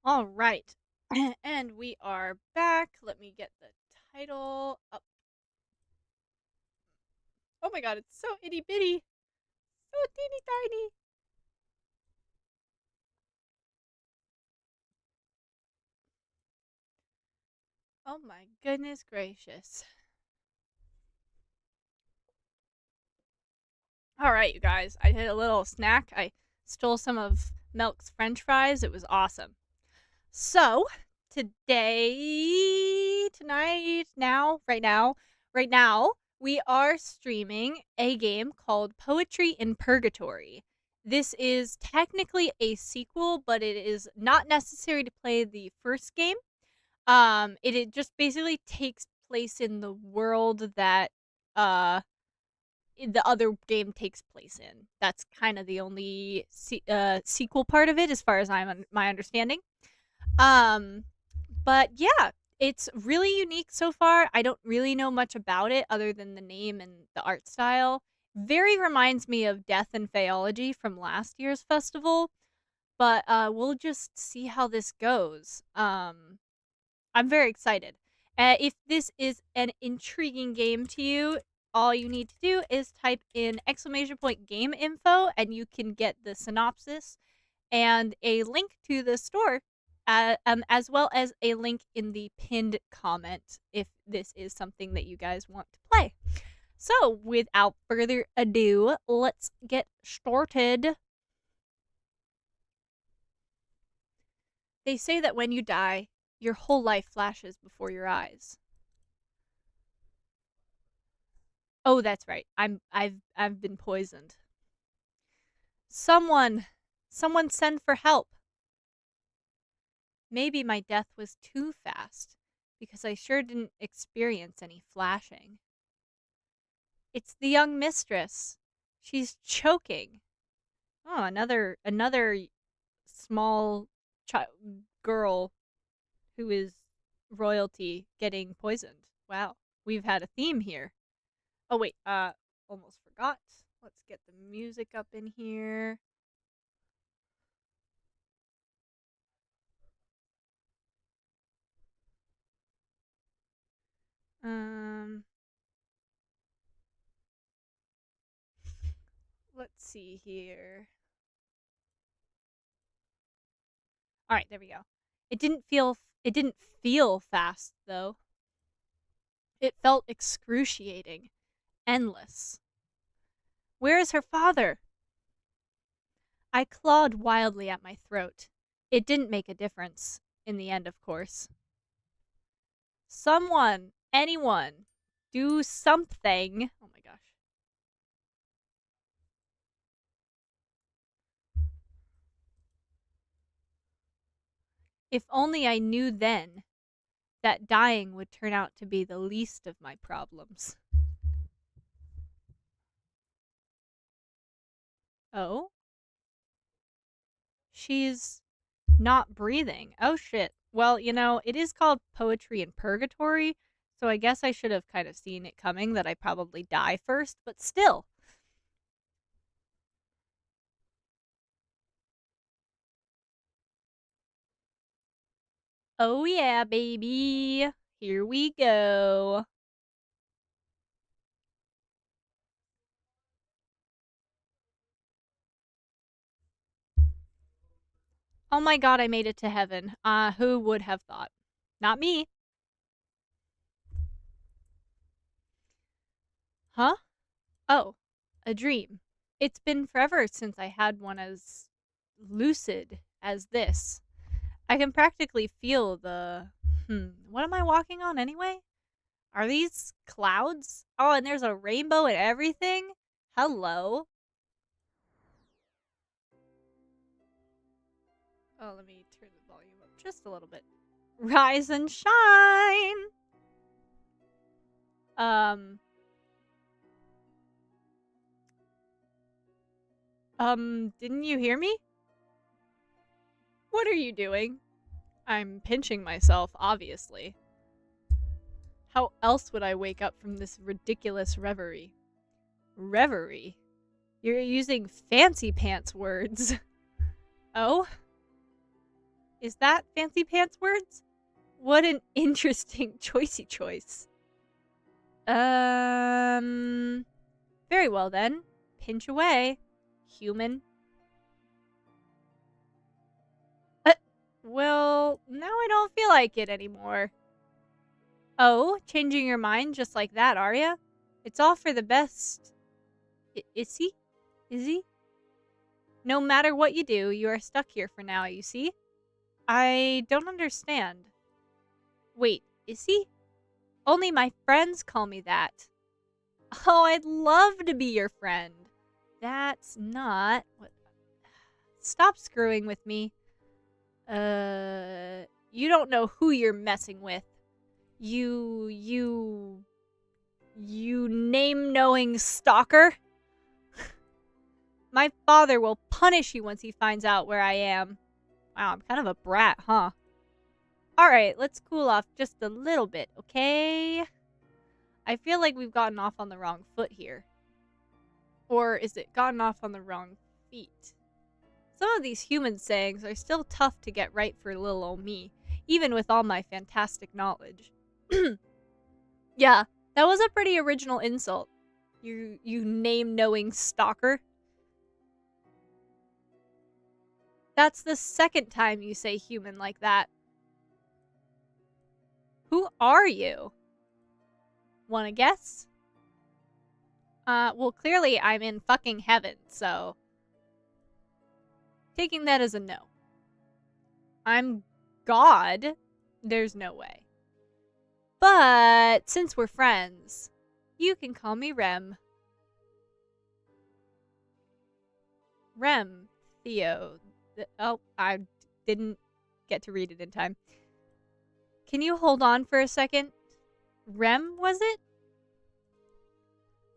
All right. And we are back. Let me get the title up. Oh my god, it's so itty bitty. So teeny tiny. Oh my goodness gracious. All right, you guys. I did a little snack. I stole some of Milk's french fries. It was awesome. So, right now, we are streaming a game called Poetry in Purgatory. This is technically a sequel, but it is not necessary to play the first game. It just basically takes place in the world that the other game takes place in. That's kind of the only sequel part of it, as far as my understanding. But yeah, it's really unique so far. I don't really know much about it other than the name and the art style. Very reminds me of Death and Phaeology from last year's festival, but we'll just see how this goes. I'm very excited. If this is an intriguing game to you, all you need to do is type in !game info and you can get the synopsis and a link to the store, as well as a link in the pinned comment if this is something that you guys want to play. So, without further ado, let's get started. They say that when you die, your whole life flashes before your eyes. Oh, that's right. I've been poisoned. Someone send for help. Maybe my death was too fast, because I sure didn't experience any flashing. It's the young mistress. She's choking. Oh, another small girl who is royalty getting poisoned. Wow, we've had a theme here. Oh wait, almost forgot. Let's get the music up in here. Let's see here. All right, there we go. It didn't feel fast though. It felt excruciating, endless. Where is her father? I clawed wildly at my throat. It didn't make a difference, in the end, of course. Someone, anyone, do something. Oh my gosh. If only I knew then that dying would turn out to be the least of my problems. Oh? She's not breathing. Oh shit. Well, it is called Poetry in Purgatory, so I guess I should have kind of seen it coming that I probably die first, but still. Oh yeah, baby. Here we go. Oh my god, I made it to heaven. Who would have thought? Not me. Huh? Oh, a dream. It's been forever since I had one as lucid as this. I can practically feel the. What am I walking on anyway? Are these clouds? Oh, and there's a rainbow and everything? Hello? Oh, let me turn the volume up just a little bit. Rise and shine! Didn't you hear me? What are you doing? I'm pinching myself, obviously. How else would I wake up from this ridiculous reverie? Reverie? You're using fancy pants words. Oh? Is that fancy pants words? What an interesting choicey choice. Very well then. Pinch away, human. Well, now I don't feel like it anymore. Oh, changing your mind just like that, are ya? It's all for the best. Is he? Is he? No matter what you do, you are stuck here for now, you see? I don't understand. Wait, is he? Only my friends call me that. Oh, I'd love to be your friend. That's not what... Stop screwing with me. You don't know who you're messing with. You name-knowing stalker. My father will punish you once he finds out where I am. Wow, I'm kind of a brat, huh? Alright, let's cool off just a little bit, okay? I feel like we've gotten off on the wrong foot here. Or is it gotten off on the wrong feet? Some of these human sayings are still tough to get right for little old me, even with all my fantastic knowledge. Yeah, that was a pretty original insult. You name-knowing stalker. That's the second time you say human like that. Who are you? Wanna guess? Well, clearly I'm in fucking heaven, so... Taking that as a no. I'm God? There's no way. But, since we're friends, you can call me Rem. Rem, Theo. Oh, I didn't get to read it in time. Can you hold on for a second? Rem, was it?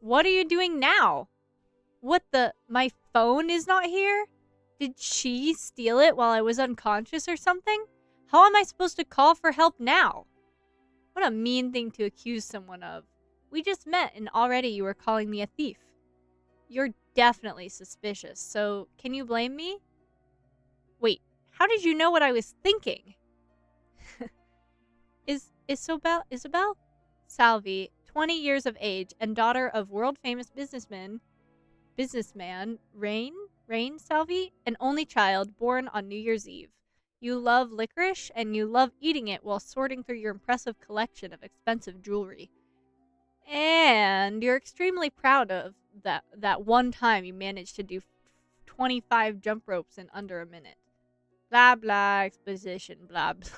What are you doing now? What the... My phone is not here? Did she steal it while I was unconscious or something? How am I supposed to call for help now? What a mean thing to accuse someone of. We just met and already you were calling me a thief. You're definitely suspicious, so can you blame me? Wait, how did you know what I was thinking? Isabel? Salvi, 20 years of age and daughter of world-famous businessman Rain Salvi, an only child born on New Year's Eve. You love licorice and you love eating it while sorting through your impressive collection of expensive jewelry. And you're extremely proud of that one time you managed to do 25 jump ropes in under a minute. Blah blah exposition blah blah.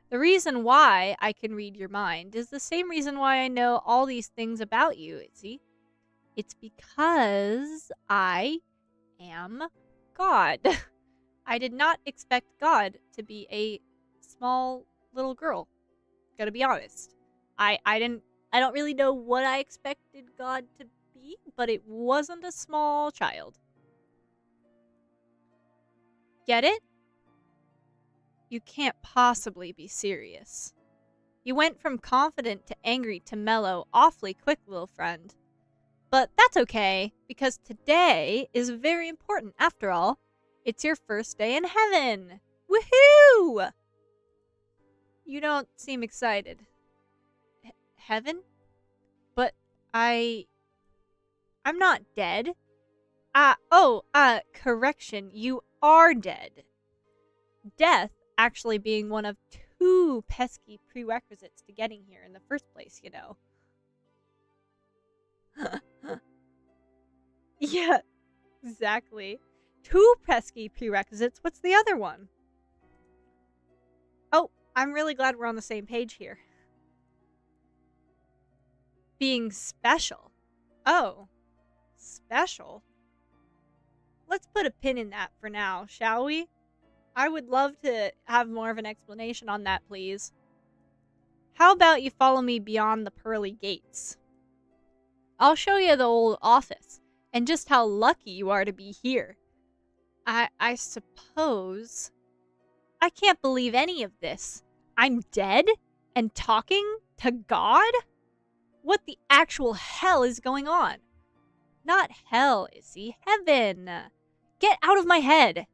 The reason why I can read your mind is the same reason why I know all these things about you, see? It's because I am God. I did not expect God to be a small little girl. Gotta be honest. I don't really know what I expected God to be, but it wasn't a small child. Get it? You can't possibly be serious. You went from confident to angry to mellow awfully quick, little friend. But that's okay, because today is very important after all. It's your first day in heaven! Woohoo! You don't seem excited. Heaven? But I'm not dead. Correction, you are dead. Death actually being one of 2 pesky prerequisites to getting here in the first place, you know. Yeah, exactly. 2 pesky prerequisites. What's the other one? Oh, I'm really glad we're on the same page here. Being special. Oh, special. Let's put a pin in that for now, shall we? I would love to have more of an explanation on that, please. How about you follow me beyond the pearly gates? I'll show you the old office, and just how lucky you are to be here. I suppose... I can't believe any of this. I'm dead? And talking to God? What the actual hell is going on? Not hell, Issy. Heaven. Get out of my head.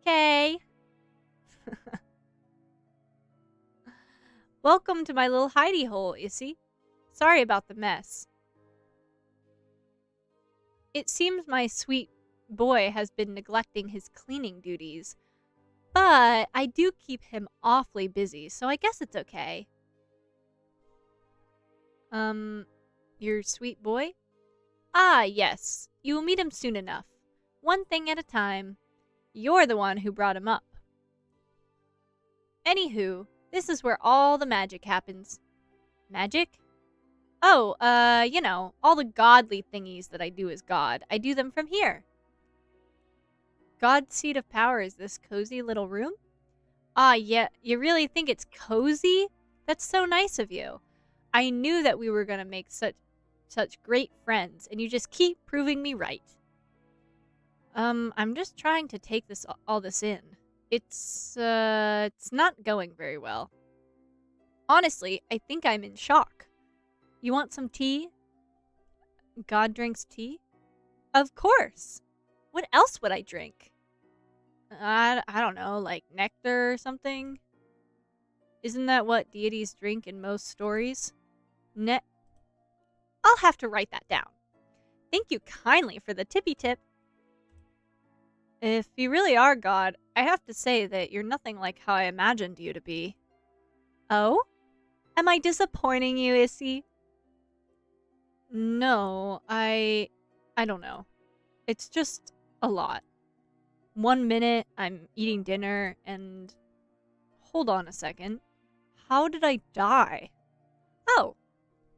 Okay. Welcome to my little hidey hole, Issy. Sorry about the mess. It seems my sweet boy has been neglecting his cleaning duties, but I do keep him awfully busy, so I guess it's okay. Your sweet boy? Ah, yes. You will meet him soon enough. One thing at a time. You're the one who brought him up. Anywho, this is where all the magic happens. Magic? Oh, you know, all the godly thingies that I do as God. I do them from here. God's seat of power is this cozy little room? Ah, yeah, you really think it's cozy? That's so nice of you. I knew that we were going to make such great friends, and you just keep proving me right. I'm just trying to take all this in. It's not going very well. Honestly, I think I'm in shock. You want some tea? God drinks tea? Of course. What else would I drink? I don't know, like nectar or something? Isn't that what deities drink in most stories? I'll have to write that down. Thank you kindly for the tippy tip. If you really are God, I have to say that you're nothing like how I imagined you to be. Oh? Am I disappointing you, Issy? No, I don't know. It's just a lot. 1 minute, I'm eating dinner, and... Hold on a second. How did I die? Oh.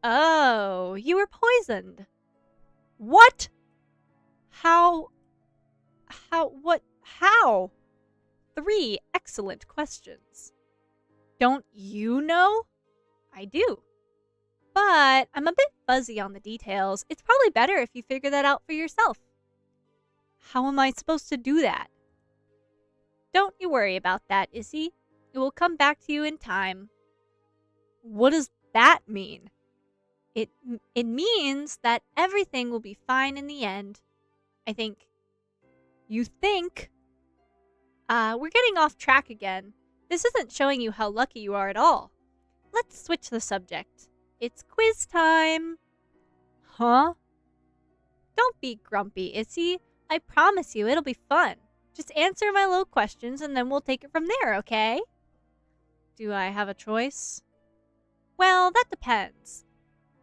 Oh, you were poisoned. What? How? 3 excellent questions. Don't you know? I do. But I'm a bit fuzzy on the details. It's probably better if you figure that out for yourself. How am I supposed to do that? Don't you worry about that, Issy. It will come back to you in time. What does that mean? It means that everything will be fine in the end. I think. You think? We're getting off track again. This isn't showing you how lucky you are at all. Let's switch the subject. It's quiz time. Huh? Don't be grumpy, Issy. I promise you it'll be fun. Just answer my little questions and then we'll take it from there, okay? Do I have a choice? Well, that depends.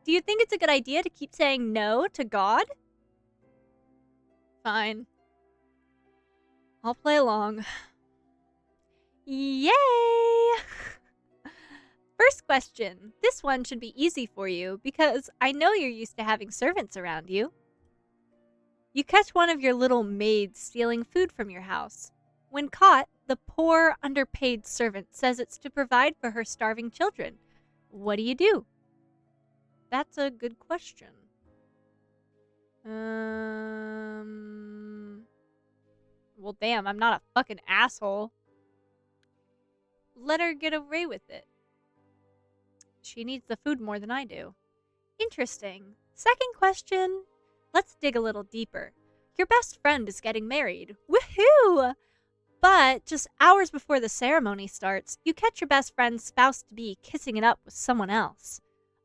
Do you think it's a good idea to keep saying no to God? Fine. I'll play along. Yay! First question. This one should be easy for you because I know you're used to having servants around you. You catch one of your little maids stealing food from your house. When caught, the poor, underpaid servant says it's to provide for her starving children. What do you do? That's a good question. Well, damn, I'm not a fucking asshole. Let her get away with it. She needs the food more than I do. Interesting. Second question. Let's dig a little deeper. Your best friend is getting married. Woohoo! But just hours before the ceremony starts, you catch your best friend's spouse-to-be kissing it up with someone else.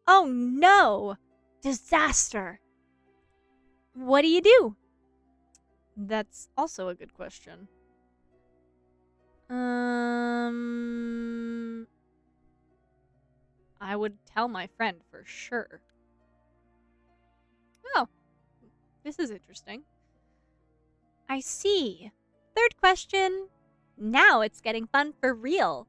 Oh no! Disaster! What do you do? That's also a good question. I would tell my friend for sure. Oh, this is interesting. I see. Third question. Now it's getting fun for real.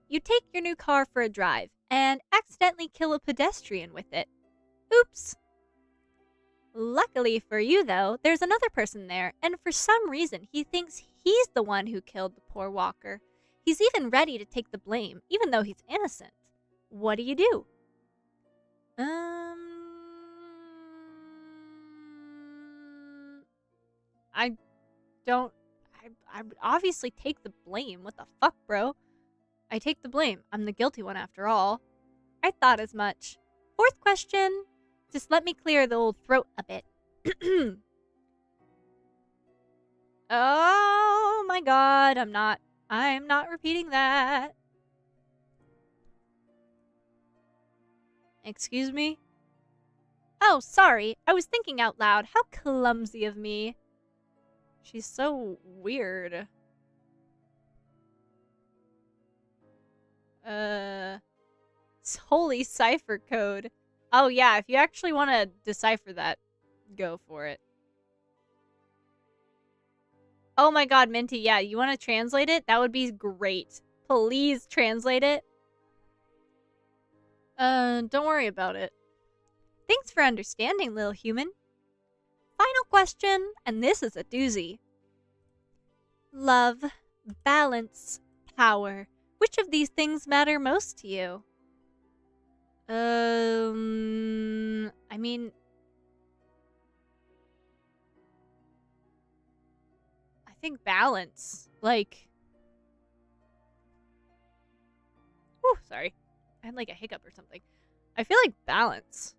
You take your new car for a drive and accidentally kill a pedestrian with it. Oops. Luckily for you, though, there's another person there, and for some reason he thinks he's the one who killed the poor walker. He's even ready to take the blame, even though he's innocent. What do you do? I would obviously take the blame. What the fuck, bro? I take the blame. I'm the guilty one after all. I thought as much. Fourth question. Just let me clear the old throat a bit. Oh, Oh my god, I'm not repeating that. Excuse me? Oh, sorry. I was thinking out loud. How clumsy of me. She's so weird. Holy cipher code. Oh yeah, if you actually want to decipher that, go for it. Oh my god, Minty, yeah, you want to translate it? That would be great. Please translate it. Don't worry about it. Thanks for understanding, little human. Final question, and this is a doozy. Love, balance, power. Which of these things matter most to you? I mean, I think balance. Like, whew, sorry. I had like a hiccup or something. I feel like balance.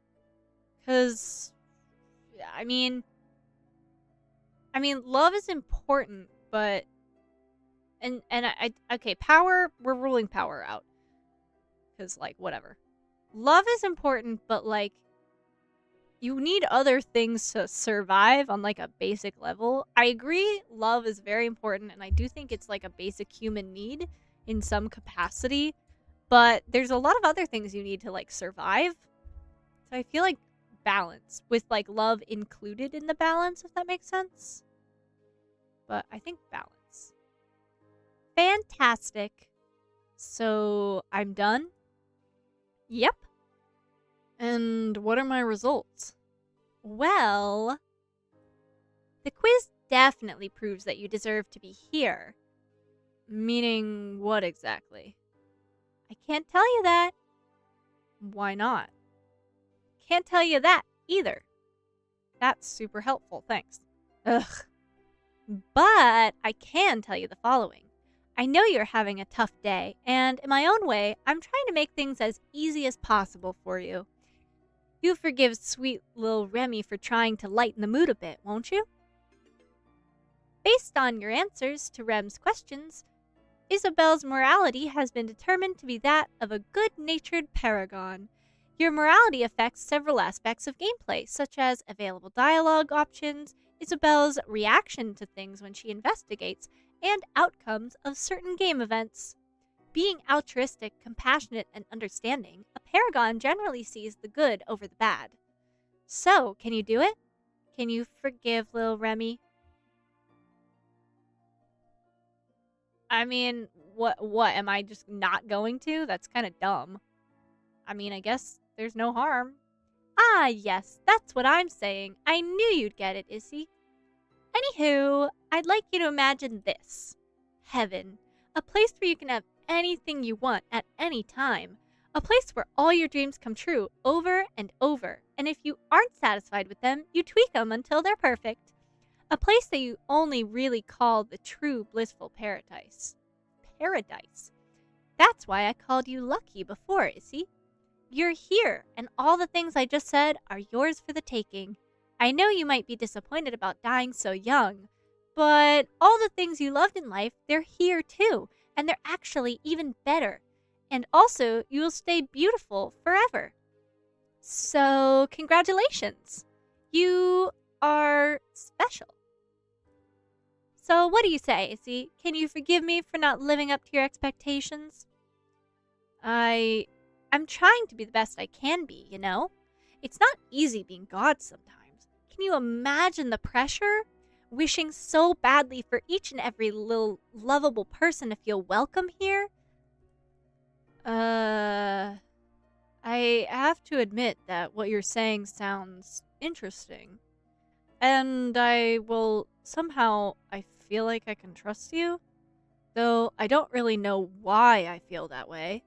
Cause, yeah, I mean, love is important, but, okay, power, we're ruling power out. Cause, like, whatever. Love is important, but, like, you need other things to survive on, like, a basic level. I agree, love is very important, and I do think it's, like, a basic human need in some capacity, but there's a lot of other things you need to, like, survive. So I feel like balance, with, like, love included in the balance, if that makes sense. But I think balance. Fantastic. So, I'm done? Yep. And what are my results? Well, the quiz definitely proves that you deserve to be here. Meaning what exactly? I can't tell you that. Why not? Can't tell you that either. That's super helpful, thanks. Ugh. But I can tell you the following. I know you're having a tough day, and in my own way, I'm trying to make things as easy as possible for you. You forgive sweet little Remy for trying to lighten the mood a bit, won't you? Based on your answers to Rem's questions, Isabelle's morality has been determined to be that of a good-natured paragon. Your morality affects several aspects of gameplay, such as available dialogue options, Isabelle's reaction to things when she investigates, and outcomes of certain game events. Being altruistic, compassionate, and understanding, a paragon generally sees the good over the bad. So, can you do it? Can you forgive little Remy? I mean, what, am I just not going to? That's kind of dumb. I mean, I guess there's no harm. Ah, yes, that's what I'm saying. I knew you'd get it, Issy. Anywho, I'd like you to imagine this. Heaven. A place where you can have anything you want at any time. A place where all your dreams come true over and over. And if you aren't satisfied with them, you tweak them until they're perfect. A place that you only really call the true blissful paradise. Paradise. That's why I called you lucky before, Issy. You're here, and all the things I just said are yours for the taking. I know you might be disappointed about dying so young, but all the things you loved in life, they're here too, and they're actually even better. And also, you will stay beautiful forever. So, congratulations. You are special. So, what do you say, Issy? Can you forgive me for not living up to your expectations? I'm trying to be the best I can be, you know? It's not easy being God sometimes. Can you imagine the pressure? Wishing so badly for each and every little lovable person to feel welcome here? I have to admit that what you're saying sounds interesting. And I feel like I can trust you. Though I don't really know why I feel that way.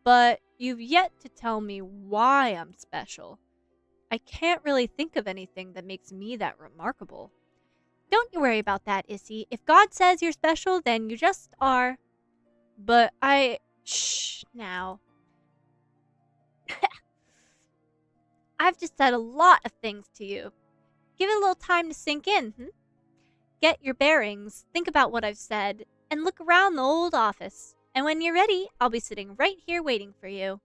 But you've yet to tell me why I'm special. I can't really think of anything that makes me that remarkable. Don't you worry about that, Issy. If God says you're special, then you just are. But shh, now. I've just said a lot of things to you. Give it a little time to sink in, get your bearings, think about what I've said, and look around the old office. And when you're ready, I'll be sitting right here waiting for you.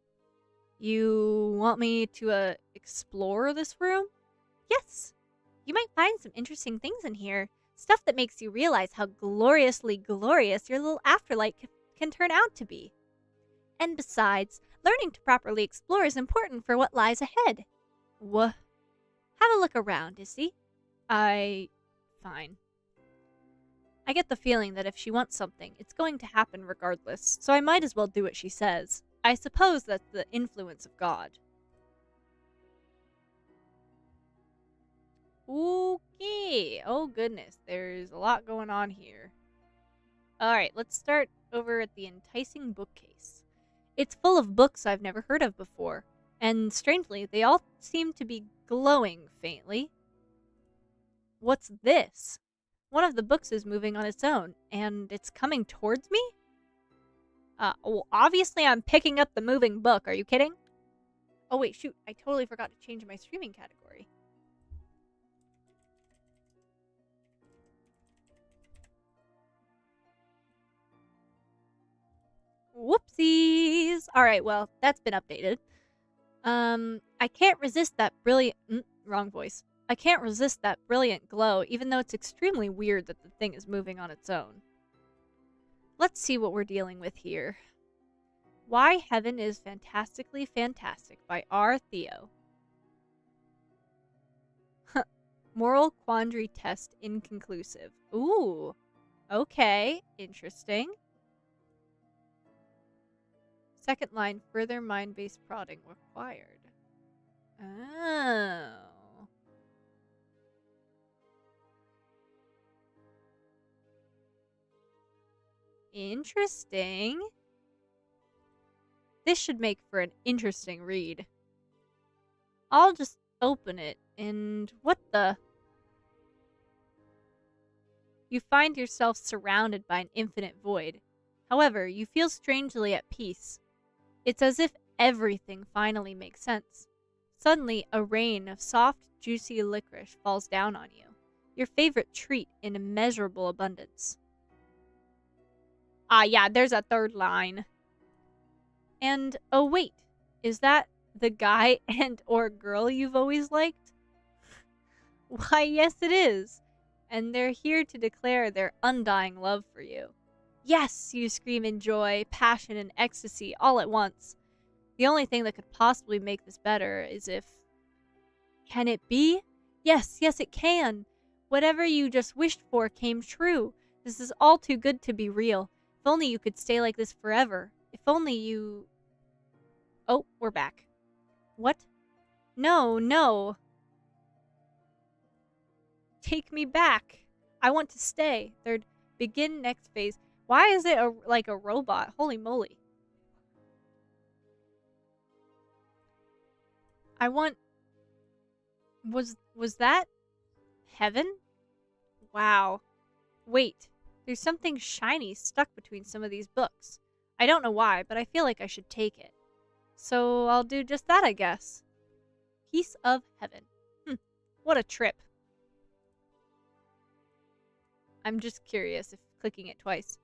You want me to, explore this room? Yes. You might find some interesting things in here. Stuff that makes you realize how gloriously glorious your little afterlife can turn out to be. And besides, learning to properly explore is important for what lies ahead. Have a look around, Issy. Fine. I get the feeling that if she wants something, it's going to happen regardless, so I might as well do what she says. I suppose that's the influence of God. Okay. Oh, goodness. There's a lot going on here. Alright, let's start over at the enticing bookcase. It's full of books I've never heard of before, and strangely, they all seem to be glowing faintly. What's this? One of the books is moving on its own, and it's coming towards me? Well, obviously I'm picking up the moving book. Are you kidding? Oh, wait, shoot. I totally forgot to change my streaming category. Whoopsies! Alright, well, that's been updated. I can't resist that brilliant... wrong voice. I can't resist that brilliant glow, even though it's extremely weird that the thing is moving on its own. Let's see what we're dealing with here. Why Heaven is Fantastically Fantastic by R. Theo. Moral Quandary Test Inconclusive. Ooh. Okay. Interesting. Second line, further mind-based prodding required. Oh. Interesting. This should make for an interesting read. I'll just open it, and what the... You find yourself surrounded by an infinite void. However, you feel strangely at peace. It's as if everything finally makes sense. Suddenly, a rain of soft, juicy licorice falls down on you, your favorite treat in immeasurable abundance. Yeah, there's a third line. And, oh wait, is that the guy and or girl you've always liked? Why, yes it is. And they're here to declare their undying love for you. Yes, you scream in joy, passion, and ecstasy all at once. The only thing that could possibly make this better is if... Can it be? Yes, it can. Whatever you just wished for came true. This is all too good to be real. If only you could stay like this forever. If only you... Oh, we're back. What? No. Take me back. I want to stay. Third, begin next phase. Why is it like a robot? Holy moly. I want... Was that heaven? Wow. Wait. There's something shiny stuck between some of these books. I don't know why, but I feel like I should take it. So I'll do just that, I guess. Piece of heaven. What a trip. I'm just curious if clicking it twice.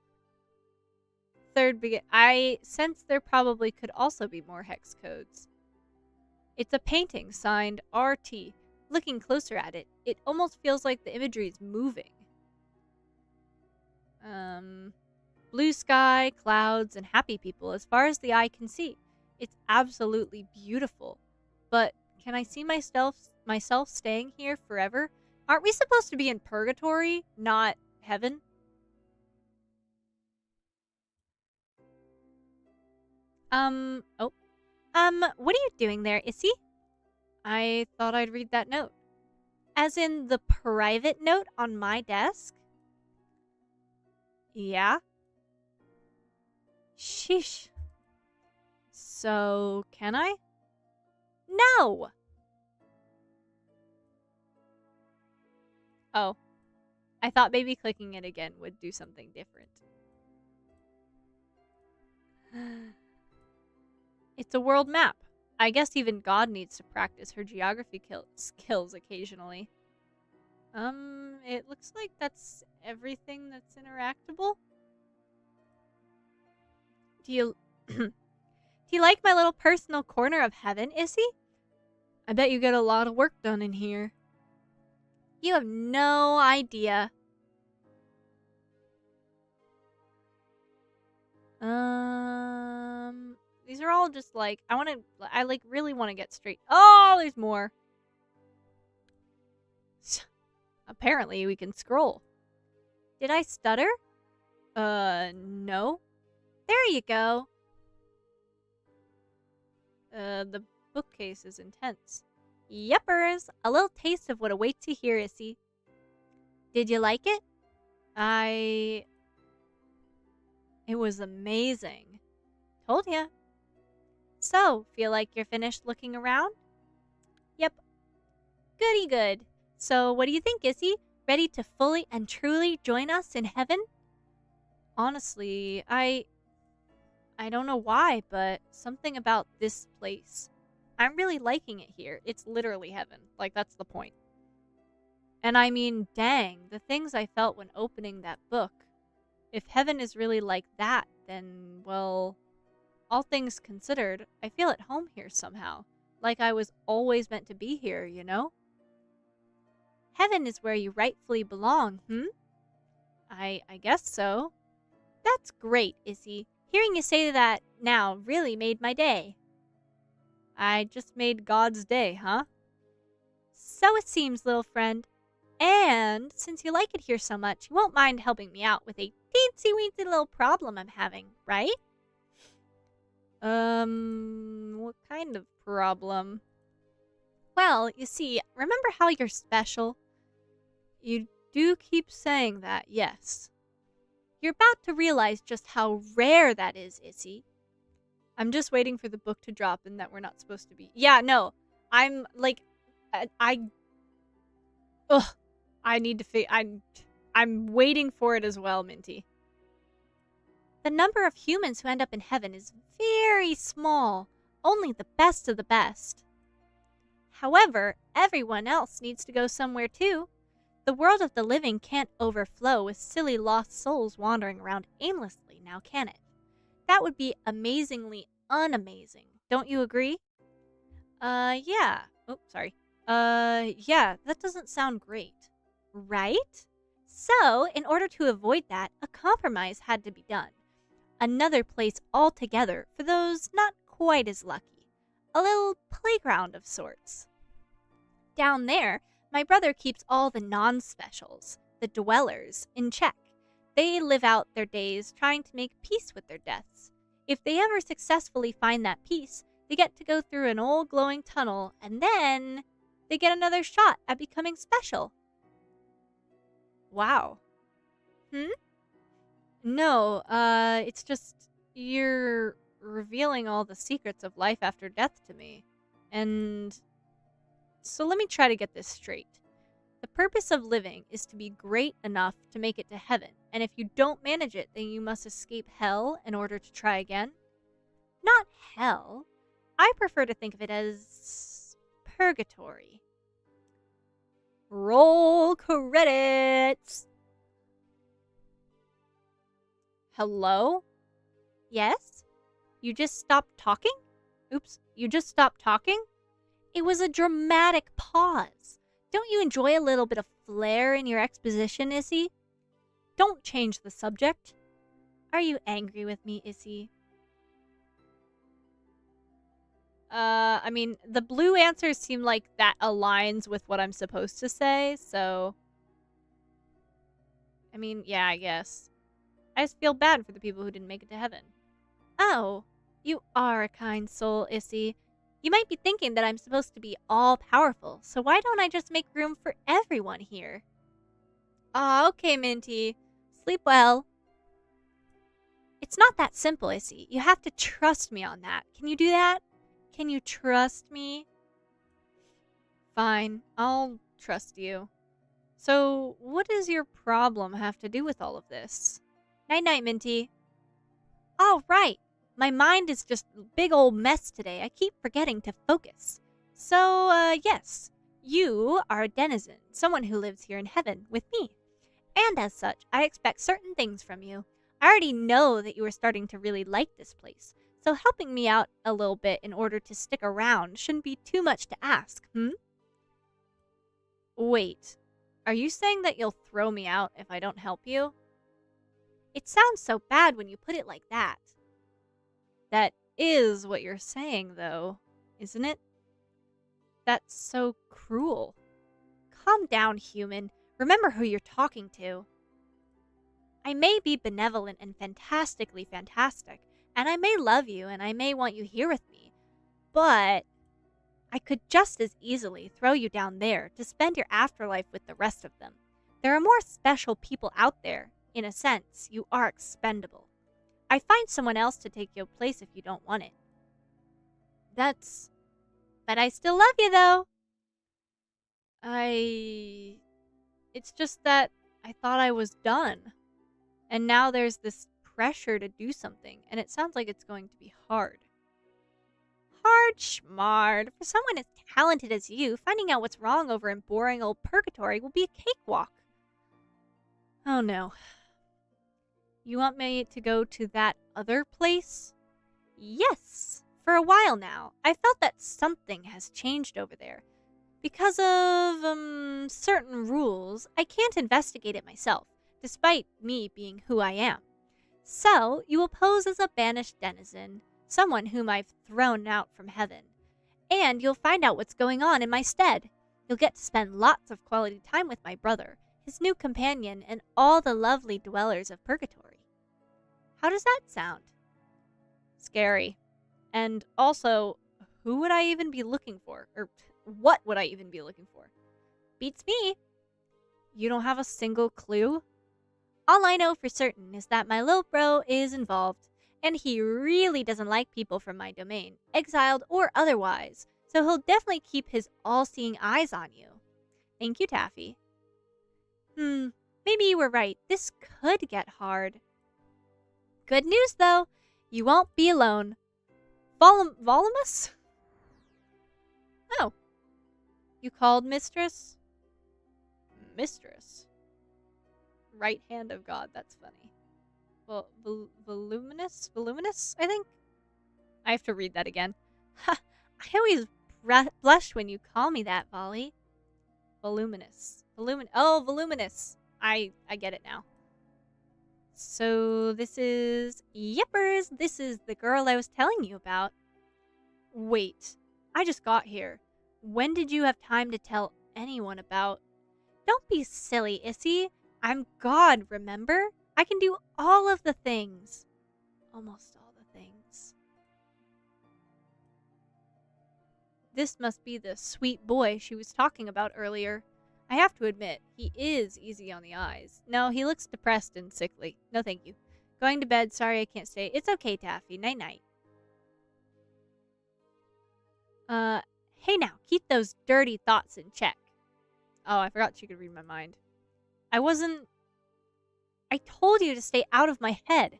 Third, I sense there probably could also be more hex codes. It's a painting signed RT. Looking closer at it, it almost feels like the imagery is moving. Blue sky, clouds, and happy people as far as the eye can see. It's absolutely beautiful. But can I see myself staying here forever? Aren't we supposed to be in purgatory, not heaven? What are you doing there, Issy? I thought I'd read that note. As in the private note on my desk? Yeah? Sheesh. So, can I? No! Oh. I thought maybe clicking it again would do something different. It's a world map. I guess even God needs to practice her geography skills occasionally. It looks like that's everything that's interactable. Do you do you like my little personal corner of heaven, Issy? I bet you get a lot of work done in here. You have no idea. These are all just like, I like really want to get straight. Oh, there's more. Apparently we can scroll. Did I stutter? No. There you go. The bookcase is intense. Yuppers, a little taste of what awaits you here, Issy. Did you like it? It was amazing. Told ya. So, feel like you're finished looking around? Yep. Goody good. So, what do you think, Issy? Ready to fully and truly join us in heaven? Honestly, I don't know why, but something about this place. I'm really liking it here. It's literally heaven. Like, that's the point. And I mean, dang, the things I felt when opening that book. If heaven is really like that, then, well, all things considered, I feel at home here somehow. Like I was always meant to be here, you know? Heaven is where you rightfully belong, I guess so. That's great, Issy. Hearing you say that now really made my day. I just made God's day, huh? So it seems, little friend. And since you like it here so much, you won't mind helping me out with a teensy-weensy little problem I'm having, right? What kind of problem? Well, you see, remember how you're special? You do keep saying that, yes. You're about to realize just how rare that is, Issy. I'm just waiting for the book to drop and that we're not supposed to be. Yeah, no. I'm like, I need to I'm waiting for it as well, Minty. The number of humans who end up in heaven is very small. Only the best of the best. However, everyone else needs to go somewhere too. The world of the living can't overflow with silly lost souls wandering around aimlessly, now can it? That would be amazingly unamazing. Don't you agree? Yeah. Oh, sorry. Yeah, that doesn't sound great. Right? So, in order to avoid that, a compromise had to be done. Another place altogether for those not quite as lucky. A little playground of sorts. Down there, my brother keeps all the non-specials, the dwellers, in check. They live out their days trying to make peace with their deaths. If they ever successfully find that peace, they get to go through an old glowing tunnel, and then they get another shot at becoming special. Wow. No, it's just you're revealing all the secrets of life after death to me. And so let me try to get this straight. The purpose of living is to be great enough to make it to heaven, and if you don't manage it, then you must escape hell in order to try again? Not hell. I prefer to think of it as purgatory. Roll credits! Hello? Yes? You just stopped talking? Oops, you just stopped talking? It was a dramatic pause. Don't you enjoy a little bit of flair in your exposition, Issy? Don't change the subject. Are you angry with me, Issy? I mean, the blue answers seem like that aligns with what I'm supposed to say, so... I mean, yeah, I guess. I just feel bad for the people who didn't make it to heaven. Oh, you are a kind soul, Issy. You might be thinking that I'm supposed to be all-powerful, so why don't I just make room for everyone here? Aw, okay, Minty. Sleep well. It's not that simple, Issy. You have to trust me on that. Can you do that? Can you trust me? Fine, I'll trust you. So, what does your problem have to do with all of this? Night-night, Minty. All right. My mind is just a big old mess today. I keep forgetting to focus. So, yes. You are a denizen, someone who lives here in heaven with me. And as such, I expect certain things from you. I already know that you are starting to really like this place, so helping me out a little bit in order to stick around shouldn't be too much to ask, Wait, are you saying that you'll throw me out if I don't help you? It sounds so bad when you put it like that. That is what you're saying, though, isn't it? That's so cruel. Calm down, human. Remember who you're talking to. I may be benevolent and fantastically fantastic, and I may love you and I may want you here with me, but I could just as easily throw you down there to spend your afterlife with the rest of them. There are more special people out there. In a sense, you are expendable. I'd find someone else to take your place if you don't want it. But I still love you, though. It's just that I thought I was done. And now there's this pressure to do something, and it sounds like it's going to be hard. Hard schmard. For someone as talented as you, finding out what's wrong over in boring old Purgatory will be a cakewalk. Oh no. You want me to go to that other place? Yes. For a while now, I felt that something has changed over there. Because of, certain rules, I can't investigate it myself, despite me being who I am. So, you will pose as a banished denizen, someone whom I've thrown out from heaven. And you'll find out what's going on in my stead. You'll get to spend lots of quality time with my brother, his new companion, and all the lovely dwellers of Purgatory. How does that sound? Scary. And also, who would I even be looking for? Or what would I even be looking for? Beats me. You don't have a single clue? All I know for certain is that my little bro is involved, and he really doesn't like people from my domain, exiled or otherwise, so he'll definitely keep his all-seeing eyes on you. Thank you, Taffy. Maybe you were right. This could get hard. Good news, though. You won't be alone. Volumus? Oh. You called Mistress? Mistress? Right hand of God, that's funny. Voluminous? Voluminous, I think? I have to read that again. Ha! I always blush when you call me that, Volley. Voluminous. Oh, voluminous. I get it now. So this is... Yippers! This is the girl I was telling you about. Wait. I just got here. When did you have time to tell anyone about... Don't be silly, Issy. I'm God, remember? I can do all of the things. Almost all the things. This must be the sweet boy she was talking about earlier. I have to admit, he is easy on the eyes. No, he looks depressed and sickly. No, thank you. Going to bed. Sorry I can't stay. It's okay, Taffy. Night-night. Hey now, keep those dirty thoughts in check. Oh, I forgot she could read my mind. I told you to stay out of my head.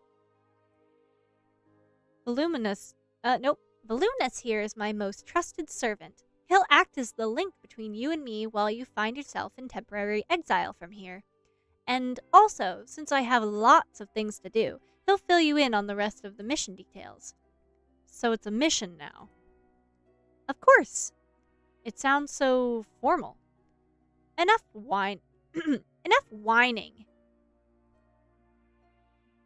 Voluminous. Nope. Voluminous here is my most trusted servant. He'll act as the link between you and me while you find yourself in temporary exile from here. And also, since I have lots of things to do, he'll fill you in on the rest of the mission details. So it's a mission now. Of course. It sounds so formal. Enough Enough whining.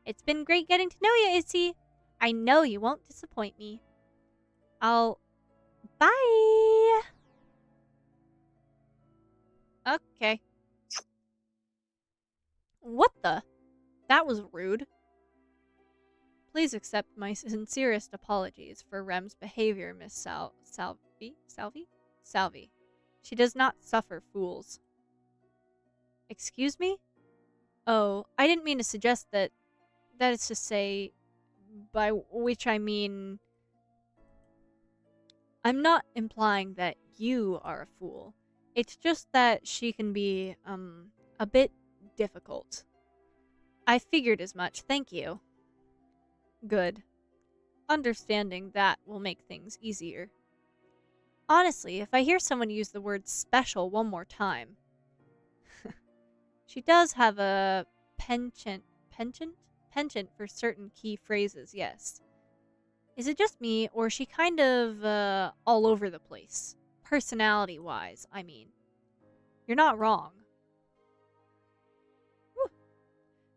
It's been great getting to know you, Issy. I know you won't disappoint me. Bye! Okay. What the? That was rude. Please accept my sincerest apologies for Rem's behavior, Miss Salvi? She does not suffer fools. Excuse me? Oh, I didn't mean to suggest that. That is to say, by which I mean... I'm not implying that you are a fool. It's just that she can be, a bit difficult. I figured as much, thank you. Good. Understanding that will make things easier. Honestly, if I hear someone use the word special one more time. She does have a penchant for certain key phrases, yes. Is it just me, or is she kind of, all over the place? Personality-wise, I mean. You're not wrong. Whew.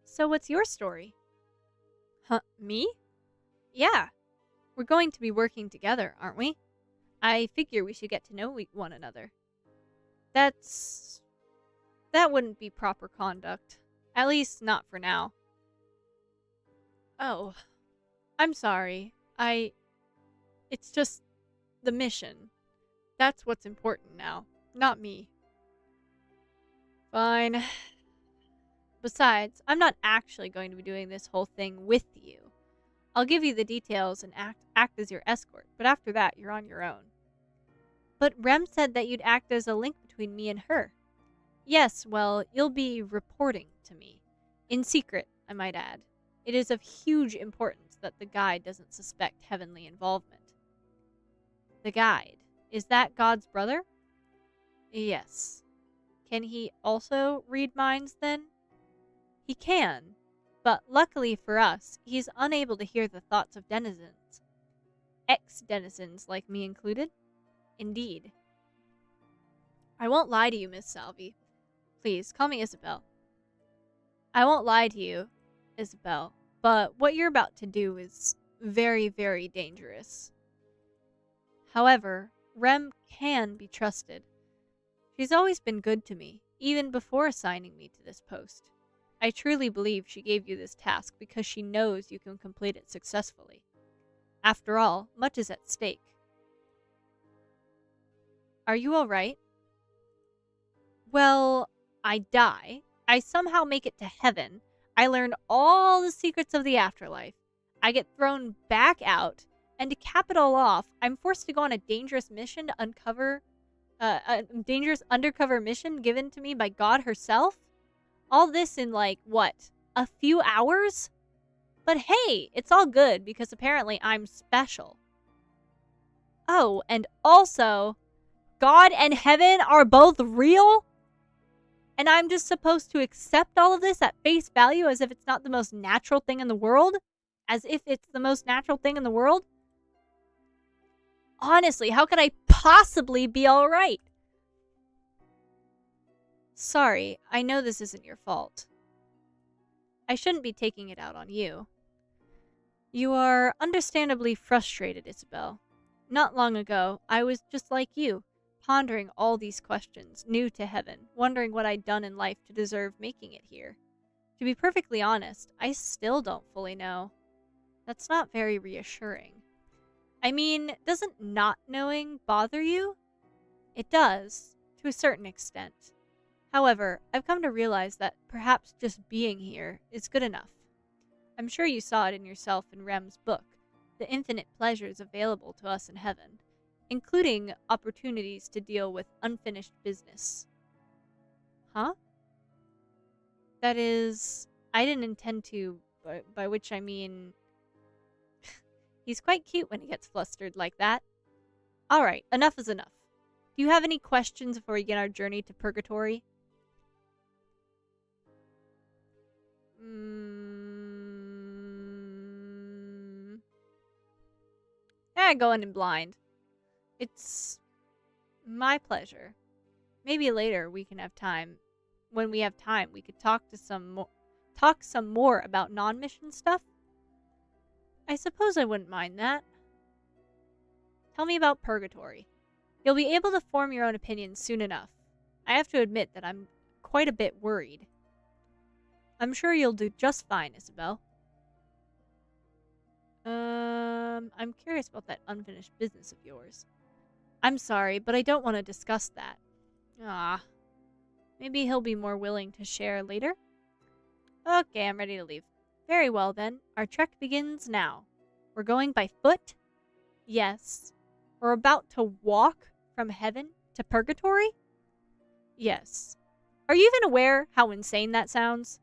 So what's your story? Huh, me? Yeah. We're going to be working together, aren't we? I figure we should get to know one another. That wouldn't be proper conduct. At least not for now. Oh. I'm sorry. It's just the mission. That's what's important now, not me. Fine. Besides, I'm not actually going to be doing this whole thing with you. I'll give you the details and act as your escort, but after that, you're on your own. But Rem said that you'd act as a link between me and her. Yes, well, you'll be reporting to me. In secret, I might add. It is of huge importance that the guide doesn't suspect heavenly involvement. The guide. Is that God's brother? Yes. Can he also read minds, then? He can, but luckily for us, he's unable to hear the thoughts of denizens. Ex-denizens like me included? Indeed. I won't lie to you, Miss Salvi. Please, call me Isabel. I won't lie to you, Isabel, but what you're about to do is very, very dangerous. However, Rem can be trusted. She's always been good to me, even before assigning me to this post. I truly believe she gave you this task because she knows you can complete it successfully. After all, much is at stake. Are you alright? Well, I die. I somehow make it to heaven. I learn all the secrets of the afterlife. I get thrown back out, and to cap it all off, I'm forced to go on a dangerous mission to uncover a dangerous undercover mission given to me by God herself? All this in, like, what, a few hours? But hey, it's all good because apparently I'm special. Oh, and also, God and heaven are both real? And I'm just supposed to accept all of this at face value as if it's not the most natural thing in the world? As if it's the most natural thing in the world? Honestly, how could I possibly be alright? Sorry, I know this isn't your fault. I shouldn't be taking it out on you. You are understandably frustrated, Isabel. Not long ago, I was just like you, pondering all these questions, new to heaven, wondering what I'd done in life to deserve making it here. To be perfectly honest, I still don't fully know. That's not very reassuring. I mean, doesn't not knowing bother you? It does, to a certain extent. However, I've come to realize that perhaps just being here is good enough. I'm sure you saw it in yourself in Rem's book, the infinite pleasures available to us in heaven, including opportunities to deal with unfinished business. Huh? That is, I didn't intend to, by which I mean... He's quite cute when he gets flustered like that. Alright, enough is enough. Do you have any questions before we begin our journey to Purgatory? Going in blind. It's my pleasure. Maybe later we can have time. When we have time, we could talk some more about non-mission stuff. I suppose I wouldn't mind that. Tell me about Purgatory. You'll be able to form your own opinions soon enough. I have to admit that I'm quite a bit worried. I'm sure you'll do just fine, Isabel. I'm curious about that unfinished business of yours. I'm sorry, but I don't want to discuss that. Ah. Maybe he'll be more willing to share later? Okay, I'm ready to leave. Very well, then. Our trek begins now. We're going by foot? Yes. We're about to walk from heaven to Purgatory? Yes. Are you even aware how insane that sounds?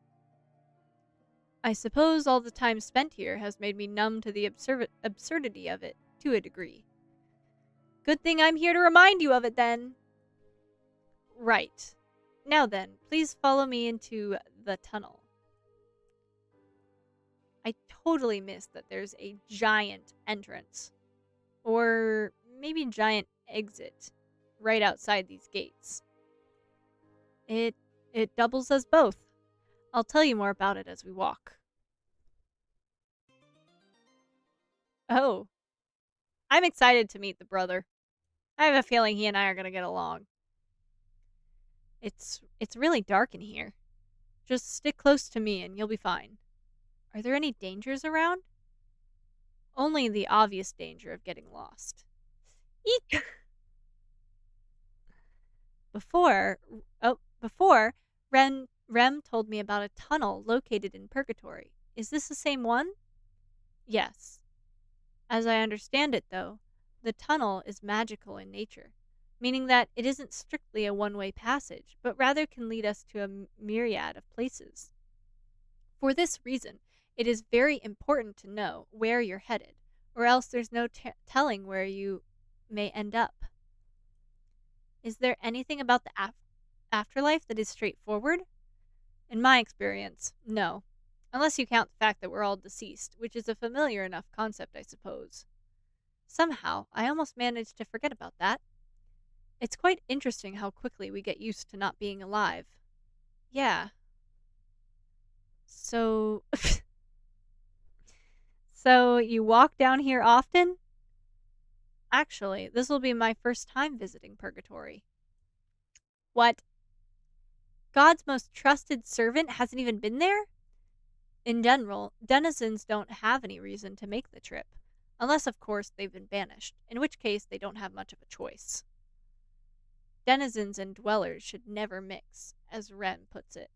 I suppose all the time spent here has made me numb to the absurdity of it, to a degree. Good thing I'm here to remind you of it then. Right. Now then, please follow me into the tunnel. I totally missed that there's a giant entrance. Or maybe giant exit right outside these gates. It doubles as both. I'll tell you more about it as we walk. Oh. I'm excited to meet the brother. I have a feeling he and I are going to get along. It's really dark in here. Just stick close to me and you'll be fine. Are there any dangers around? Only the obvious danger of getting lost. Eek! Before Rem told me about a tunnel located in Purgatory. Is this the same one? Yes. As I understand it, though, the tunnel is magical in nature, meaning that it isn't strictly a one-way passage, but rather can lead us to a myriad of places. For this reason, it is very important to know where you're headed, or else there's no telling where you may end up. Is there anything about the afterlife that is straightforward? In my experience, no. Unless you count the fact that we're all deceased, which is a familiar enough concept, I suppose. Somehow, I almost managed to forget about that. It's quite interesting how quickly we get used to not being alive. Yeah. So... So, you walk down here often? Actually, this will be my first time visiting Purgatory. What? God's most trusted servant hasn't even been there? In general, denizens don't have any reason to make the trip. Unless, of course, they've been banished, in which case they don't have much of a choice. Denizens and dwellers should never mix, as Rem puts it.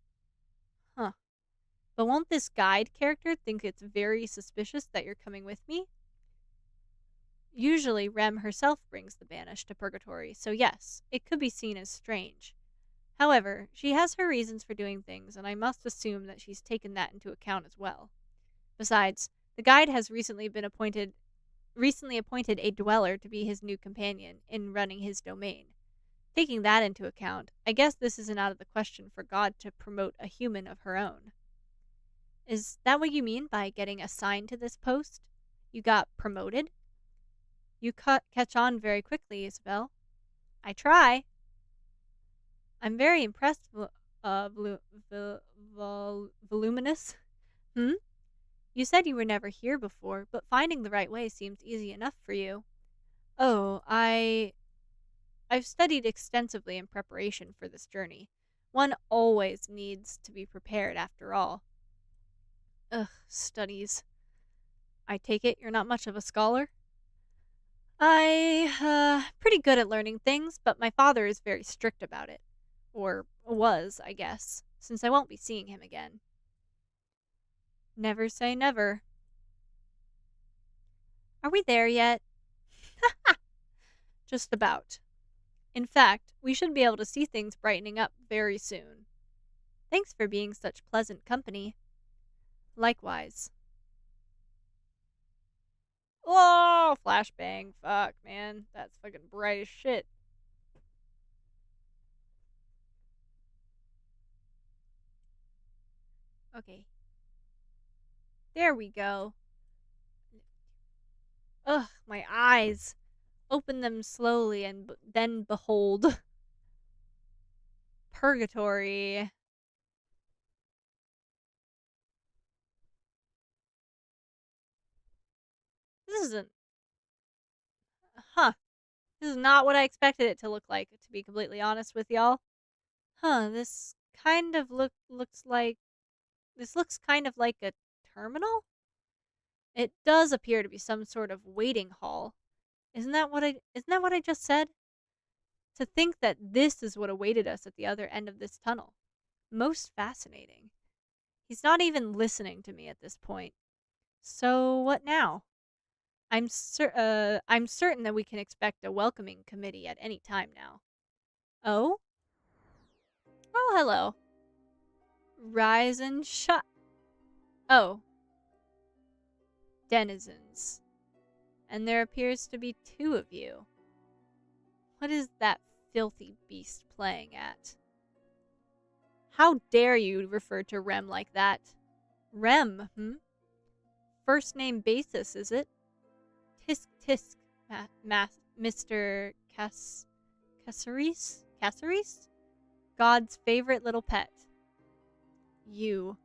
Huh. But won't this guide character think it's very suspicious that you're coming with me? Usually, Rem herself brings the banished to Purgatory, so yes, it could be seen as strange. However, she has her reasons for doing things, and I must assume that she's taken that into account as well. Besides, the guide has recently appointed a dweller to be his new companion in running his domain. Taking that into account, I guess this isn't out of the question for God to promote a human of her own. Is that what you mean by getting assigned to this post? You got promoted? You catch on very quickly, Isabel. I try. I'm very impressed, voluminous. You said you were never here before, but finding the right way seems easy enough for you. Oh, I've studied extensively in preparation for this journey. One always needs to be prepared after all. Ugh, studies. I take it you're not much of a scholar? Pretty good at learning things, but my father is very strict about it. Or was, I guess, since I won't be seeing him again. Never say never. Are we there yet? Just about. In fact, we should be able to see things brightening up very soon. Thanks for being such pleasant company. Likewise. Oh, flashbang. Fuck, man. That's fucking bright as shit. Okay. There we go. Ugh, my eyes. Open them slowly and then behold. Purgatory. This isn't... Huh. This is not what I expected it to look like, to be completely honest with y'all. This kind of looks like... This looks kind of like a terminal? It does appear to be some sort of waiting hall. Isn't that what I just said? To think that this is what awaited us at the other end of this tunnel. Most fascinating. He's not even listening to me at this point. So what now? I'm certain that we can expect a welcoming committee at any time now. Oh? Oh, hello. Rise and shut. Oh. Denizens. And there appears to be 2 of you. What is that filthy beast playing at? How dare you refer to Rem like that? Rem, First name basis, is it? Tisk tisk, Mr. Caceres? Caceres? God's favorite little pet. You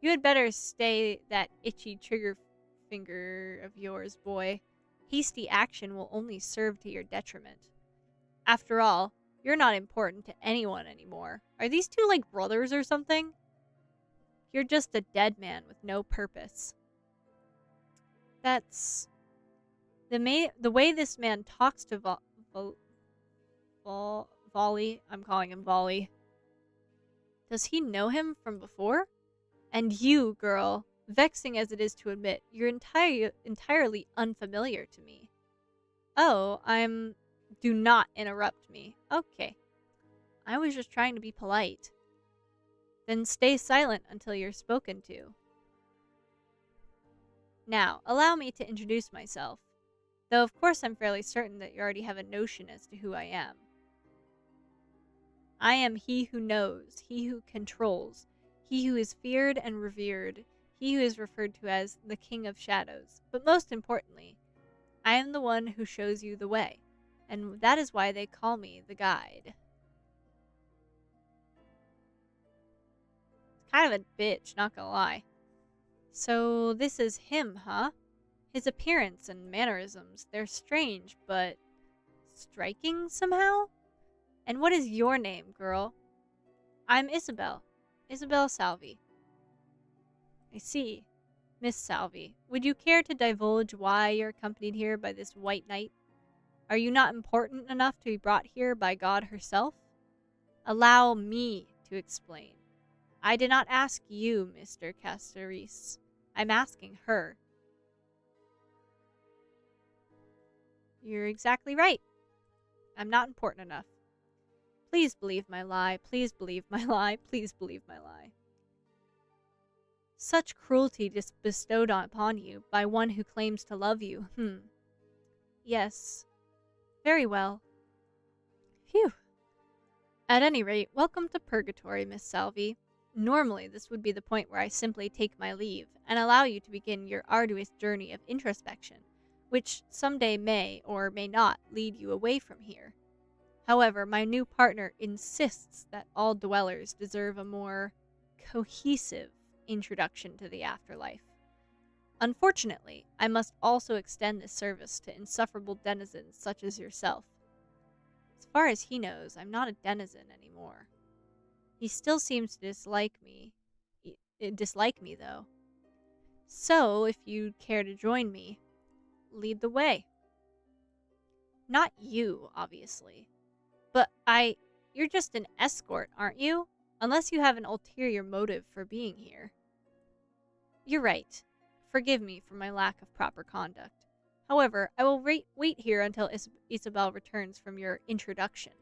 had better stay that itchy trigger finger of yours, boy. Hasty action will only serve to your detriment. After all, you're not important to anyone anymore. Are these two like brothers or something? You're just a dead man with no purpose. That's... The way this man talks to Volley, I'm calling him Volley. Does he know him from before? And you, girl, vexing as it is to admit, you're entirely unfamiliar to me. Oh, Do not interrupt me. Okay. I was just trying to be polite. Then stay silent until you're spoken to. Now, allow me to introduce myself. Though of course I'm fairly certain that you already have a notion as to who I am. I am he who knows, he who controls, he who is feared and revered, he who is referred to as the King of Shadows. But most importantly, I am the one who shows you the way, and that is why they call me the Guide. It's kind of a bitch, not gonna lie. So this is him, huh? His appearance and mannerisms, they're strange, but striking somehow? And what is your name, girl? I'm Isabel. Isabel Salvi. I see. Miss Salvi, would you care to divulge why you're accompanied here by this white knight? Are you not important enough to be brought here by God herself? Allow me to explain. I did not ask you, Mr. Caceres. I'm asking her. You're exactly right. I'm not important enough. Please believe my lie. Please believe my lie. Please believe my lie. Such cruelty bestowed upon you by one who claims to love you. Yes. Very well. Phew. At any rate, welcome to Purgatory, Miss Salvi. Normally, this would be the point where I simply take my leave and allow you to begin your arduous journey of introspection, which someday may or may not lead you away from here. However, my new partner insists that all dwellers deserve a more cohesive introduction to the afterlife. Unfortunately, I must also extend this service to insufferable denizens such as yourself. As far as he knows, I'm not a denizen anymore. He still seems to dislike me though. So, if you'd care to join me, lead the way. Not you, obviously. But you're just an escort, aren't you? Unless you have an ulterior motive for being here. You're right. Forgive me for my lack of proper conduct. However, I will wait here until Isabel returns from your introduction.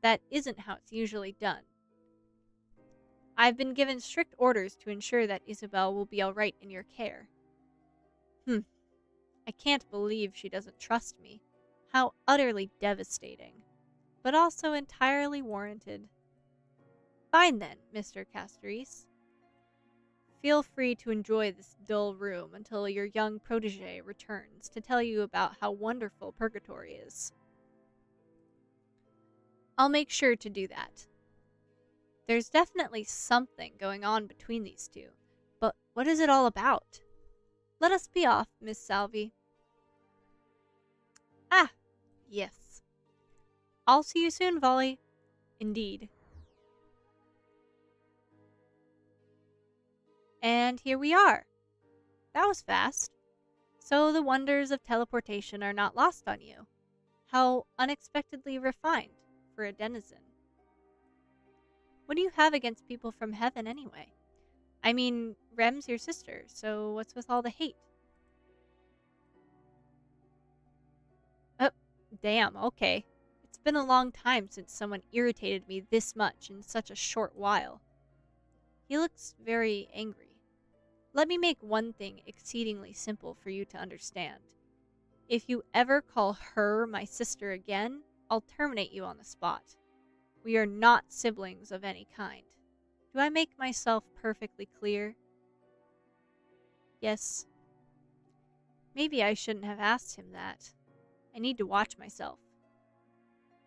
That isn't how it's usually done. I've been given strict orders to ensure that Isabel will be alright in your care. I can't believe she doesn't trust me. How utterly devastating. But also entirely warranted. Fine then, Mr. Caceres. Feel free to enjoy this dull room until your young protege returns to tell you about how wonderful Purgatory is. I'll make sure to do that. There's definitely something going on between these two, but what is it all about? Let us be off, Miss Salvi. Ah, yes. I'll see you soon, Volley. Indeed. And here we are. That was fast. So the wonders of teleportation are not lost on you. How unexpectedly refined for a denizen. What do you have against people from heaven anyway? I mean, Rem's your sister, so what's with all the hate? Oh, damn, okay. It's been a long time since someone irritated me this much in such a short while. He looks very angry. Let me make one thing exceedingly simple for you to understand. If you ever call her my sister again, I'll terminate you on the spot. We are not siblings of any kind. Do I make myself perfectly clear? Yes. Maybe I shouldn't have asked him that. I need to watch myself.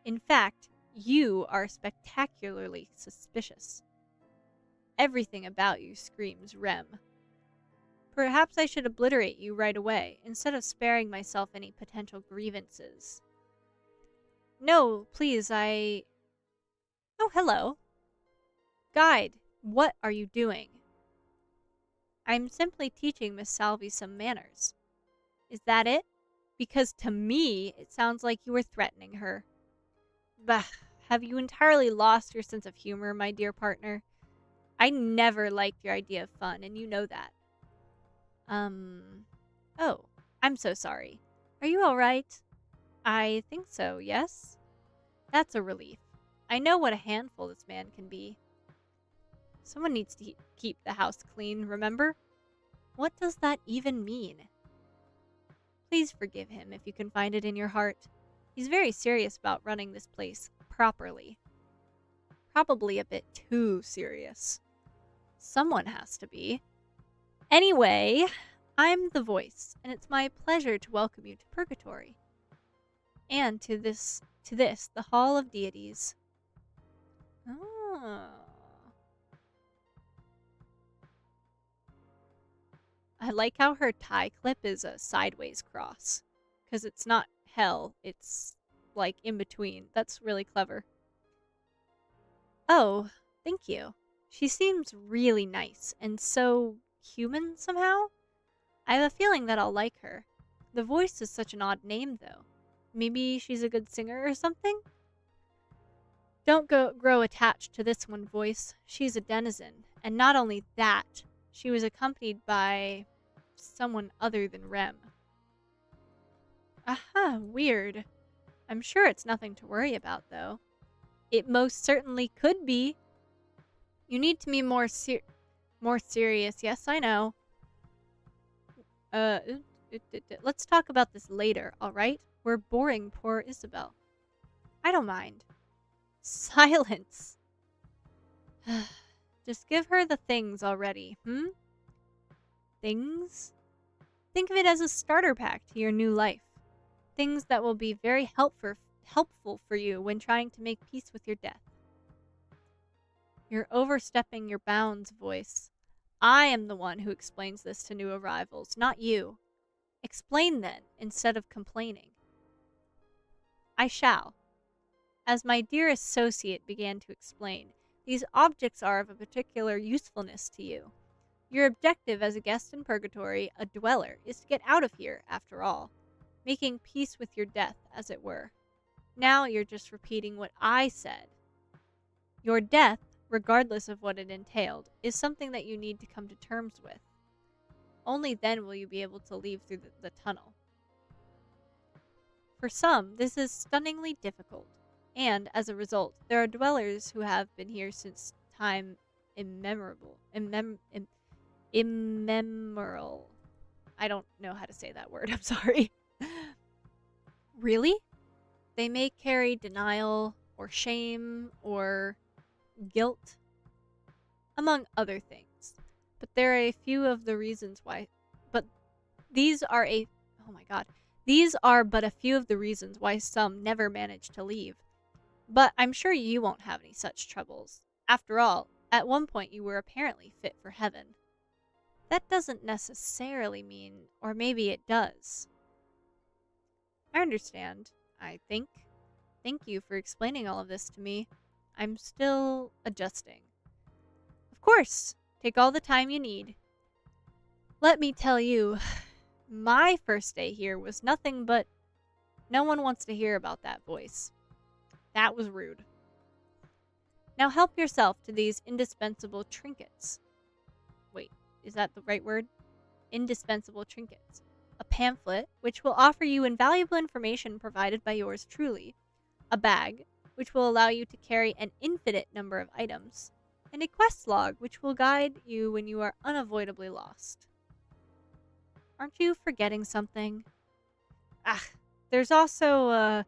In fact, you are spectacularly suspicious. Everything about you screams Rem. Perhaps I should obliterate you right away, instead of sparing myself any potential grievances. No, please, Oh, hello. Guide, what are you doing? I'm simply teaching Miss Salvi some manners. Is that it? Because to me, it sounds like you were threatening her. Bah, have you entirely lost your sense of humor, my dear partner? I never liked your idea of fun, and you know that. Oh, I'm so sorry. Are you alright? I think so, yes? That's a relief. I know what a handful this man can be. Someone needs to keep the house clean, remember? What does that even mean? Please forgive him if you can find it in your heart. He's very serious about running this place properly. Probably a bit too serious. Someone has to be. Anyway, I'm the voice, and it's my pleasure to welcome you to Purgatory. And to this, the Hall of Deities. Oh. I like how her tie clip is a sideways cross. Because it's not hell, it's like in between. That's really clever. Oh, thank you. She seems really nice and so human somehow. I have a feeling that I'll like her. The voice is such an odd name, though. Maybe she's a good singer or something? Don't grow attached to this one, voice. She's a denizen. And not only that, she was accompanied by someone other than Rem. Aha, weird. I'm sure it's nothing to worry about, though. It most certainly could be. You need to be more serious. Yes, I know. Let's talk about this later, alright? We're boring poor Isabel. I don't mind. Silence. Just give her the things already, Things? Think of it as a starter pack to your new life. Things that will be very helpful for you when trying to make peace with your death. You're overstepping your bounds, voice. I am the one who explains this to new arrivals, not you. Explain then, instead of complaining. I shall. As my dear associate began to explain, these objects are of a particular usefulness to you. Your objective as a guest in Purgatory, a dweller, is to get out of here, after all, making peace with your death, as it were. Now you're just repeating what I said. Your death, regardless of what it entailed, is something that you need to come to terms with. Only then will you be able to leave through the tunnel. For some, this is stunningly difficult, and, as a result, there are dwellers who have been here since time immemorial. I don't know how to say that word, I'm sorry. Really? They may carry denial, or shame, or guilt, among other things. But there are a few of the reasons why. These are but a few of the reasons why some never manage to leave. But I'm sure you won't have any such troubles. After all, at one point you were apparently fit for heaven. That doesn't necessarily mean, or maybe it does. I understand, I think. Thank you for explaining all of this to me. I'm still adjusting. Of course, take all the time you need. Let me tell you, my first day here was nothing but... No one wants to hear about that voice. That was rude. Now help yourself to these indispensable trinkets. Wait, is that the right word? Indispensable trinkets. A pamphlet, which will offer you invaluable information provided by yours truly. A bag, which will allow you to carry an infinite number of items. And a quest log, which will guide you when you are unavoidably lost. Aren't you forgetting something? There's also a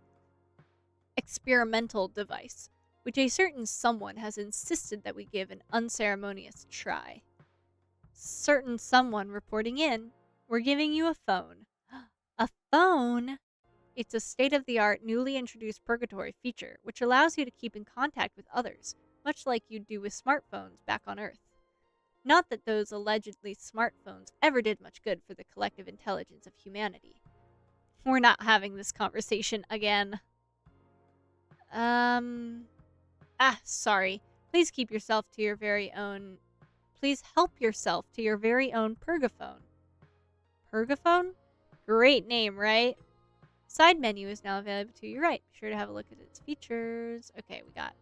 experimental device, which a certain someone has insisted that we give an unceremonious try. Certain someone reporting in, we're giving you a phone. A phone? It's a state-of-the-art, newly introduced Purgatory feature, which allows you to keep in contact with others, much like you do with smartphones back on Earth. Not that those allegedly smartphones ever did much good for the collective intelligence of humanity. We're not having this conversation again. Sorry. Please keep yourself to your very own... Please help yourself to your very own Purgaphone. Purgaphone? Great name, right? Side menu is now available to your right. Be sure to have a look at its features. Okay, we got...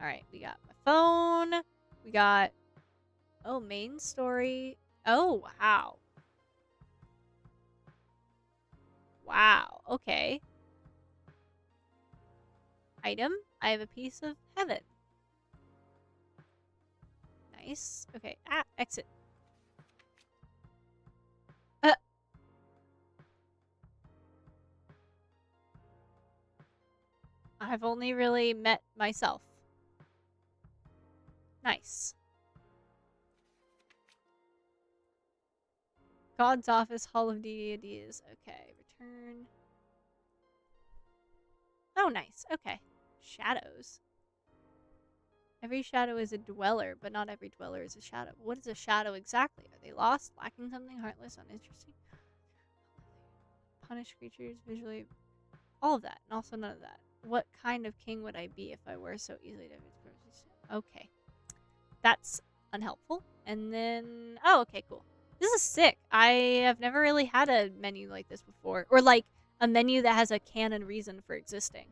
Alright, we got my phone. We got... Oh, main story. Oh, wow. Wow, okay. Item. I have a piece of heaven. Nice. Okay, exit. I've only really met myself. Nice. God's Office, Hall of Deities. Okay, return. Oh, nice. Okay. Shadows. Every shadow is a dweller, but not every dweller is a shadow. What is a shadow exactly? Are they lost, lacking something, heartless, uninteresting? Punish creatures visually. All of that, and also none of that. What kind of king would I be if I were so easily to... Okay. That's unhelpful. And then... Oh, okay, cool. This is sick. I have never really had a menu like this before. Or, like, a menu that has a canon reason for existing.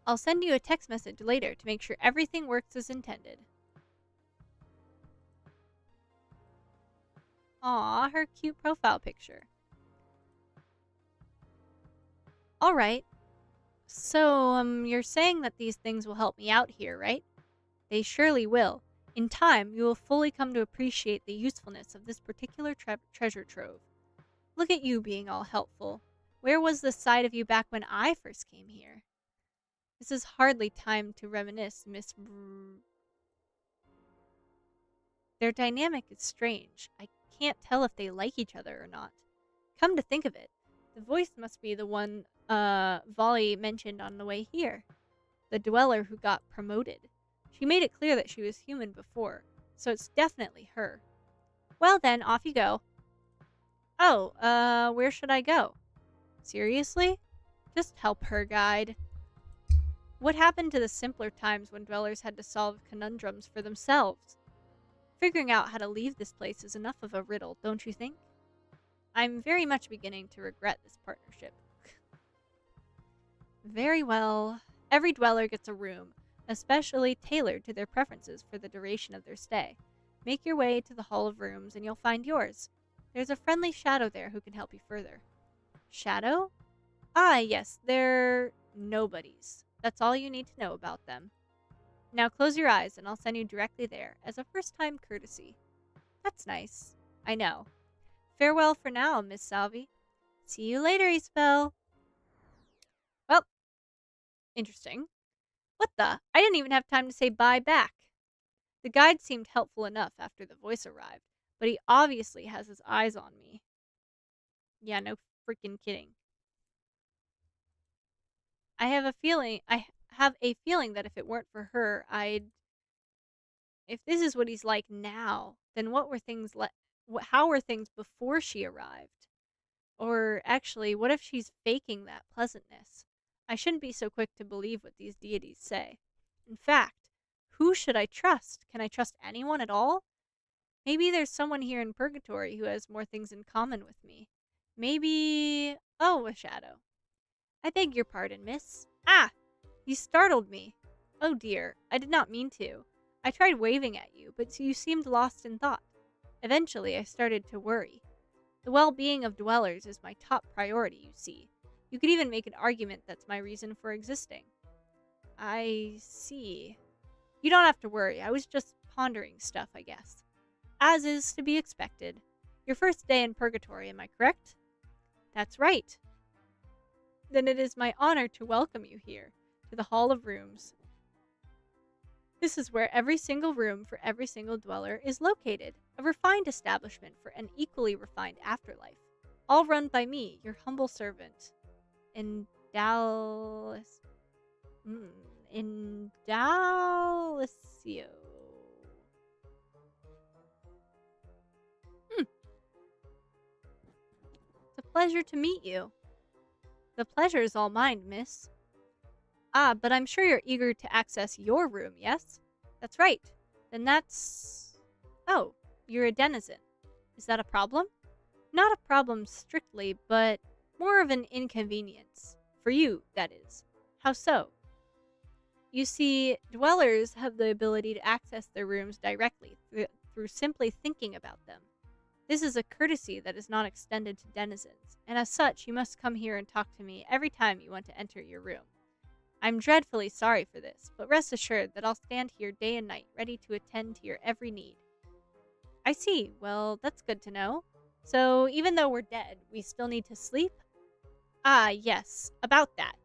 I'll send you a text message later to make sure everything works as intended. Aw, her cute profile picture. Alright. So, you're saying that these things will help me out here, right? They surely will. In time, you will fully come to appreciate the usefulness of this particular treasure trove. Look at you being all helpful. Where was this side of you back when I first came here? This is hardly time to reminisce, Miss Their dynamic is strange. I can't tell if they like each other or not. Come to think of it, the voice must be the one Volley mentioned on the way here. The dweller who got promoted. She made it clear that she was human before, so it's definitely her. Well then, off you go. Oh, where should I go? Seriously? Just help her guide. What happened to the simpler times when dwellers had to solve conundrums for themselves? Figuring out how to leave this place is enough of a riddle, don't you think? I'm very much beginning to regret this partnership. Very well. Every dweller gets a room, especially tailored to their preferences for the duration of their stay. Make your way to the Hall of Rooms and you'll find yours. There's a friendly shadow there who can help you further. Shadow? Ah, yes, they're nobodies. That's all you need to know about them. Now close your eyes and I'll send you directly there, as a first-time courtesy. That's nice. I know. Farewell for now, Miss Salvi. See you later, Isabel. Well, interesting. What the? I didn't even have time to say bye back. The guide seemed helpful enough after the voice arrived, but he obviously has his eyes on me. Yeah, no freaking kidding. I have a feeling that if it weren't for her, if this is what he's like now, then what were things how were things before she arrived? Or actually, what if she's faking that pleasantness? I shouldn't be so quick to believe what these deities say. In fact, who should I trust? Can I trust anyone at all? Maybe there's someone here in Purgatory who has more things in common with me. Maybe... Oh, a shadow. I beg your pardon, miss. Ah! You startled me. Oh dear, I did not mean to. I tried waving at you, but you seemed lost in thought. Eventually, I started to worry. The well-being of dwellers is my top priority, you see. You could even make an argument that's my reason for existing. I see. You don't have to worry. I was just pondering stuff, I guess. As is to be expected. Your first day in Purgatory, am I correct? That's right. Then it is my honor to welcome you here, to the Hall of Rooms. This is where every single room for every single dweller is located, a refined establishment for an equally refined afterlife, all run by me, your humble servant, Indalicio. It's a pleasure to meet you. The pleasure is all mine, miss. Ah, but I'm sure you're eager to access your room, yes? That's right. Then that's... Oh, you're a denizen. Is that a problem? Not a problem strictly, but more of an inconvenience. For you, that is. How so? You see, dwellers have the ability to access their rooms directly through simply thinking about them. This is a courtesy that is not extended to denizens, and as such, you must come here and talk to me every time you want to enter your room. I'm dreadfully sorry for this, but rest assured that I'll stand here day and night, ready to attend to your every need. I see. Well, that's good to know. So, even though we're dead, we still need to sleep? Ah, yes, about that.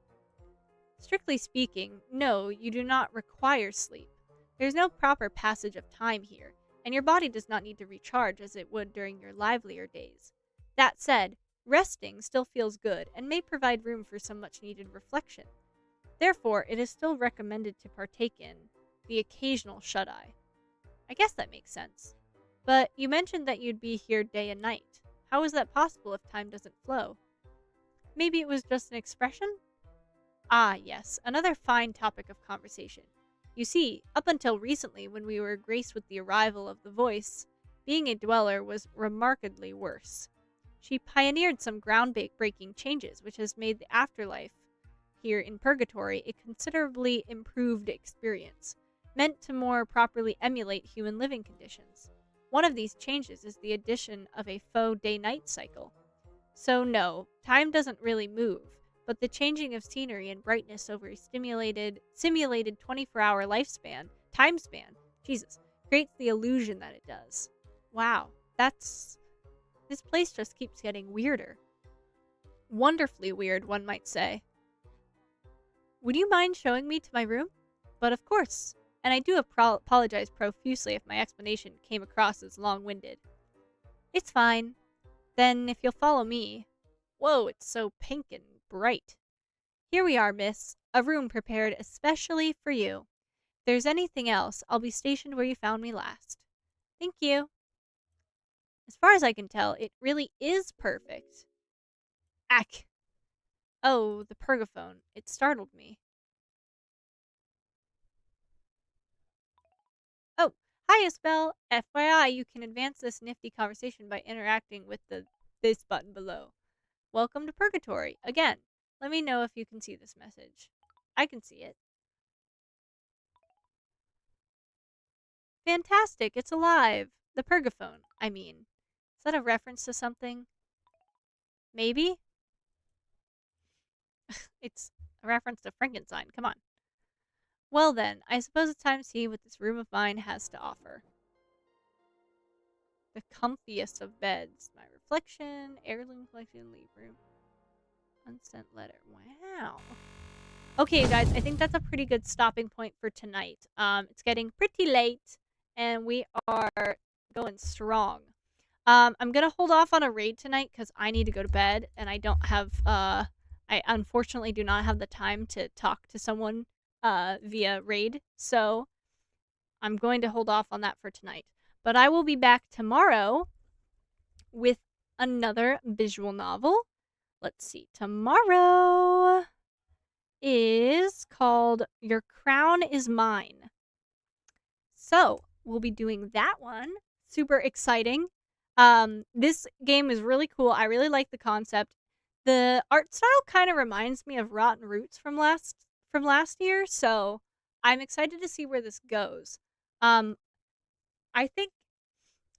Strictly speaking, no, you do not require sleep. There's no proper passage of time here, and your body does not need to recharge as it would during your livelier days. That said, resting still feels good and may provide room for some much-needed reflection. Therefore, it is still recommended to partake in the occasional shut-eye. I guess that makes sense. But you mentioned that you'd be here day and night. How is that possible if time doesn't flow? Maybe it was just an expression? Ah, yes, another fine topic of conversation. You see, up until recently, when we were graced with the arrival of the voice, being a dweller was remarkably worse. She pioneered some groundbreaking changes, which has made the afterlife here in Purgatory a considerably improved experience, meant to more properly emulate human living conditions. One of these changes is the addition of a faux day-night cycle. So no, time doesn't really move, but the changing of scenery and brightness over a simulated 24-hour time span, Jesus, creates the illusion that it does. Wow, this place just keeps getting weirder. Wonderfully weird, one might say. Would you mind showing me to my room? But of course, and I do apologize profusely if my explanation came across as long-winded. It's fine. Then, if you'll follow me... Whoa, it's so pink and bright. Here we are, miss. A room prepared especially for you. If there's anything else, I'll be stationed where you found me last. Thank you. As far as I can tell, it really is perfect. Ack. Oh, the purgaphone. It startled me. Oh, hi, Isabel. FYI, you can advance this nifty conversation by interacting with this button below. Welcome to Purgatory. Again, let me know if you can see this message. I can see it. Fantastic, it's alive. The purgaphone, I mean. Is that a reference to something? Maybe? It's a reference to Frankenstein, come on. Well then, I suppose it's time to see what this room of mine has to offer. The comfiest of beds. My reflection, heirloom collection, leave room. Unsent letter. Wow. Okay, guys, I think that's a pretty good stopping point for tonight. It's getting pretty late, and we are going strong. I'm gonna hold off on a raid tonight because I need to go to bed, and I don't have, I unfortunately do not have the time to talk to someone, via raid, so I'm going to hold off on that for tonight. But I will be back tomorrow with another visual novel. Let's see, tomorrow is called Your Crown is Mine. So, we'll be doing that one. Super exciting. This game is really cool. I really like the concept. The art style kind of reminds me of Rotten Roots from last year, so I'm excited to see where this goes. I think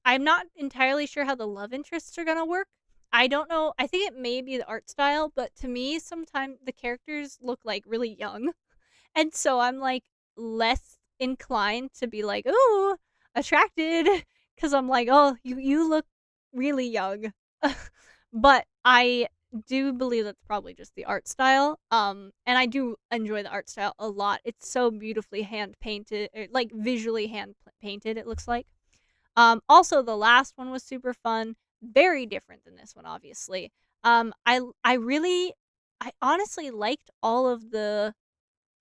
I'm not entirely sure how the love interests are gonna work. I don't know. I think it may be the art style, but to me, sometimes the characters look like really young, and so I'm like less inclined to be like, ooh, attracted, because I'm like, oh, you look really young. But I do believe that's probably just the art style. And I do enjoy the art style a lot. It's so beautifully hand painted, like visually hand painted, it looks like. Also, the last one was super fun. Very different than this one, obviously. I honestly liked all of the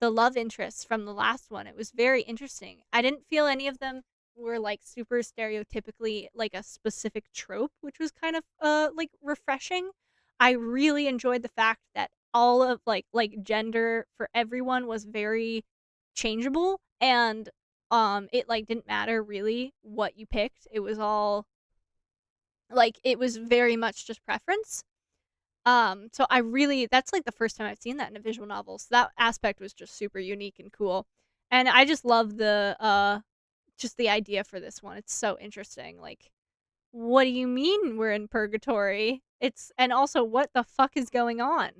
love interests from the last one. It was very interesting. I didn't feel any of them were like super stereotypically like a specific trope, which was kind of like refreshing. I really enjoyed the fact that all of like gender for everyone was very changeable, and it like didn't matter really what you picked. It was all like it was very much just preference. So I really that's like the first time I've seen that in a visual novel. So that aspect was just super unique and cool. And I just love the just the idea for this one. It's so interesting. Like, what do you mean we're in purgatory? It's and also what the fuck is going on?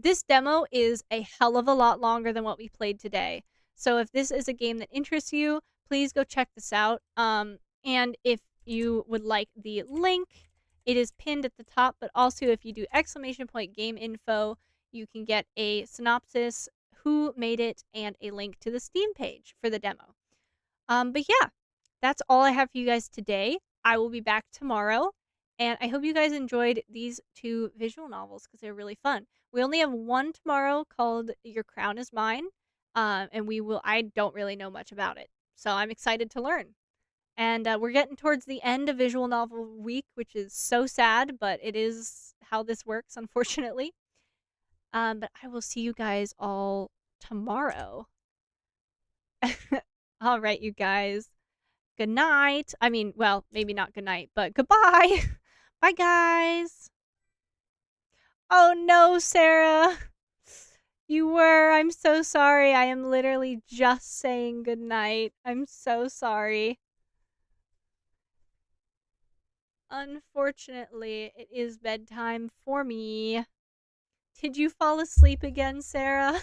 This demo is a hell of a lot longer than what we played today. So if this is a game that interests you, please go check this out. And if you would like the link, it is pinned at the top, but also if you do !game info, you can get a synopsis, who made it, and a link to the Steam page for the demo. But yeah, that's all I have for you guys today. I will be back tomorrow, and I hope you guys enjoyed these 2 visual novels because they're really fun. We only have one tomorrow called Your Crown is Mine, and I don't really know much about it, so I'm excited to learn. And we're getting towards the end of visual novel week, which is so sad, but it is how this works, unfortunately. But I will see you guys all tomorrow. All right, you guys. Good night. I mean, well, maybe not good night, but goodbye. Bye, guys. Oh no, Sarah. You were. I'm so sorry. I am literally just saying good night. I'm so sorry. Unfortunately, it is bedtime for me. Did you fall asleep again, Sarah?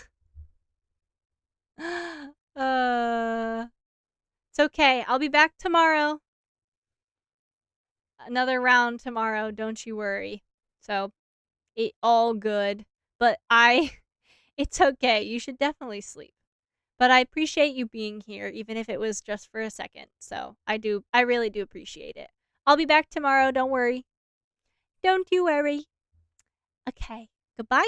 It's okay. I'll be back tomorrow. Another round tomorrow, don't you worry. So, it all good. But it's okay. You should definitely sleep. But I appreciate you being here, even if it was just for a second. So, I really do appreciate it. I'll be back tomorrow, don't worry. Don't you worry. Okay, goodbye.